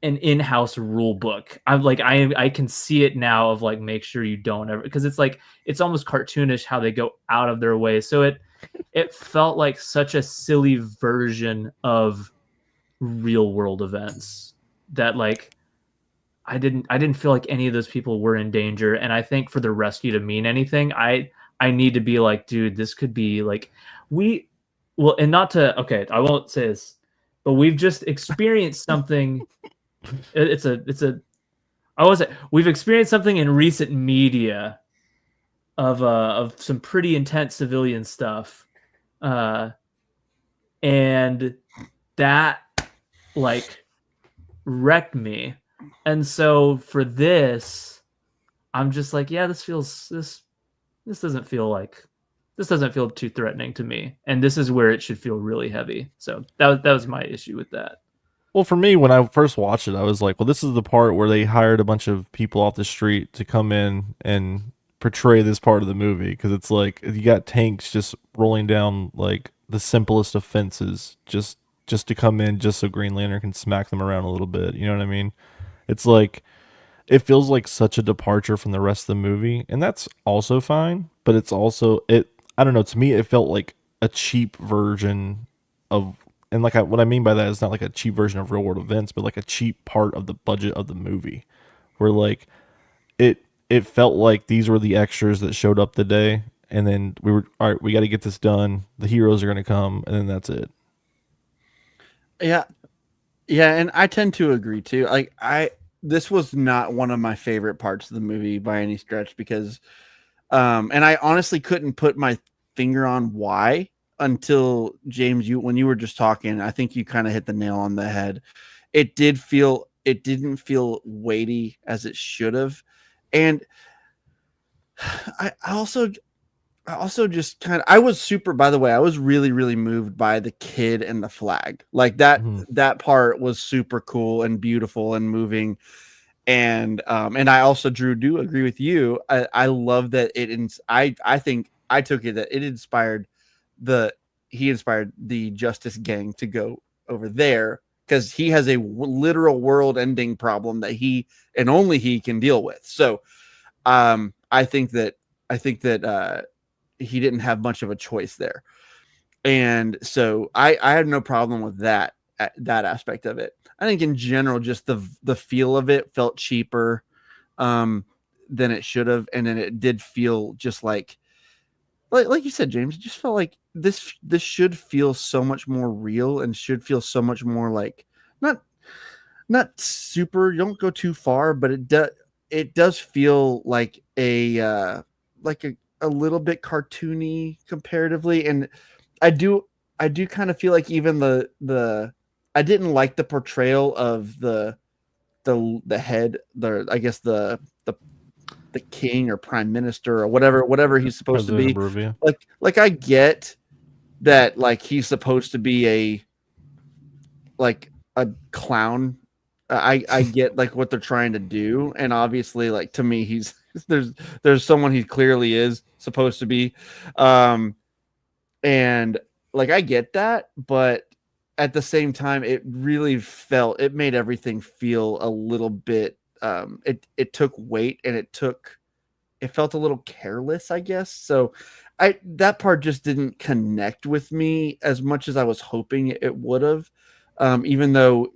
an in-house rule book. I'm like, I can see it now of like, make sure you don't ever, because it's like, it's almost cartoonish how they go out of their way. So it felt like such a silly version of real world events that like, I didn't feel like any of those people were in danger. And I think for the rescue to mean anything, I need to be like, dude, this could be like and not to, okay, I won't say this, but we've just experienced something. We've experienced something in recent media of some pretty intense civilian stuff, and that like wrecked me. And so for this, I'm just like, yeah, this doesn't feel too threatening to me, and this is where it should feel really heavy. So that was my issue with that.
Well, for me, when I first watched it, I was like, well, this is the part where they hired a bunch of people off the street to come in and portray this part of the movie. Because it's like, you got tanks just rolling down like the simplest offenses just to come in just so Green Lantern can smack them around a little bit. You know what I mean? It's like, it feels like such a departure from the rest of the movie. And that's also fine. But it's also, I don't know, to me, it felt like a cheap version of, and like what I mean by that is not like a cheap version of real world events, but like a cheap part of the budget of the movie, where like it felt like these were the extras that showed up the day, and then we were, all right, we got to get this done. The heroes are going to come, and then that's it.
Yeah, and I tend to agree too. Like this was not one of my favorite parts of the movie by any stretch because, and I honestly couldn't put my finger on why. Until James, when you were just talking, I think you kind of hit the nail on the head. It didn't feel weighty as it should have. And I also just kind of, I was super, by the way, I was really, really moved by the kid and the flag. Like that part was super cool and beautiful and moving. And I also, Drew, do agree with you. I love that I think I took it that it inspired he inspired the Justice Gang to go over there because he has a literal world-ending problem that he and only he can deal with. So, I think that he didn't have much of a choice there, and so I had no problem with that aspect of it. I think in general, just the feel of it felt cheaper than it should have, and then it did feel just like you said, James, it just felt like this should feel so much more real and should feel so much more like not super, don't go too far, but it does feel like a little bit cartoony comparatively. And I do kind of feel like even the I didn't like the portrayal of the head, I guess the king or prime minister or whatever he's supposed
President
to be.
Barovia.
Like I get that, like he's supposed to be a clown I get like what they're trying to do, and obviously, like to me, he's there's someone he clearly is supposed to be, and like I get that, but at the same time, it made everything feel a little bit. It took weight, and it felt a little careless, I guess. So that part just didn't connect with me as much as I was hoping it would have. Even though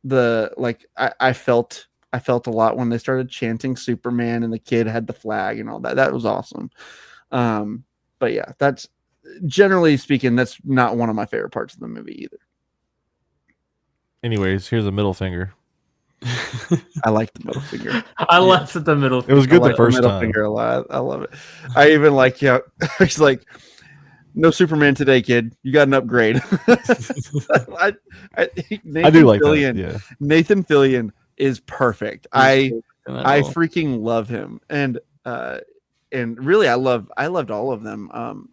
I felt a lot when they started chanting Superman and the kid had the flag and all that. That was awesome. But yeah, that's generally speaking, that's not one of my favorite parts of the movie either.
Anyways, here's a middle finger.
I like the middle finger.
I laughed at the middle finger.
It was good the
I
first
middle
time.
finger a lot. I love it. I even like, it's like, no Superman today, kid. You got an upgrade. I
do like that. Yeah.
Nathan Fillion is perfect. I
I
freaking love him, and really, I loved all of them.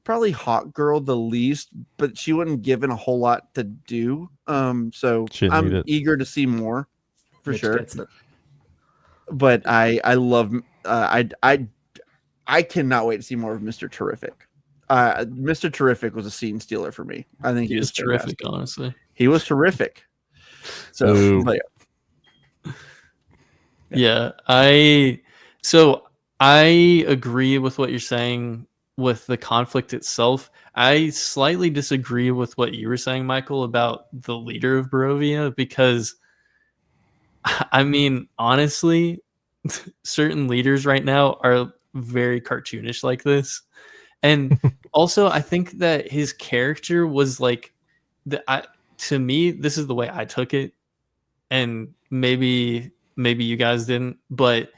Probably Hawk Girl the least, but she wasn't given a whole lot to do. So I'm eager to see more for sure. But I love I cannot wait to see more of Mr. Terrific. Mr. Terrific was a scene stealer for me. I think
he was terrific, honestly.
He was terrific. So, but
yeah, I agree with what you're saying with the conflict itself. I slightly disagree with what you were saying, Michael, about the leader of Barovia, because I mean, honestly, certain leaders right now are very cartoonish like this. And also, I think that his character was like, to me, this is the way I took it, and maybe you guys didn't, but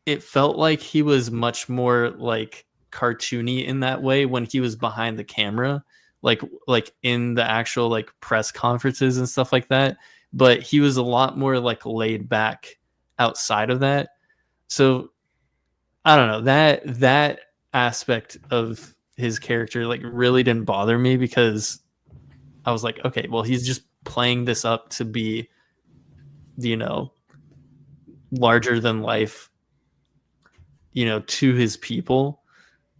it felt like he was much more like cartoony in that way when he was behind the camera, like in the actual like press conferences and stuff like that. But he was a lot more like laid back outside of that. So I don't know, that aspect of his character like really didn't bother me, because I was like, okay, well, he's just playing this up to be, larger than life, to his people,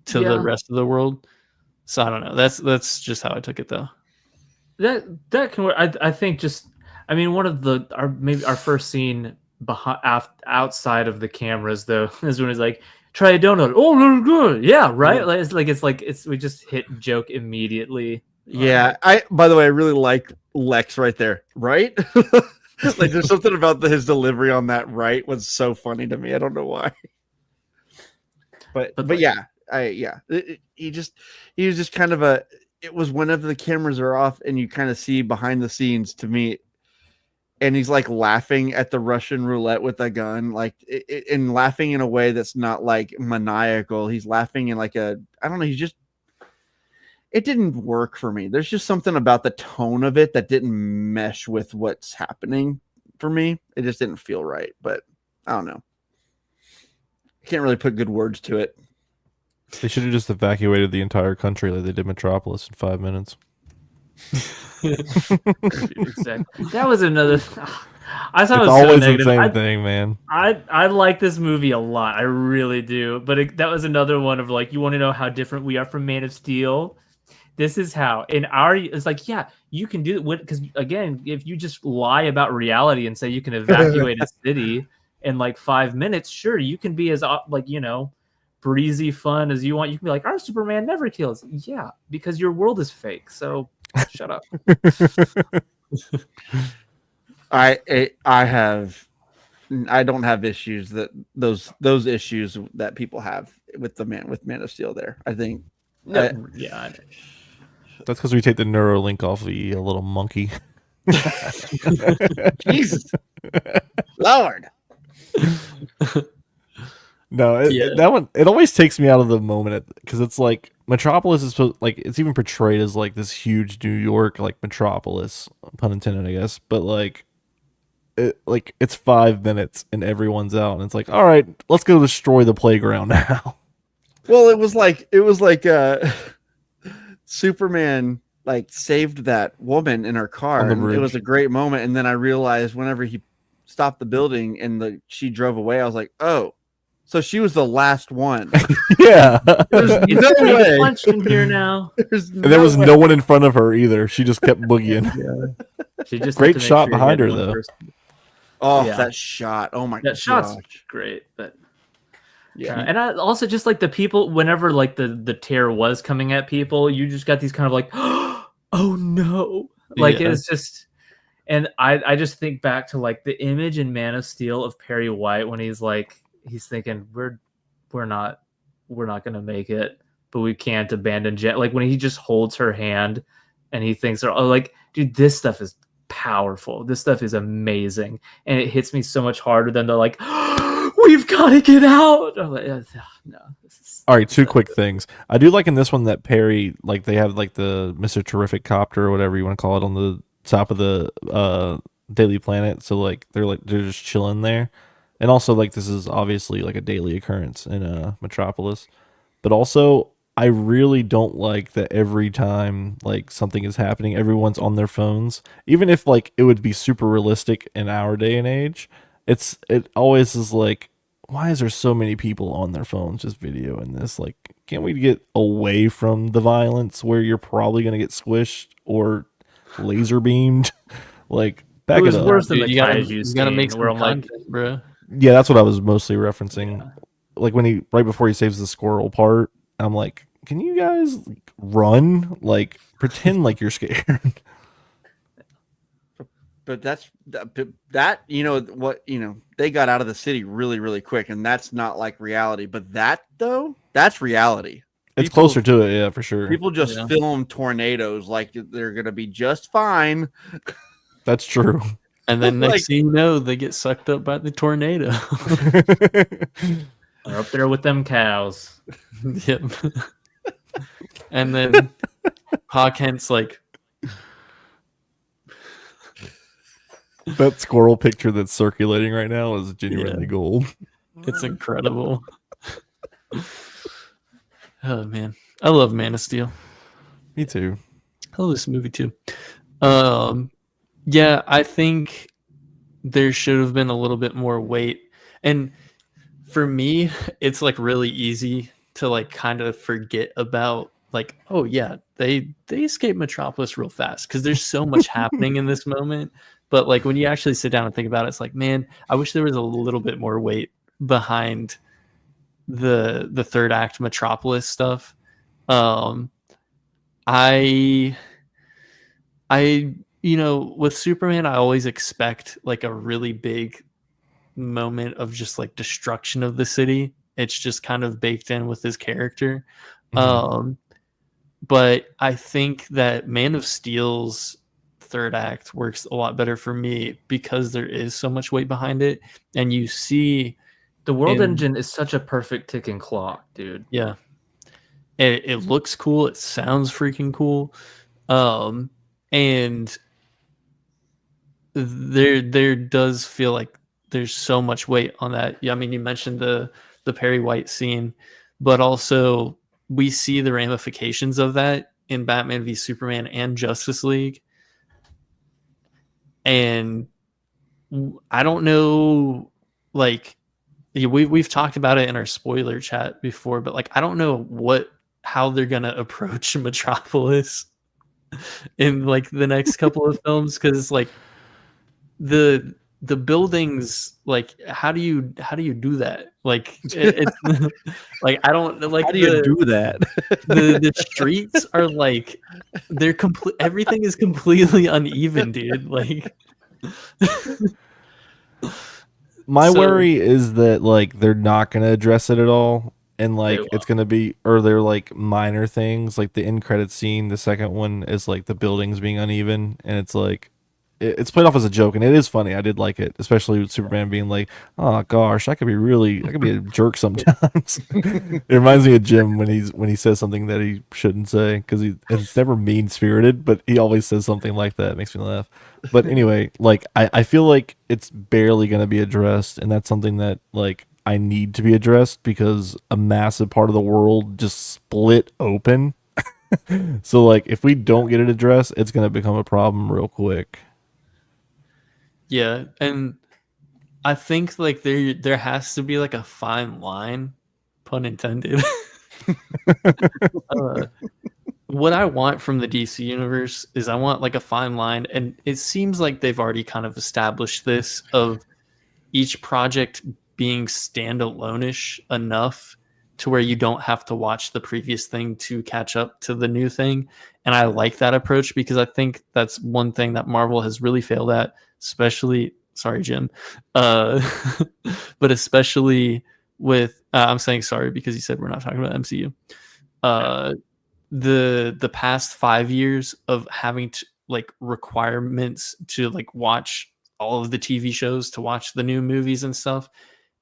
to the rest of the world. So I don't know. That's just how I took it, though.
That can work. I think just, I mean, one of our first scene outside of the cameras though is when he's like, try a donut. Oh, good. Yeah, right. Yeah. We just hit joke immediately.
Yeah. By the way, I really like Lex right there. Right. Like there's something about his delivery on that right was so funny to me. I don't know why. But yeah, he was just kind of it was whenever the cameras are off and you kind of see behind the scenes to me, and he's like laughing at the Russian roulette with a gun, like and laughing in a way that's not like maniacal. He's laughing in like I don't know. It didn't work for me. There's just something about the tone of it that didn't mesh with what's happening for me. It just didn't feel right, but I don't know. I can't really put good words to it.
They should have just evacuated the entire country like they did Metropolis in 5 minutes.
Exactly. That was another. I thought
it's
it was
always
so
the same thing, man.
I like this movie a lot. I really do. But that was another one of like, you want to know how different we are from Man of Steel? This is how. It's like, yeah, you can do it. Because again, if you just lie about reality and say you can evacuate a city in like 5 minutes, sure, you can be as like, breezy fun as you want. You can be like, our Superman never kills. Yeah, because your world is fake. So shut up.
I don't have issues that those issues that people have with Man of Steel there. I think
yeah.
That's because we take the Neuralink off the little monkey.
Jesus Lord.
No, that one, it always takes me out of the moment because it's like Metropolis is like, it's even portrayed as like this huge New York like metropolis, pun intended, I guess. But like it's 5 minutes and everyone's out, and it's like, all right, let's go destroy the playground now.
Well, it was like Superman like saved that woman in her car.
On the
And it was
bridge.
a great moment. And then I realized whenever he stopped the building and she drove away, I was like, oh, so she was the last one.
Yeah.
There's
You
no
take a
way.
punch in here now.
There's
And there was
way.
no one in front of her either. She just kept boogieing.
She just
Great
had to make
shot
sure you
behind
hit
her,
one
though.
person.
Oh,
Yeah.
that shot. Oh my
That shot's
gosh.
great, but
Yeah.
and I also just like the people whenever like the tear was coming at people, you just got these kind of like, oh no, like
Yeah.
it's just. And I just think back to like the image in Man of Steel of Perry White when he's thinking we're not gonna make it, but we can't abandon Jet. Like when he just holds her hand and he thinks, oh, like, dude, this stuff is powerful. This stuff is amazing, and it hits me so much harder than the like, we've got to get out. I'm like, no, this is.
All right, two quick things. I do like in this one that Perry, like they have like the Mr. Terrific copter or whatever you want to call it on the top of the Daily Planet. So like they're just chilling there. And also like this is obviously like a daily occurrence in Metropolis. But also I really don't like that every time like something is happening, everyone's on their phones. Even if like it would be super realistic in our day and age, it always is like, why is there so many people on their phones just videoing this? Like, can't we get away from the violence where you're probably gonna get squished or laser beamed? Like, back
It was
up.
worse than
Dude,
the
you gotta
kaiju
make
scene where
some
I'm like,
content, bro.
Yeah, that's what I was mostly referencing. Like when he right before he saves the squirrel part, I'm like, can you guys like, run? Like pretend like you're scared.
But that's that what they got out of the city really, really quick, and that's not like reality. But that though, that's reality.
It's
People-
closer to it, yeah, for sure.
People just
Yeah.
film tornadoes like they're gonna be just fine.
That's true.
And then
Like-
next thing you know, they get sucked up by the tornado.
they're up there with them cows.
Yep. And then Pa Kent's like,
That squirrel picture that's circulating right now is genuinely
Yeah.
gold.
it's incredible. Oh man, I love Man of Steel.
Me too.
I love this movie too. Yeah, I think there should have been a little bit more weight. And for me, it's like really easy to like kind of forget about like, oh yeah, they escape Metropolis real fast because there's so much happening in this moment. But like when you actually sit down and think about it, it's like, man, I wish there was a little bit more weight behind the third act Metropolis stuff. I with Superman, I always expect like a really big moment of just like destruction of the city. It's just kind of baked in with his character. But I think that Man of Steel's third act works a lot better for me because there is so much weight behind it, and you see
The world
And-
engine is such a perfect ticking clock, dude.
yeah, it looks cool, it sounds freaking cool, and there does feel like there's so much weight on that. Yeah, I mean, you mentioned the Perry White scene, but also we see the ramifications of that in Batman v Superman and Justice League. And I don't know, like we've talked about it in our spoiler chat before, but like I don't know how they're gonna approach Metropolis in like the next couple of films, because like the buildings, like how do you do that? Like it's like I don't like
How do you do that?
the streets are like they're complete. Everything is completely uneven, dude. Like
My
So-
worry is that like they're not going to address it at all, and like
They
it's going to be, or they're like minor things. Like the end credit scene, the second one is like the buildings being uneven, and it's like it's played off as a joke, and it is funny. I did like it, especially with Superman being like, "Oh gosh, I could be a jerk sometimes." It reminds me of Jim when he says something that he shouldn't say, because it's never mean spirited, but he always says something like that. It makes me laugh. But anyway, like I feel like it's barely going to be addressed, and that's something that like I need to be addressed, because a massive part of the world just split open. So like if we don't get it addressed, it's gonna become a problem real quick.
Yeah, and I think like there has to be like a fine line, pun intended. uh, what I want from the DC universe is I want like a fine line, and it seems like they've already kind of established this of each project being standalone-ish enough to where you don't have to watch the previous thing to catch up to the new thing. And I like that approach because I think that's one thing that Marvel has really failed at, especially sorry, Jim. But especially with I'm saying sorry because you said we're not talking about MCU. The past 5 years of having to like requirements to like watch all of the TV shows, to watch the new movies and stuff.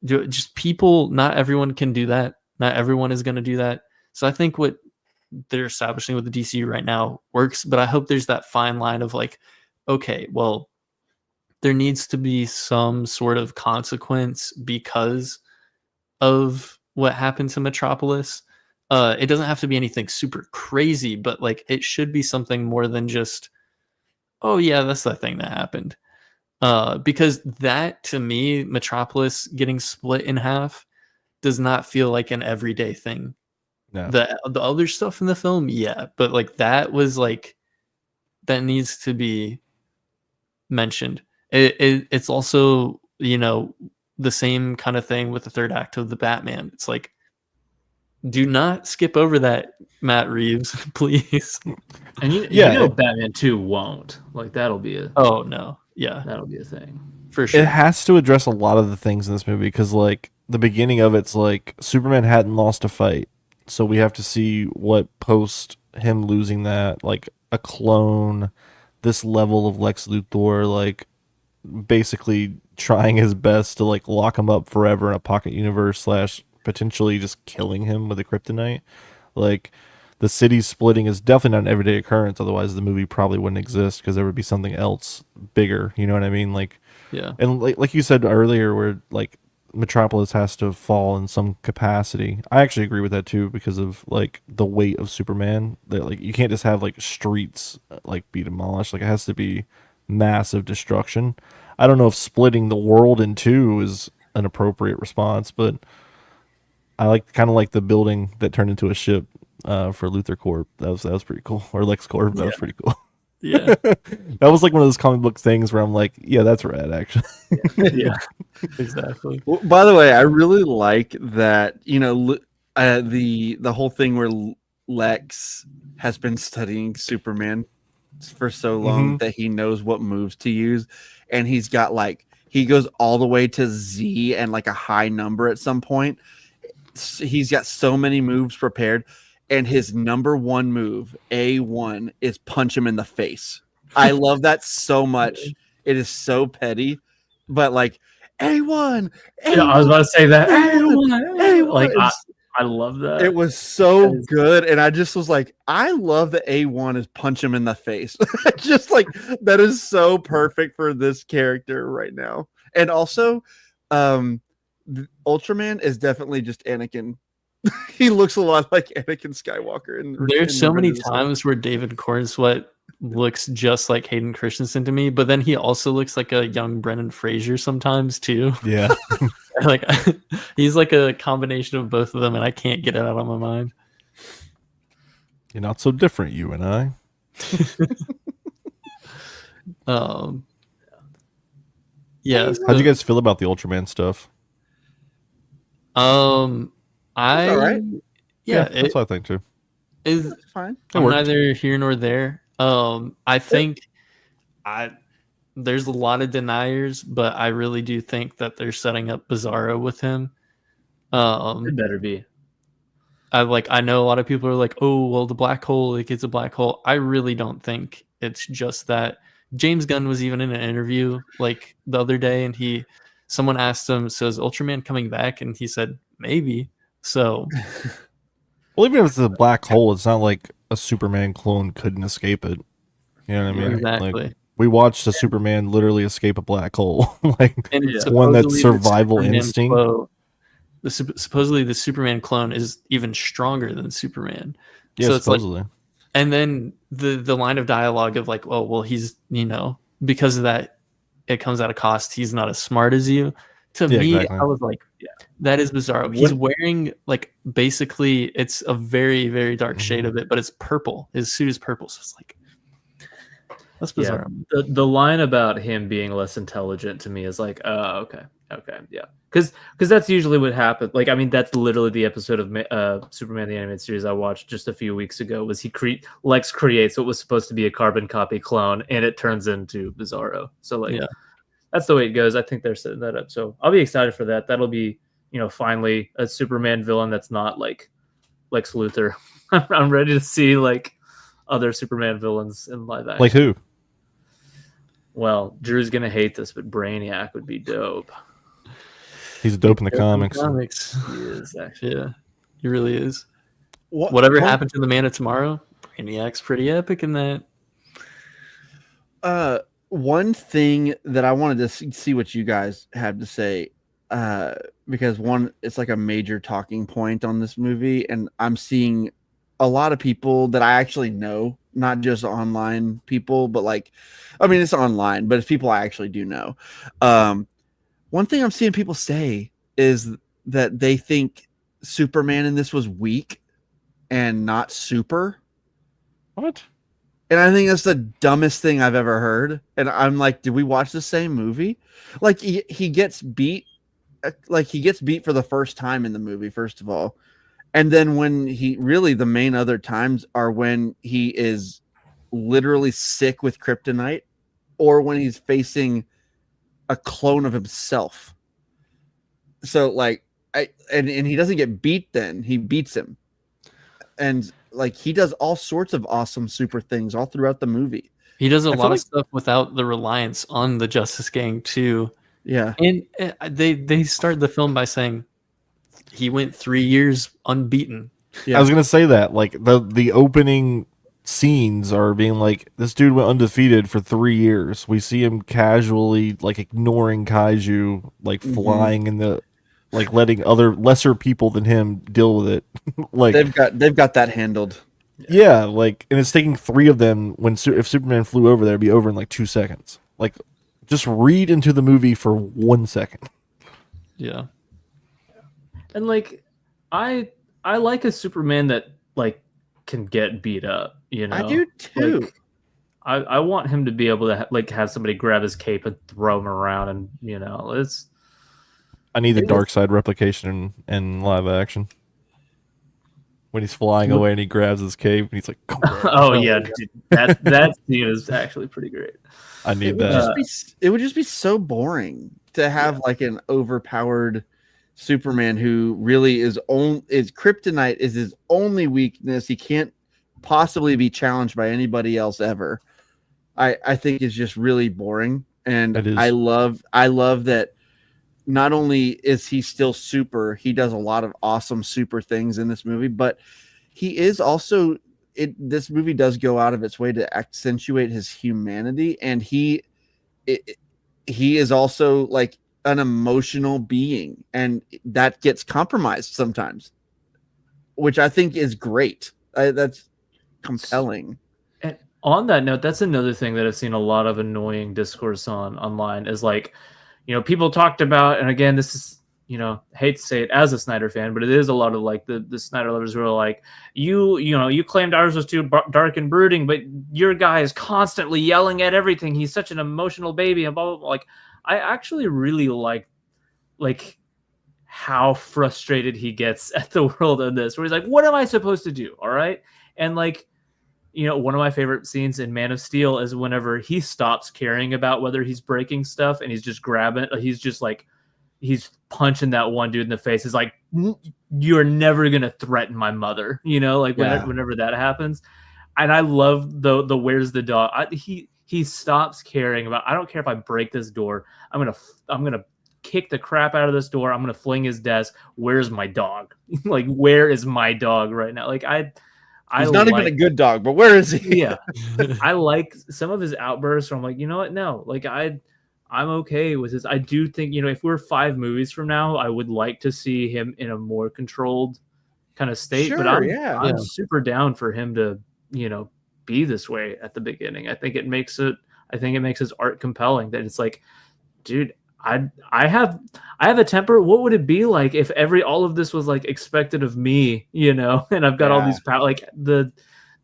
Just people, not everyone can do that. Not everyone is going to do that. So I think what they're establishing with the DCU right now works, but I hope there's that fine line of like, okay, well, there needs to be some sort of consequence because of what happened to Metropolis. It doesn't have to be anything super crazy, but like it should be something more than just, oh yeah, that's the thing that happened. Because that to me, Metropolis getting split in half does not feel like an everyday thing.
No.
The other stuff in the film, yeah, but like that was like that needs to be mentioned. It's also, you know, the same kind of thing with the third act of the Batman. It's like, do not skip over that, Matt Reeves, please.
And you know Batman 2 won't. Like that'll be a
Oh no. Yeah.
that'll be a thing.
For sure.
It has to address a lot of the things in this movie because like the beginning of it's like Superman hadn't lost a fight. So we have to see what post him losing that, like a clone, this level of Lex Luthor, like basically trying his best to like lock him up forever in a pocket universe / potentially just killing him with a kryptonite. Like the city splitting is definitely not an everyday occurrence. Otherwise the movie probably wouldn't exist because there would be something else bigger. You know what I mean? Like,
yeah.
and like you said earlier, where like Metropolis has to fall in some capacity. I actually agree with that too because of like the weight of Superman. That like you can't just have like streets like be demolished. Like it has to be massive destruction. I don't know if splitting the world in two is an appropriate response, but I like kind of like the building that turned into a ship for Luthor Corp. That was pretty cool. Or Lex Corp. That was pretty cool.
Yeah.
That was like one of those comic book things where I'm like, yeah, that's rad, actually.
Yeah. Exactly.
Well, by the way, I really like that, you know, the whole thing where Lex has been studying Superman for so long that he knows what moves to use, and he's got like he goes all the way to Z and like a high number at some point. He's got so many moves prepared, and his number one move, A1, is punch him in the face. I love that so much. It is so petty, but like A1.
Yeah, I was about to say that.
A1.
Like I love that.
It was so good, and I just was like, I love that A1 is punch him in the face. Just like that is so perfect for this character right now. And also, Ultraman is definitely just Anakin. He looks a lot like Anakin Skywalker.
There's so many times where David Corenswet looks just like Hayden Christensen to me, but then he also looks like a young Brendan Fraser sometimes too.
Yeah.
Like he's like a combination of both of them, and I can't get it out of my mind.
You're not so different, you and I.
Yeah.
How'd you guys feel about the Ultraman stuff?
All right.
Yeah,
that's what I think too.
Is
fine.
I'm neither here nor there. I think there's a lot of deniers, but I really do think that they're setting up Bizarro with him.
It better be.
I know a lot of people are like, oh well, the black hole, like it's a black hole. I really don't think it's just that. James Gunn was even in an interview like the other day, and someone asked him, so is Ultraman coming back? And he said maybe. So
well, even if it's a black hole, it's not like a Superman clone couldn't escape it. You know what I mean?
Exactly.
Like, we watched a Superman literally escape a black hole. Like
and
one that's survival instinct.
Supposedly the Superman clone is even stronger than Superman.
Yeah,
so it's
supposedly.
like And then the line of dialogue of like, oh well, he's because of that, it comes at a cost. He's not as smart as you. To
Yeah,
me,
exactly.
I was like, that is bizarre. He's wearing like basically it's a very, very dark shade of it, but it's purple. His suit is purple, so it's like that's bizarre.
The line about him being less intelligent to me is like, oh, okay, yeah, because that's usually what happens. Like, I mean, that's literally the episode of Superman the Animated Series I watched just a few weeks ago. Was Lex creates what was supposed to be a carbon copy clone, and it turns into Bizarro. So like, that's the way it goes. I think they're setting that up. So I'll be excited for that. That'll be finally a Superman villain that's not like Lex Luthor. I'm ready to see like other Superman villains in live action.
Like who?
Well, Drew's gonna hate this, but Brainiac would be dope.
He's dope in the comics.
He is actually.
Yeah, he really is.
Whatever
happened to the Man of Tomorrow? Brainiac's pretty epic in that.
One thing that I wanted to see what you guys have to say, because it's like a major talking point on this movie, and I'm seeing a lot of people that I actually know, not just online people, but like, I mean, it's online, but it's people I actually do know. One thing I'm seeing people say is that they think Superman in this was weak and not super.
What?
And I think that's the dumbest thing I've ever heard. And I'm like, did we watch the same movie? Like he gets beat, like he gets beat for the first time in the movie, first of all. And then when the main other times are when he is literally sick with kryptonite, or when he's facing a clone of himself. So like, and he doesn't get beat then, he beats him. And like, he does all sorts of awesome super things all throughout the movie.
He does a lot of stuff without the reliance on the Justice Gang too.
Yeah.
And they start the film by saying he went 3 years unbeaten.
Yeah. I was gonna say that, like the opening scenes are being like, this dude went undefeated for 3 years. We see him casually like ignoring kaiju, like flying in the, like letting other lesser people than him deal with it. Like
they've got that handled.
Yeah, like, and it's taking 3 of them when if Superman flew over there, it'd be over in like 2 seconds. Like, just read into the movie for 1 second.
Yeah.
And like, I like a Superman that like can get beat up.
I do too.
Like, I want him to be able to have somebody grab his cape and throw him around, and it's.
I need the dark side replication in live action. When he's flying away and he grabs his cape and he's like,
"Oh yeah, dude, that scene is actually pretty great."
I need that.
It would just be so boring to have like an overpowered Superman who really is kryptonite is his only weakness. He can't possibly be challenged by anybody else ever. I think it's just really boring, and I love that. Not only is he still super, he does a lot of awesome super things in this movie, but he is also this movie does go out of its way to accentuate his humanity, and he is also like an emotional being, and that gets compromised sometimes, which I think is great. That's compelling.
And on that note, that's another thing that I've seen a lot of annoying discourse online is like, people talked about, and again, this is, hate to say it as a Snyder fan, but it is a lot of like the Snyder lovers who are like, you claimed ours was too dark and brooding, but your guy is constantly yelling at everything. He's such an emotional baby and blah, blah, blah. Like, I actually really like how frustrated he gets at the world in this, where he's like, what am I supposed to do? All right. And like, one of my favorite scenes in Man of Steel is whenever he stops caring about whether he's breaking stuff and he's just grabbing, he's just like, he's punching that one dude in the face. He's like, you're never going to threaten my mother, whenever that happens. And I love the where's the dog? He stops caring about, I don't care if I break this door. I'm going to kick the crap out of this door. I'm going to fling his desk. Where's my dog? Like, where is my dog right now? Like,
he's not even a good dog, but where is he?
Yeah. I like some of his outbursts where I'm like, you know what? No, like I'm okay with this. I do think, if we're 5 movies from now, I would like to see him in a more controlled kind of state.
Sure,
but I'm
I'm
super down for him to, be this way at the beginning. I think it makes his art compelling, that it's like, dude, I have a temper. What would it be like if all of this was like expected of me, and I've got all these like the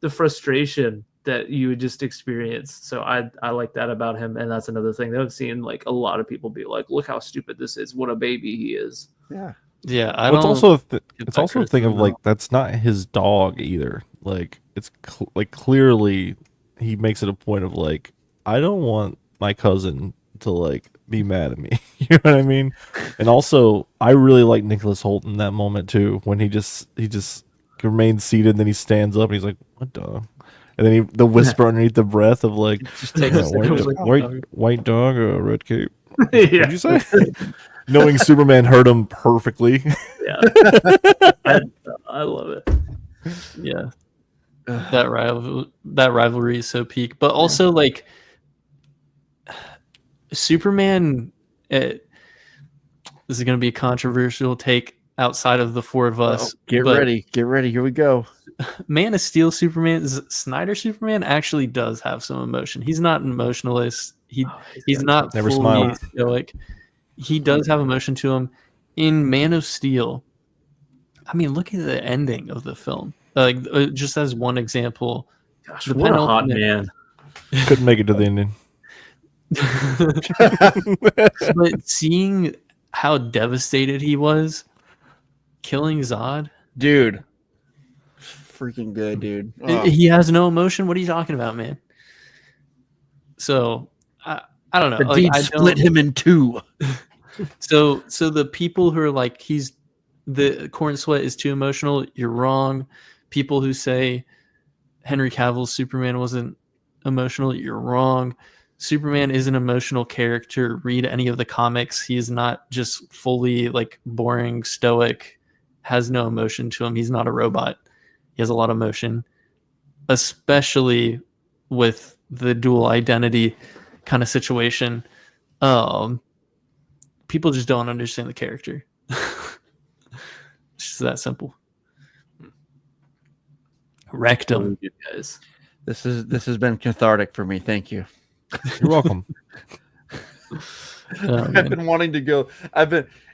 frustration that you would just experience. So I like that about him, and that's another thing that I've seen like a lot of people be like, look how stupid this is, what a baby he is.
Yeah,
it's also a thing of like, that's not his dog either. Like, it's like clearly he makes it a point of like, I don't want my cousin to like be mad at me. You know what I mean? And also, I really like Nicholas Holt in that moment too, when he just remains seated, and then he stands up and he's like, "What dog?" And then the whisper underneath the breath of like,
Just takes a second.
white dog or a red cape.
Yeah.
What'd you say? Knowing Superman heard him perfectly.
Yeah. I love it.
Yeah. That rivalry is so peak. But also like Superman, this is going to be a controversial take outside of the four of us.
Get ready. Here we go.
Man of Steel Superman, Snyder Superman actually does have some emotion. He's not an emotionalist. He's not
never
fully
smiled.
stoic. He does have emotion to him. In Man of Steel, I mean, look at the ending of the film. Like, just as one example.
Gosh, what a hot man.
Couldn't make it to the ending.
But seeing how devastated he was killing Zod,
dude, freaking good, dude.
He has no emotion. What are you talking about, man? So I don't know.
The deed split him in two.
So the people who are like, the Corenswet is too emotional, you're wrong. People who say Henry Cavill's Superman wasn't emotional, you're wrong. Superman is an emotional character. Read any of the comics. He is not just fully like boring, stoic, has no emotion to him. He's not a robot. He has a lot of emotion, especially with the dual identity kind of situation. People just don't understand the character. It's just that simple. Rectum.
Guys.
This has been cathartic for me. Thank you.
You're welcome.
I've been wanting to go.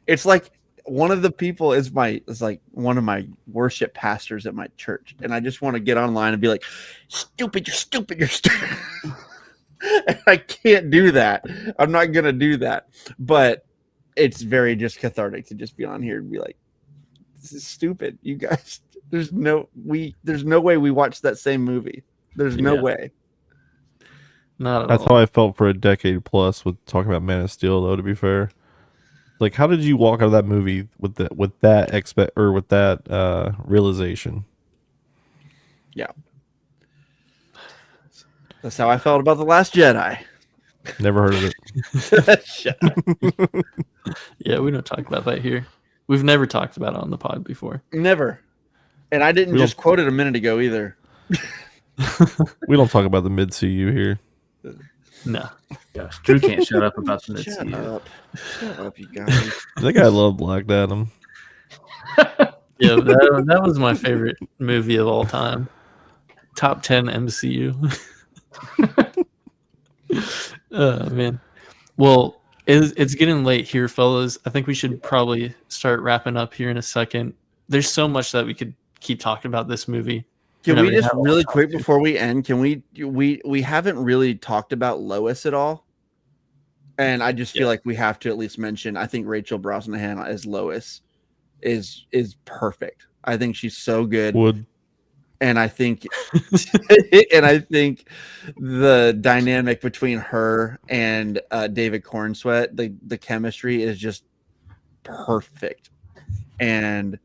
It's like one of the people is like one of my worship pastors at my church, and I just want to get online and be like, "Stupid, you're stupid, you're stupid." And I can't do that. I'm not gonna do that. But it's very just cathartic to just be on here and be like, "This is stupid, you guys." There's no way we watched that same movie. There's no way.
Not at
That's
all.
how I felt for a decade plus with talking about Man of Steel, though, to be fair. Like, how did you walk out of that movie with that realization?
Yeah. That's how I felt about The Last Jedi.
Never heard of it.
Shut up.
Yeah, we don't talk about that here. We've never talked about it on the pod before.
Never. And I didn't just quote it a minute ago either.
We don't talk about the mid-CU here.
No.
Gosh, Drew can't shut up about the
Shut
mid-season.
Shut up, you guys.
I think I love Black Adam.
Yeah, that was my favorite movie of all time. Top 10 MCU. Oh, man. Well, it's getting late here, fellas. I think we should probably start wrapping up here in a second. There's so much that we could keep talking about this movie.
Can we just really quick before we end? Can we haven't really talked about Lois at all? And I just feel like we have to at least mention. I think Rachel Brosnahan as Lois is perfect. I think she's so good. And I think the dynamic between her and David Corenswet, the chemistry is just perfect. And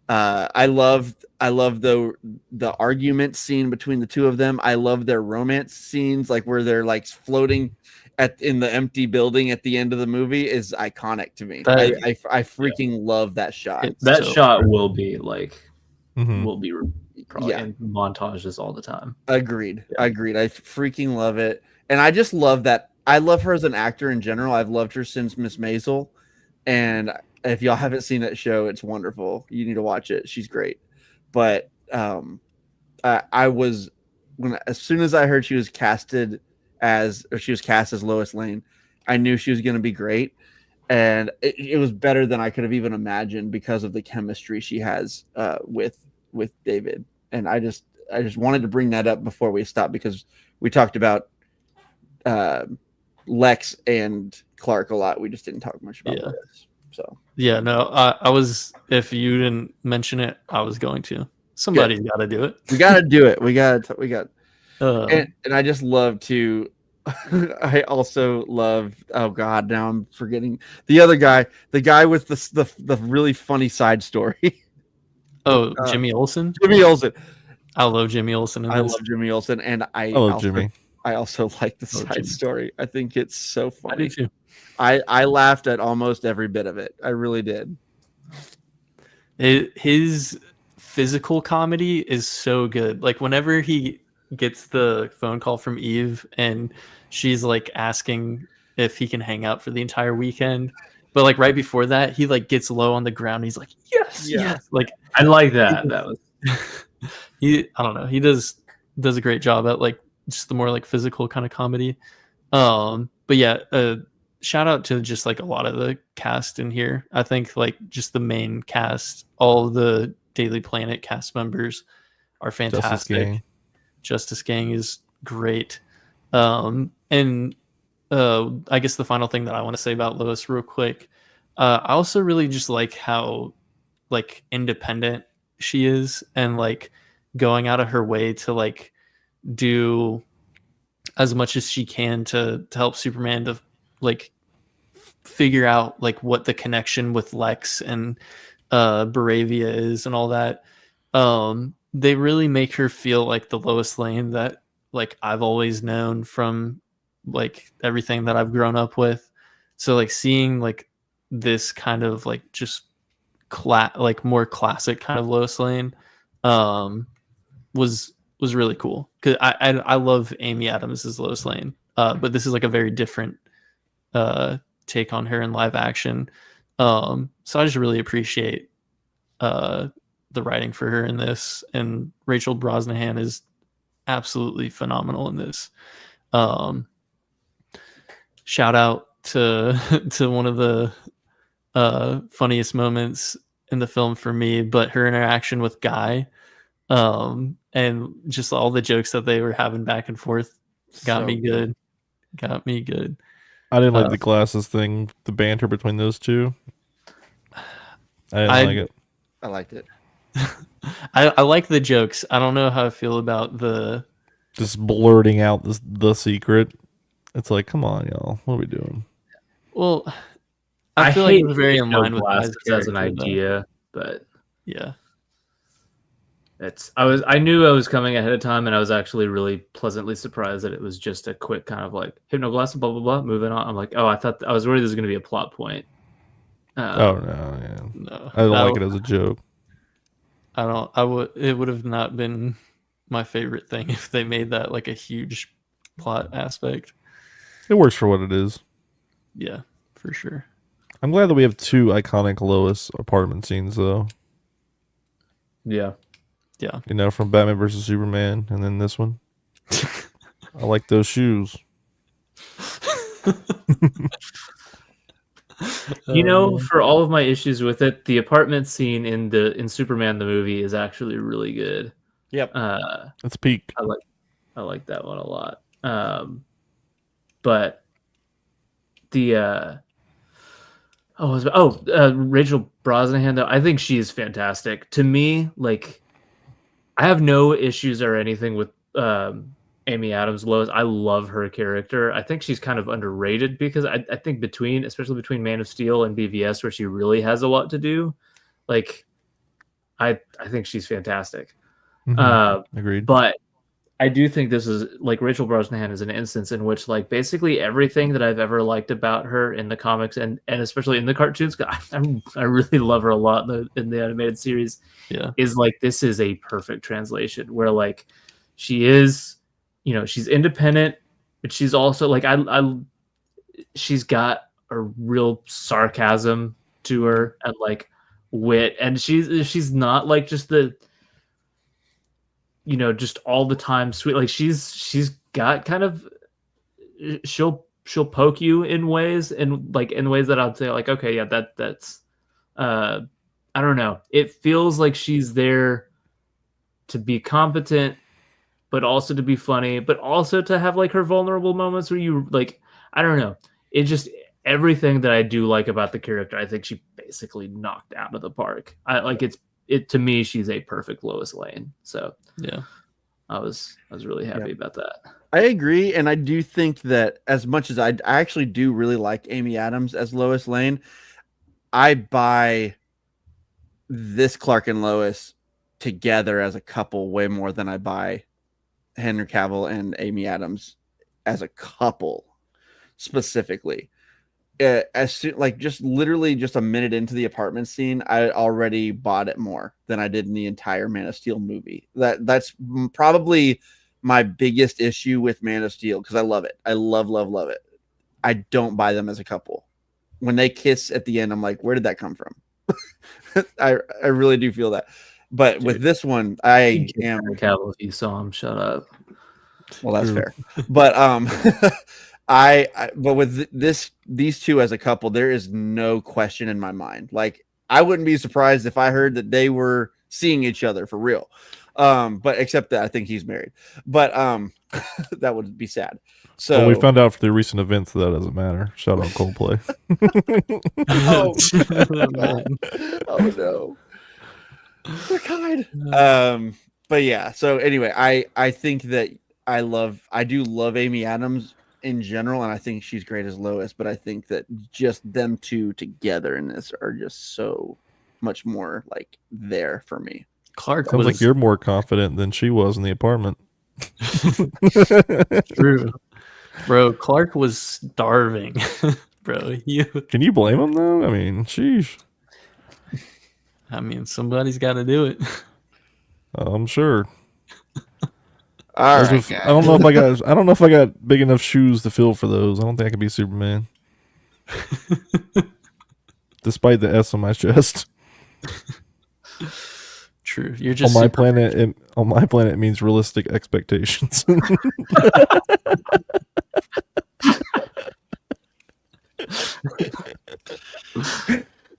I love the argument scene between the two of them. I love their romance scenes, like where they're like floating in the empty building at the end of the movie is iconic to me. I freaking love that shot.
That shot will be like will be probably
Yeah.
in montages all the time.
Agreed. I freaking love it. And I just love that. I love her as an actor in general. I've loved her since Miss Maisel. And if y'all haven't seen that show, it's wonderful. You need to watch it. She's great. But I was as soon as I heard she was cast as Lois Lane, I knew she was going to be great, and it was better than I could have even imagined because of the chemistry she has with David. And I just wanted to bring that up before we stop, because we talked about Lex and Clark a lot. We just didn't talk much about Lois. So
yeah, no, I was, if you didn't mention it, I was going to. Somebody's got to do it.
We got to do it. And I just love to. I also love. Oh God, now I'm forgetting the other guy. The guy with the really funny side story.
Oh, Jimmy Olsen.
Jimmy Olsen.
I love Jimmy Olsen.
I love Jimmy Olsen, and I
love Jimmy.
I also like the side story. I think it's so funny.
I do too.
I laughed at almost every bit of it. I really did.
His physical comedy is so good. Like whenever he gets the phone call from Eve and she's like asking if he can hang out for the entire weekend, but like right before that, he like gets low on the ground. He's like, yes. Like
I like that. That was
I don't know. He does a great job at like just the more like physical kind of comedy. But yeah, shout out to just like a lot of the cast in here. I think like just the main cast, all the Daily Planet cast members are fantastic. Justice Gang is great. And I guess the final thing that I want to say about Lois real quick, I also really just like how like independent she is, and like going out of her way to like do as much as she can to help Superman to like figure out like what the connection with Lex and Baravia is and all that. They really make her feel like the Lois Lane that like I've always known from like everything that I've grown up with. So like seeing like this kind of like just like more classic kind of Lois Lane was really cool, because I love Amy Adams as Lois Lane, but this is like a very different take on her in live action. So I just really appreciate the writing for her in this, and Rachel Brosnahan is absolutely phenomenal in this. Shout out to one of the funniest moments in the film for me, but her interaction with Guy, and just all the jokes that they were having back and forth got me good. I
didn't like the glasses thing, the banter between those two. I didn't like it.
I liked it.
I like the jokes. I don't know how I feel about the
just blurting out the secret. It's like, come on, y'all, what are we doing?
Well, I feel like it was very in line with
Glasses as an idea, but
yeah,
I knew I was coming ahead of time, and I was actually really pleasantly surprised that it was just a quick kind of like hypnoglass, blah blah blah, moving on. I'm like, oh, I was worried this was going to be a plot point.
No, I don't like it as a joke.
It would have not been my favorite thing if they made that like a huge plot aspect.
It works for what it is.
Yeah, for sure.
I'm glad that we have two iconic Lois apartment scenes, though.
Yeah.
You know, from Batman versus Superman, and then this one. I like those shoes.
You know, for all of my issues with it, the apartment scene in Superman the movie is actually really good.
Yep.
It's peak.
I like that one a lot. But the Rachel Brosnahan, though, I think she is fantastic. To me, like, I have no issues or anything with Amy Adams Lois. I love her character. I think she's kind of underrated, because I think especially between Man of Steel and BVS, where she really has a lot to do, like I think she's fantastic.
Agreed.
But I do think this is like Rachel Brosnahan is an instance in which like basically everything that I've ever liked about her in the comics and especially in the cartoons, I really love her a lot in the animated series.
Yeah,
is like this is a perfect translation where like she is, you know, she's independent, but she's also like she's got a real sarcasm to her and like wit, and she's not like just just all the time sweet. Like she's got kind of, she'll poke you in ways that I'd say like, okay, yeah, that's I don't know. It feels like she's there to be competent, but also to be funny, but also to have like her vulnerable moments where you like, I don't know. It just, everything that I do like about the character, I think she basically knocked out of the park. I like it to me, she's a perfect Lois Lane. So
Yeah.
I was really happy about that.
I agree, and I do think that as much as I actually do really like Amy Adams as Lois Lane, I buy this Clark and Lois together as a couple way more than I buy Henry Cavill and Amy Adams as a couple specifically. As soon, like just literally just a minute into the apartment scene, I already bought it more than I did in the entire Man of Steel movie. That's probably my biggest issue with Man of Steel, because I love it. I love it. I don't buy them as a couple. When they kiss at the end, I'm like, where did that come from? I really do feel that. But with this one, I am
Cavill. If you saw him, shut up.
Well, that's fair. But but with these two as a couple, there is no question in my mind. Like, I wouldn't be surprised if I heard that they were seeing each other for real. But except that I think he's married. But that would be sad. So
we found out for the recent events that doesn't matter. Shout out Coldplay.
Oh no. They're kind. But yeah, so anyway, I think that I do love Amy Adams in general, and I think she's great as Lois, but I think that just them two together in this are just so much more like there for me.
Clark
Sounds like you're more confident than she was in the apartment.
True. Bro, Clark was starving. Bro,
Can you blame him though? I mean, sheesh.
I mean, somebody's got to do it.
I'm sure.
All right,
I don't know if I got big enough shoes to fill for those. I don't think I could be Superman. Despite the S on my chest.
True. You're just
on my planet. On my planet, it means realistic expectations.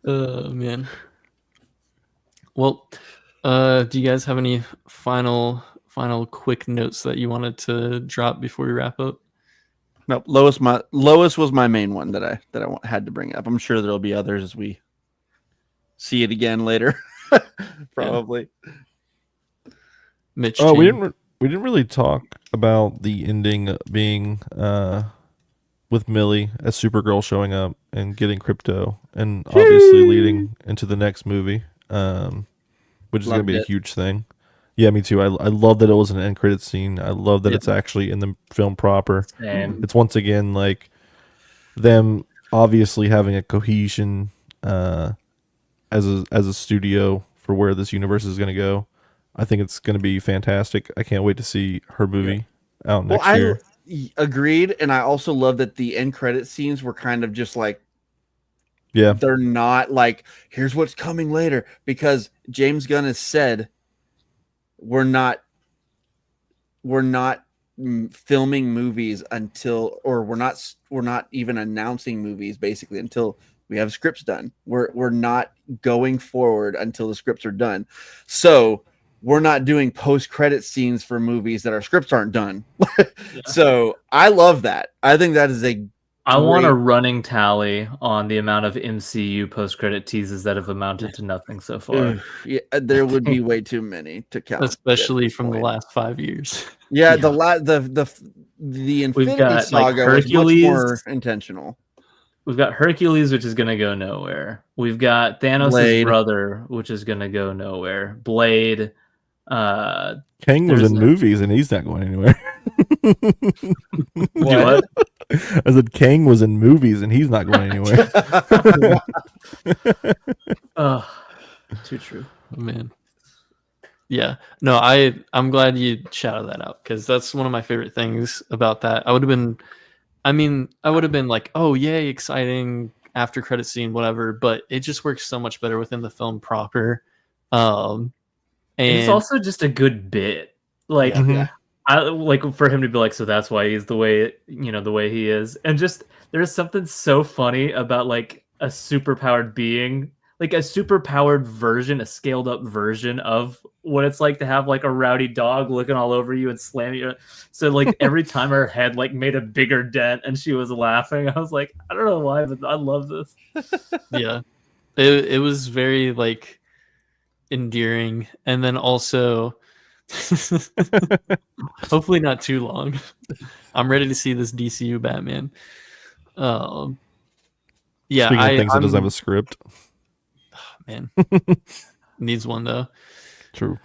Man. Well, do you guys have any final quick notes that you wanted to drop before we wrap up?
No, Lois was my main one that I had to bring up. I'm sure there'll be others as we see it again later. Probably.
Yeah. Mitch.
Oh, we didn't really talk about the ending being with Millie as Supergirl showing up and getting Crypto, and obviously leading into the next movie, which is going to be a huge thing. Yeah, me too. I love that it was an end credit scene. I love that it's actually in the film proper.
Same.
It's once again like them obviously having a cohesion as a studio for where this universe is going to go. I think it's going to be fantastic. I can't wait to see her movie out next year.
Agreed, and I also love that the end credit scenes were kind of just like, they're not like, here's what's coming later, because James Gunn has said we're not filming movies until, or we're not even announcing movies basically until we have scripts done. We're not going forward until the scripts are done. So we're not doing post-credit scenes for movies that our scripts aren't done. So I love that. I think that is
I want a running tally on the amount of MCU post-credit teases that have amounted to nothing so far.
Yeah, there would be way too many to count,
especially from the last 5 years.
Yeah, the Infinity Saga was much more intentional.
We've got Hercules, which is going to go nowhere. We've got Thanos' brother, which is going to go nowhere. Blade.
Kang was in movies, and he's not going anywhere.
What?
I said Kang was in movies, and he's not going anywhere.
Too true.
Oh, man. Yeah. No, I'm glad you shouted that out, because that's one of my favorite things about that. I would have been like, oh, yay, exciting, after credit scene, whatever, but it just works so much better within the film proper. And
it's also just a good bit. Like,
Mhm.
I like for him to be like, so that's why he's the way, the way he is. And just there's something so funny about like a superpowered being, like a superpowered version, a scaled up version of what it's like to have like a rowdy dog looking all over you and slamming you. So like every time her head like made a bigger dent and she was laughing, I was like, I don't know why, but I love this.
Yeah. It was very like endearing, and then also hopefully not too long. I'm ready to see this DCU Batman. Yeah,
Speaking of things that doesn't
I'm
have a script.
man. Needs one though.
True.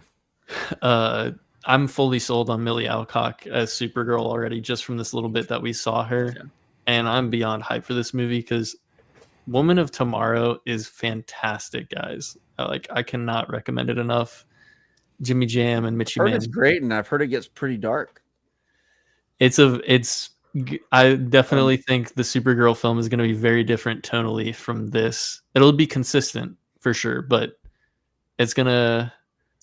I'm fully sold on Millie Alcock as Supergirl already, just from this little bit that we saw her.
Yeah.
And I'm beyond hyped for this movie because Woman of Tomorrow is fantastic, guys. I cannot recommend it enough. Jimmy Jam and Mitchie
I've heard
Man.
it's great, and I've heard it gets pretty dark.
I definitely think the Supergirl film is going to be very different tonally from this. It'll be consistent for sure, but it's gonna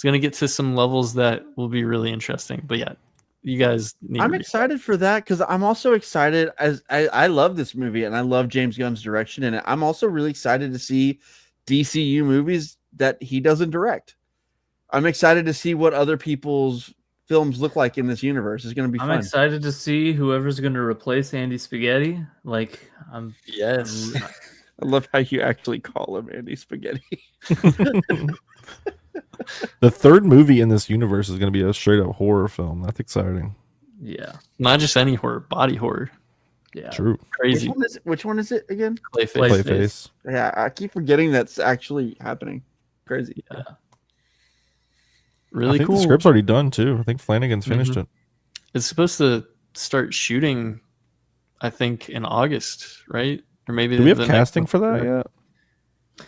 get to some levels that will be really interesting. But yeah, you guys need.
I'm excited for that because I'm also excited as I love this movie and I love James Gunn's direction in it. I'm also really excited to see DCU movies that he doesn't direct. I'm excited to see what other people's films look like in this universe. It's going to be
I'm
fun.
excited to see whoever's going to replace Andy Spaghetti. Like,
Yes.
I love how you actually call him Andy Spaghetti.
The third movie in this universe is going to be a straight up horror film. That's exciting.
yeah,
Not just any horror, body horror.
yeah.
True.
Crazy.
Which one is it again?
Clayface.
Clayface.
Yeah, I keep forgetting that's actually happening. Crazy.
Yeah.
Really
I think
cool.
the script's already done too. I think Flanagan's finished it.
It's supposed to start shooting, I think, in August, right? Or maybe
Do we have
the next
casting
one.
for that yet?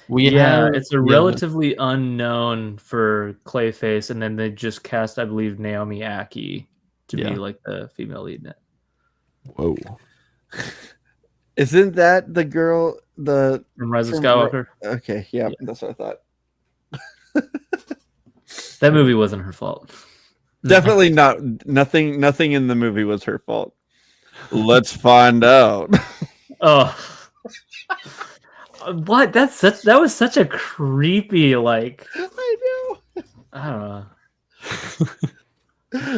It's a relatively unknown for Clayface, and then they just cast, I believe, Naomi Aki to be like the female lead in it.
Whoa.
Isn't that the girl
From Rise of
from-
Skywalker.
Okay, yeah, that's what I thought.
That movie wasn't her fault.
Definitely not. Nothing in the movie was her fault. Let's find out.
Oh, what? That was such a creepy, like,
I know.
I don't know.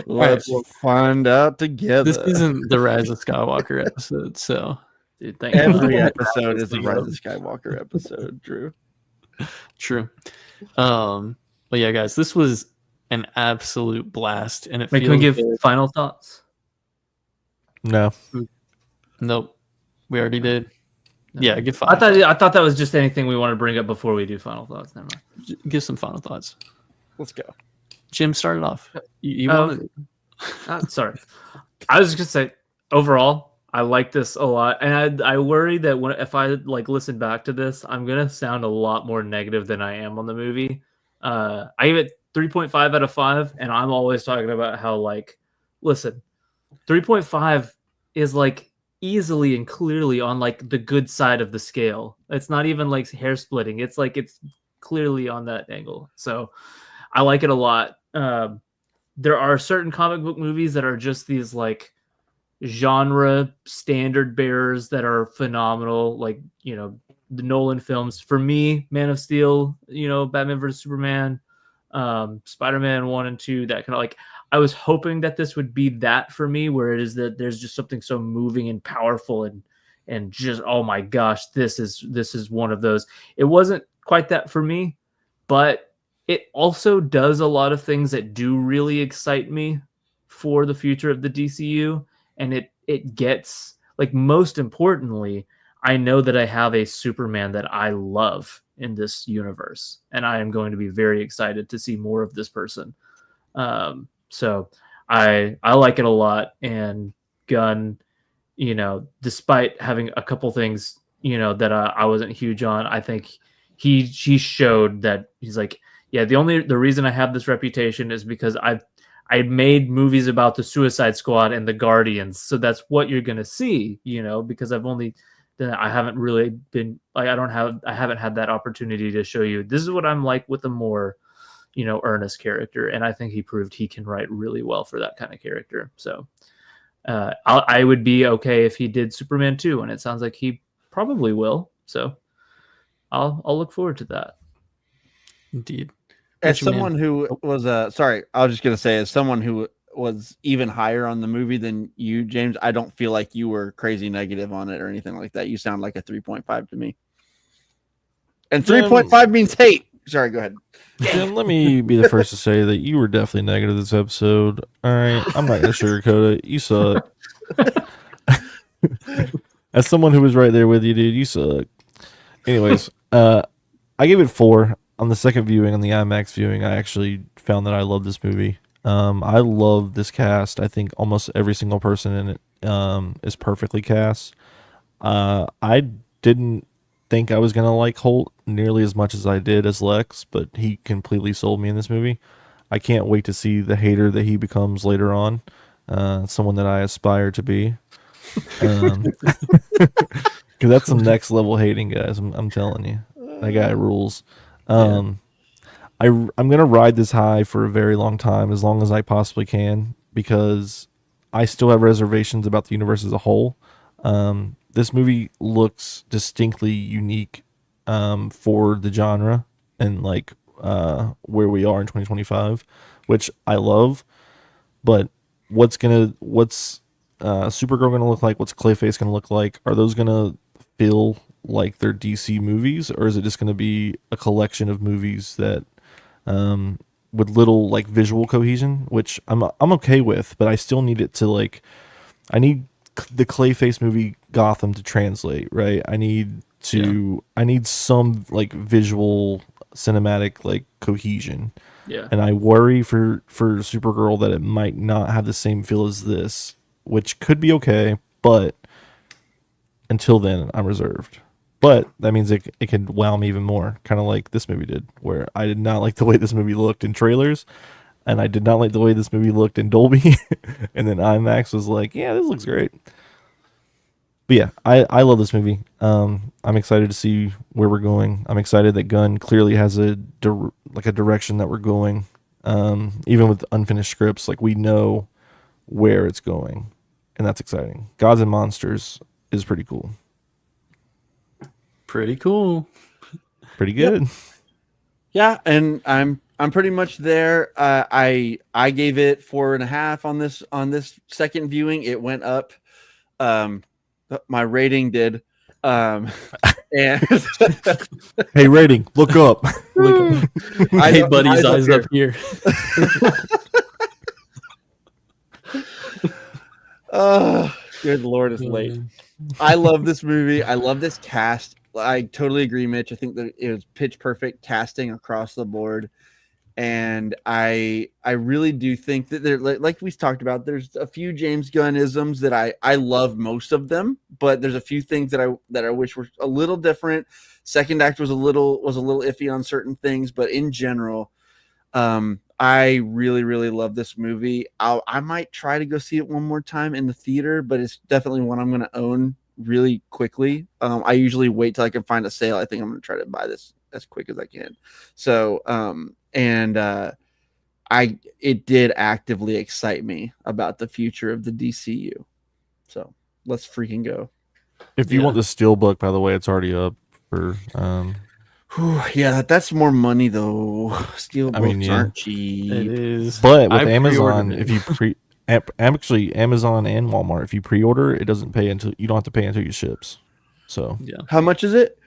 Let's find out together.
This isn't the Rise of Skywalker episode, so
Dude, thank
Every
God.
episode is a Rise of Skywalker episode, Drew.
true. But yeah, guys, this was an absolute blast, and it
Wait, can we
feels
give
good.
final thoughts?
No.
Nope, we already did. Yeah, give
I
five.
thought that was just anything we want to bring up before we do final thoughts. Never mind.
Give some final thoughts.
Let's go.
Jim started off. You
Oh.
wanted
Sorry, I was just gonna say overall, I like this a lot, and I worry that if I like listen back to this, I'm gonna sound a lot more negative than I am on the movie. I give it 3.5 out of 5, and I'm always talking about how like, listen, 3.5 is like easily and clearly on like the good side of the scale. It's not even like hair splitting. It's like it's clearly on that angle. So I like it a lot. There are certain comic book movies that are just these like genre standard bearers that are phenomenal, like the Nolan films. For me, Man of Steel, Batman vs Superman, Spider-Man 1 and 2, that kind of like, I was hoping that this would be that for me, where it is that there's just something so moving and powerful and just, oh my gosh, this is one of those. It wasn't quite that for me, but it also does a lot of things that do really excite me for the future of the DCU. And it gets, like, most importantly, I know that I have a Superman that I love in this universe, and I am going to be very excited to see more of this person. So I like it a lot. And Gunn, despite having a couple things, that I wasn't huge on, I think he showed that he's like, yeah, the reason I have this reputation is because I made movies about the Suicide Squad and the Guardians, so that's what you're gonna see, because I haven't really been like, I haven't had that opportunity to show you this is what I'm like with a more, earnest character, and I think he proved he can write really well for that kind of character. So I would be okay if he did Superman 2, and it sounds like he probably will. So I'll look forward to that.
Indeed.
As
Richard, man.
someone who was sorry, I was just gonna say, as someone who was even higher on the movie than you, James, I don't feel like you were crazy negative on it or anything like that. You sound like a 3.5 to me. And 3.5 means hate. Sorry, go ahead.
Jim, let me be the first to say that you were definitely negative this episode. All right, I'm not gonna sugarcoat it. You suck. As someone who was right there with you, dude, you suck. Anyways, I gave it 4 on the second viewing. On the IMAX viewing, I actually found that I love this movie. I love this cast. I think almost every single person in it is perfectly cast. I didn't think I was gonna like Holt nearly as much as I did as Lex, but he completely sold me in this movie. I can't wait to see the hater that he becomes later on. Someone that I aspire to be. Because that's some next level hating, guys. I'm telling you, that guy rules. I'm gonna ride this high for a very long time, as long as I possibly can, because I still have reservations about the universe as a whole. This movie looks distinctly unique for the genre and like where we are in 2025, which I love. But what's Supergirl gonna look like? What's Clayface gonna look like? Are those gonna feel like they're DC movies, or is it just gonna be a collection of movies that with little like visual cohesion, which I'm okay with, but I still need it to like, I need the Clayface movie Gotham to translate, right? I need some like visual cinematic like cohesion.
Yeah.
And I worry for Supergirl that it might not have the same feel as this, which could be okay, but until then I'm reserved. But that means it could wow me even more, kind of like this movie did, where I did not like the way this movie looked in trailers, and I did not like the way this movie looked in Dolby, and then IMAX was like, yeah, this looks great. But yeah, I love this movie. I'm excited to see where we're going. I'm excited that Gunn clearly has a direction that we're going. Even with unfinished scripts, like we know where it's going, and that's exciting. Gods and Monsters is pretty cool.
Pretty cool.
Pretty good.
Yep. Yeah, and I'm pretty much there. I gave it 4.5 on this second viewing. It went up. My rating did. And
Hey, rating, look up.
Hey, buddy's eyes up here.
Oh, good Lord, it's late. I love this movie. I love this cast. I totally agree, Mitch. I think that it was pitch perfect casting across the board. And I really do think that there, like we talked about, there's a few James Gunn-isms that I love most of them, but there's a few things that I wish were a little different. Second act was a little iffy on certain things, but in general, I really, really love this movie. I might try to go see it one more time in the theater, but it's definitely one I'm going to own really quickly. I usually wait till I can find a sale. I think I'm going to try to buy this as quick as I can. So, it did actively excite me about the future of the DCU. So let's freaking go.
If you want the Steelbook, by the way, it's already up for.
Yeah, that's more money though. Steelbooks aren't cheap.
It is,
but with Amazon, if you actually Amazon and Walmart, if you pre-order, it doesn't pay until you don't have to pay until it ships. So
yeah,
how much is it?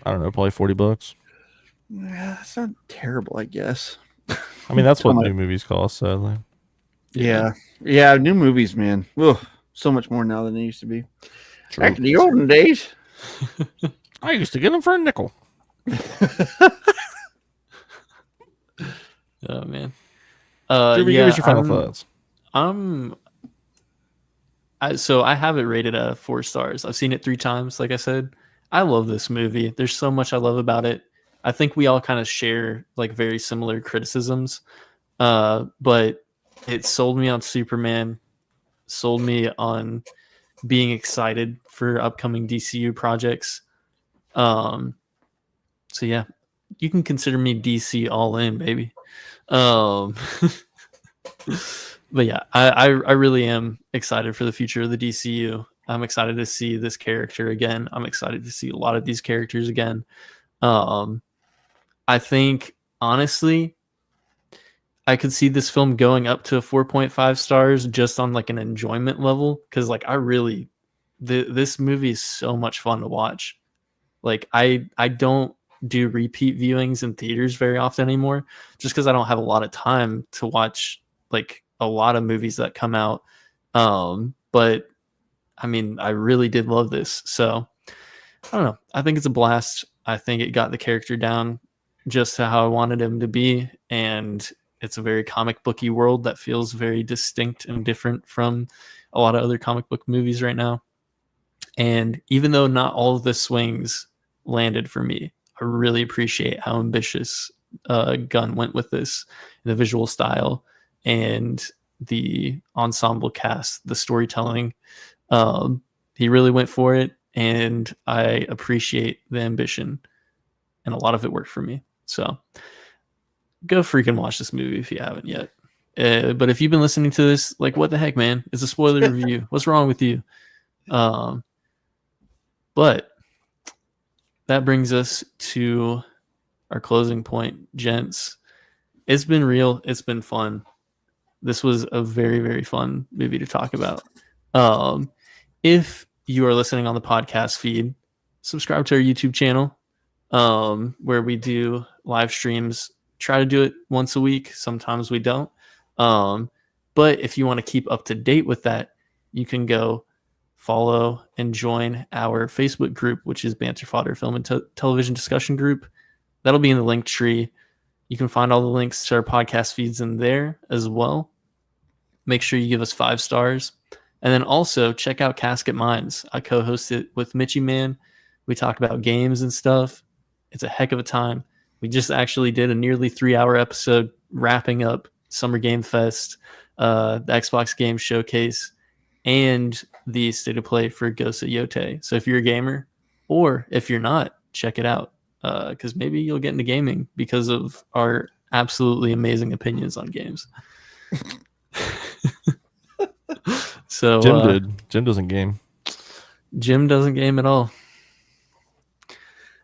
I don't know, probably $40.
Yeah, that's not terrible, I guess.
I mean, that's what new movies cost, sadly.
Yeah, new movies, man. Ugh, so much more now than they used to be.
True.
Back in the olden days,
I used to get them for a nickel.
Oh man.
Give us your final thoughts.
So I have it rated 4 stars. I've seen it 3 times. Like I said, I love this movie. There's so much I love about it. I think we all kind of share like very similar criticisms, but it sold me on Superman, sold me on being excited for upcoming DCU projects. So yeah, you can consider me DC all in, baby. Um, but yeah, I really am excited for the future of the DCU. I'm excited to see this character again. I'm excited to see a lot of these characters again. I think honestly, I could see this film going up to 4.5 stars just on like an enjoyment level, because like I really, this movie is so much fun to watch. Like I don't do repeat viewings in theaters very often anymore, just because I don't have a lot of time to watch like a lot of movies that come out. But I mean, I really did love this, so I don't know. I think it's a blast. I think it got the character down just to how I wanted him to be, and it's a very comic booky world that feels very distinct and different from a lot of other comic book movies right now. And even though not all of the swings landed for me, I really appreciate how ambitious Gunn went with this, the visual style and the ensemble cast, the storytelling. He really went for it, and I appreciate the ambition, and a lot of it worked for me. So go freaking watch this movie if you haven't yet. But if you've been listening to this, like, what the heck, man? It's a spoiler review. What's wrong with you? But that brings us to our closing point, gents. It's been real. It's been fun. This was a very, very fun movie to talk about. If you are listening on the podcast feed, subscribe to our YouTube channel, where we do live streams. Try to do it once a week. Sometimes we don't. But if you want to keep up to date with that, you can go follow and join our Facebook group, which is Banter Fodder Film and Television Discussion Group. That'll be in the link tree. You can find all the links to our podcast feeds in there as well. Make sure you give us 5 stars. And then also check out Casket Minds. I co-host it with Mitchie Man. We talk about games and stuff. It's a heck of a time. We just actually did a nearly 3-hour episode wrapping up Summer Game Fest, the Xbox Game Showcase, and the State of Play for Ghost of Yote. So if you're a gamer, or if you're not, check it out, because maybe you'll get into gaming because of our absolutely amazing opinions on games. So
Jim doesn't game.
Jim doesn't game at all.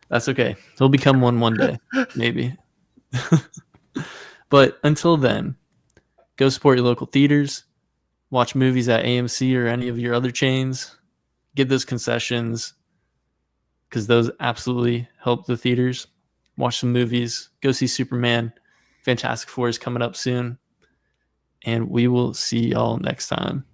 That's okay. He'll become one day, maybe. But until then, go support your local theaters. Watch movies at AMC or any of your other chains. Get those concessions, because those absolutely help the theaters. Watch some movies. Go see Superman. Fantastic Four is coming up soon. And we will see y'all next time.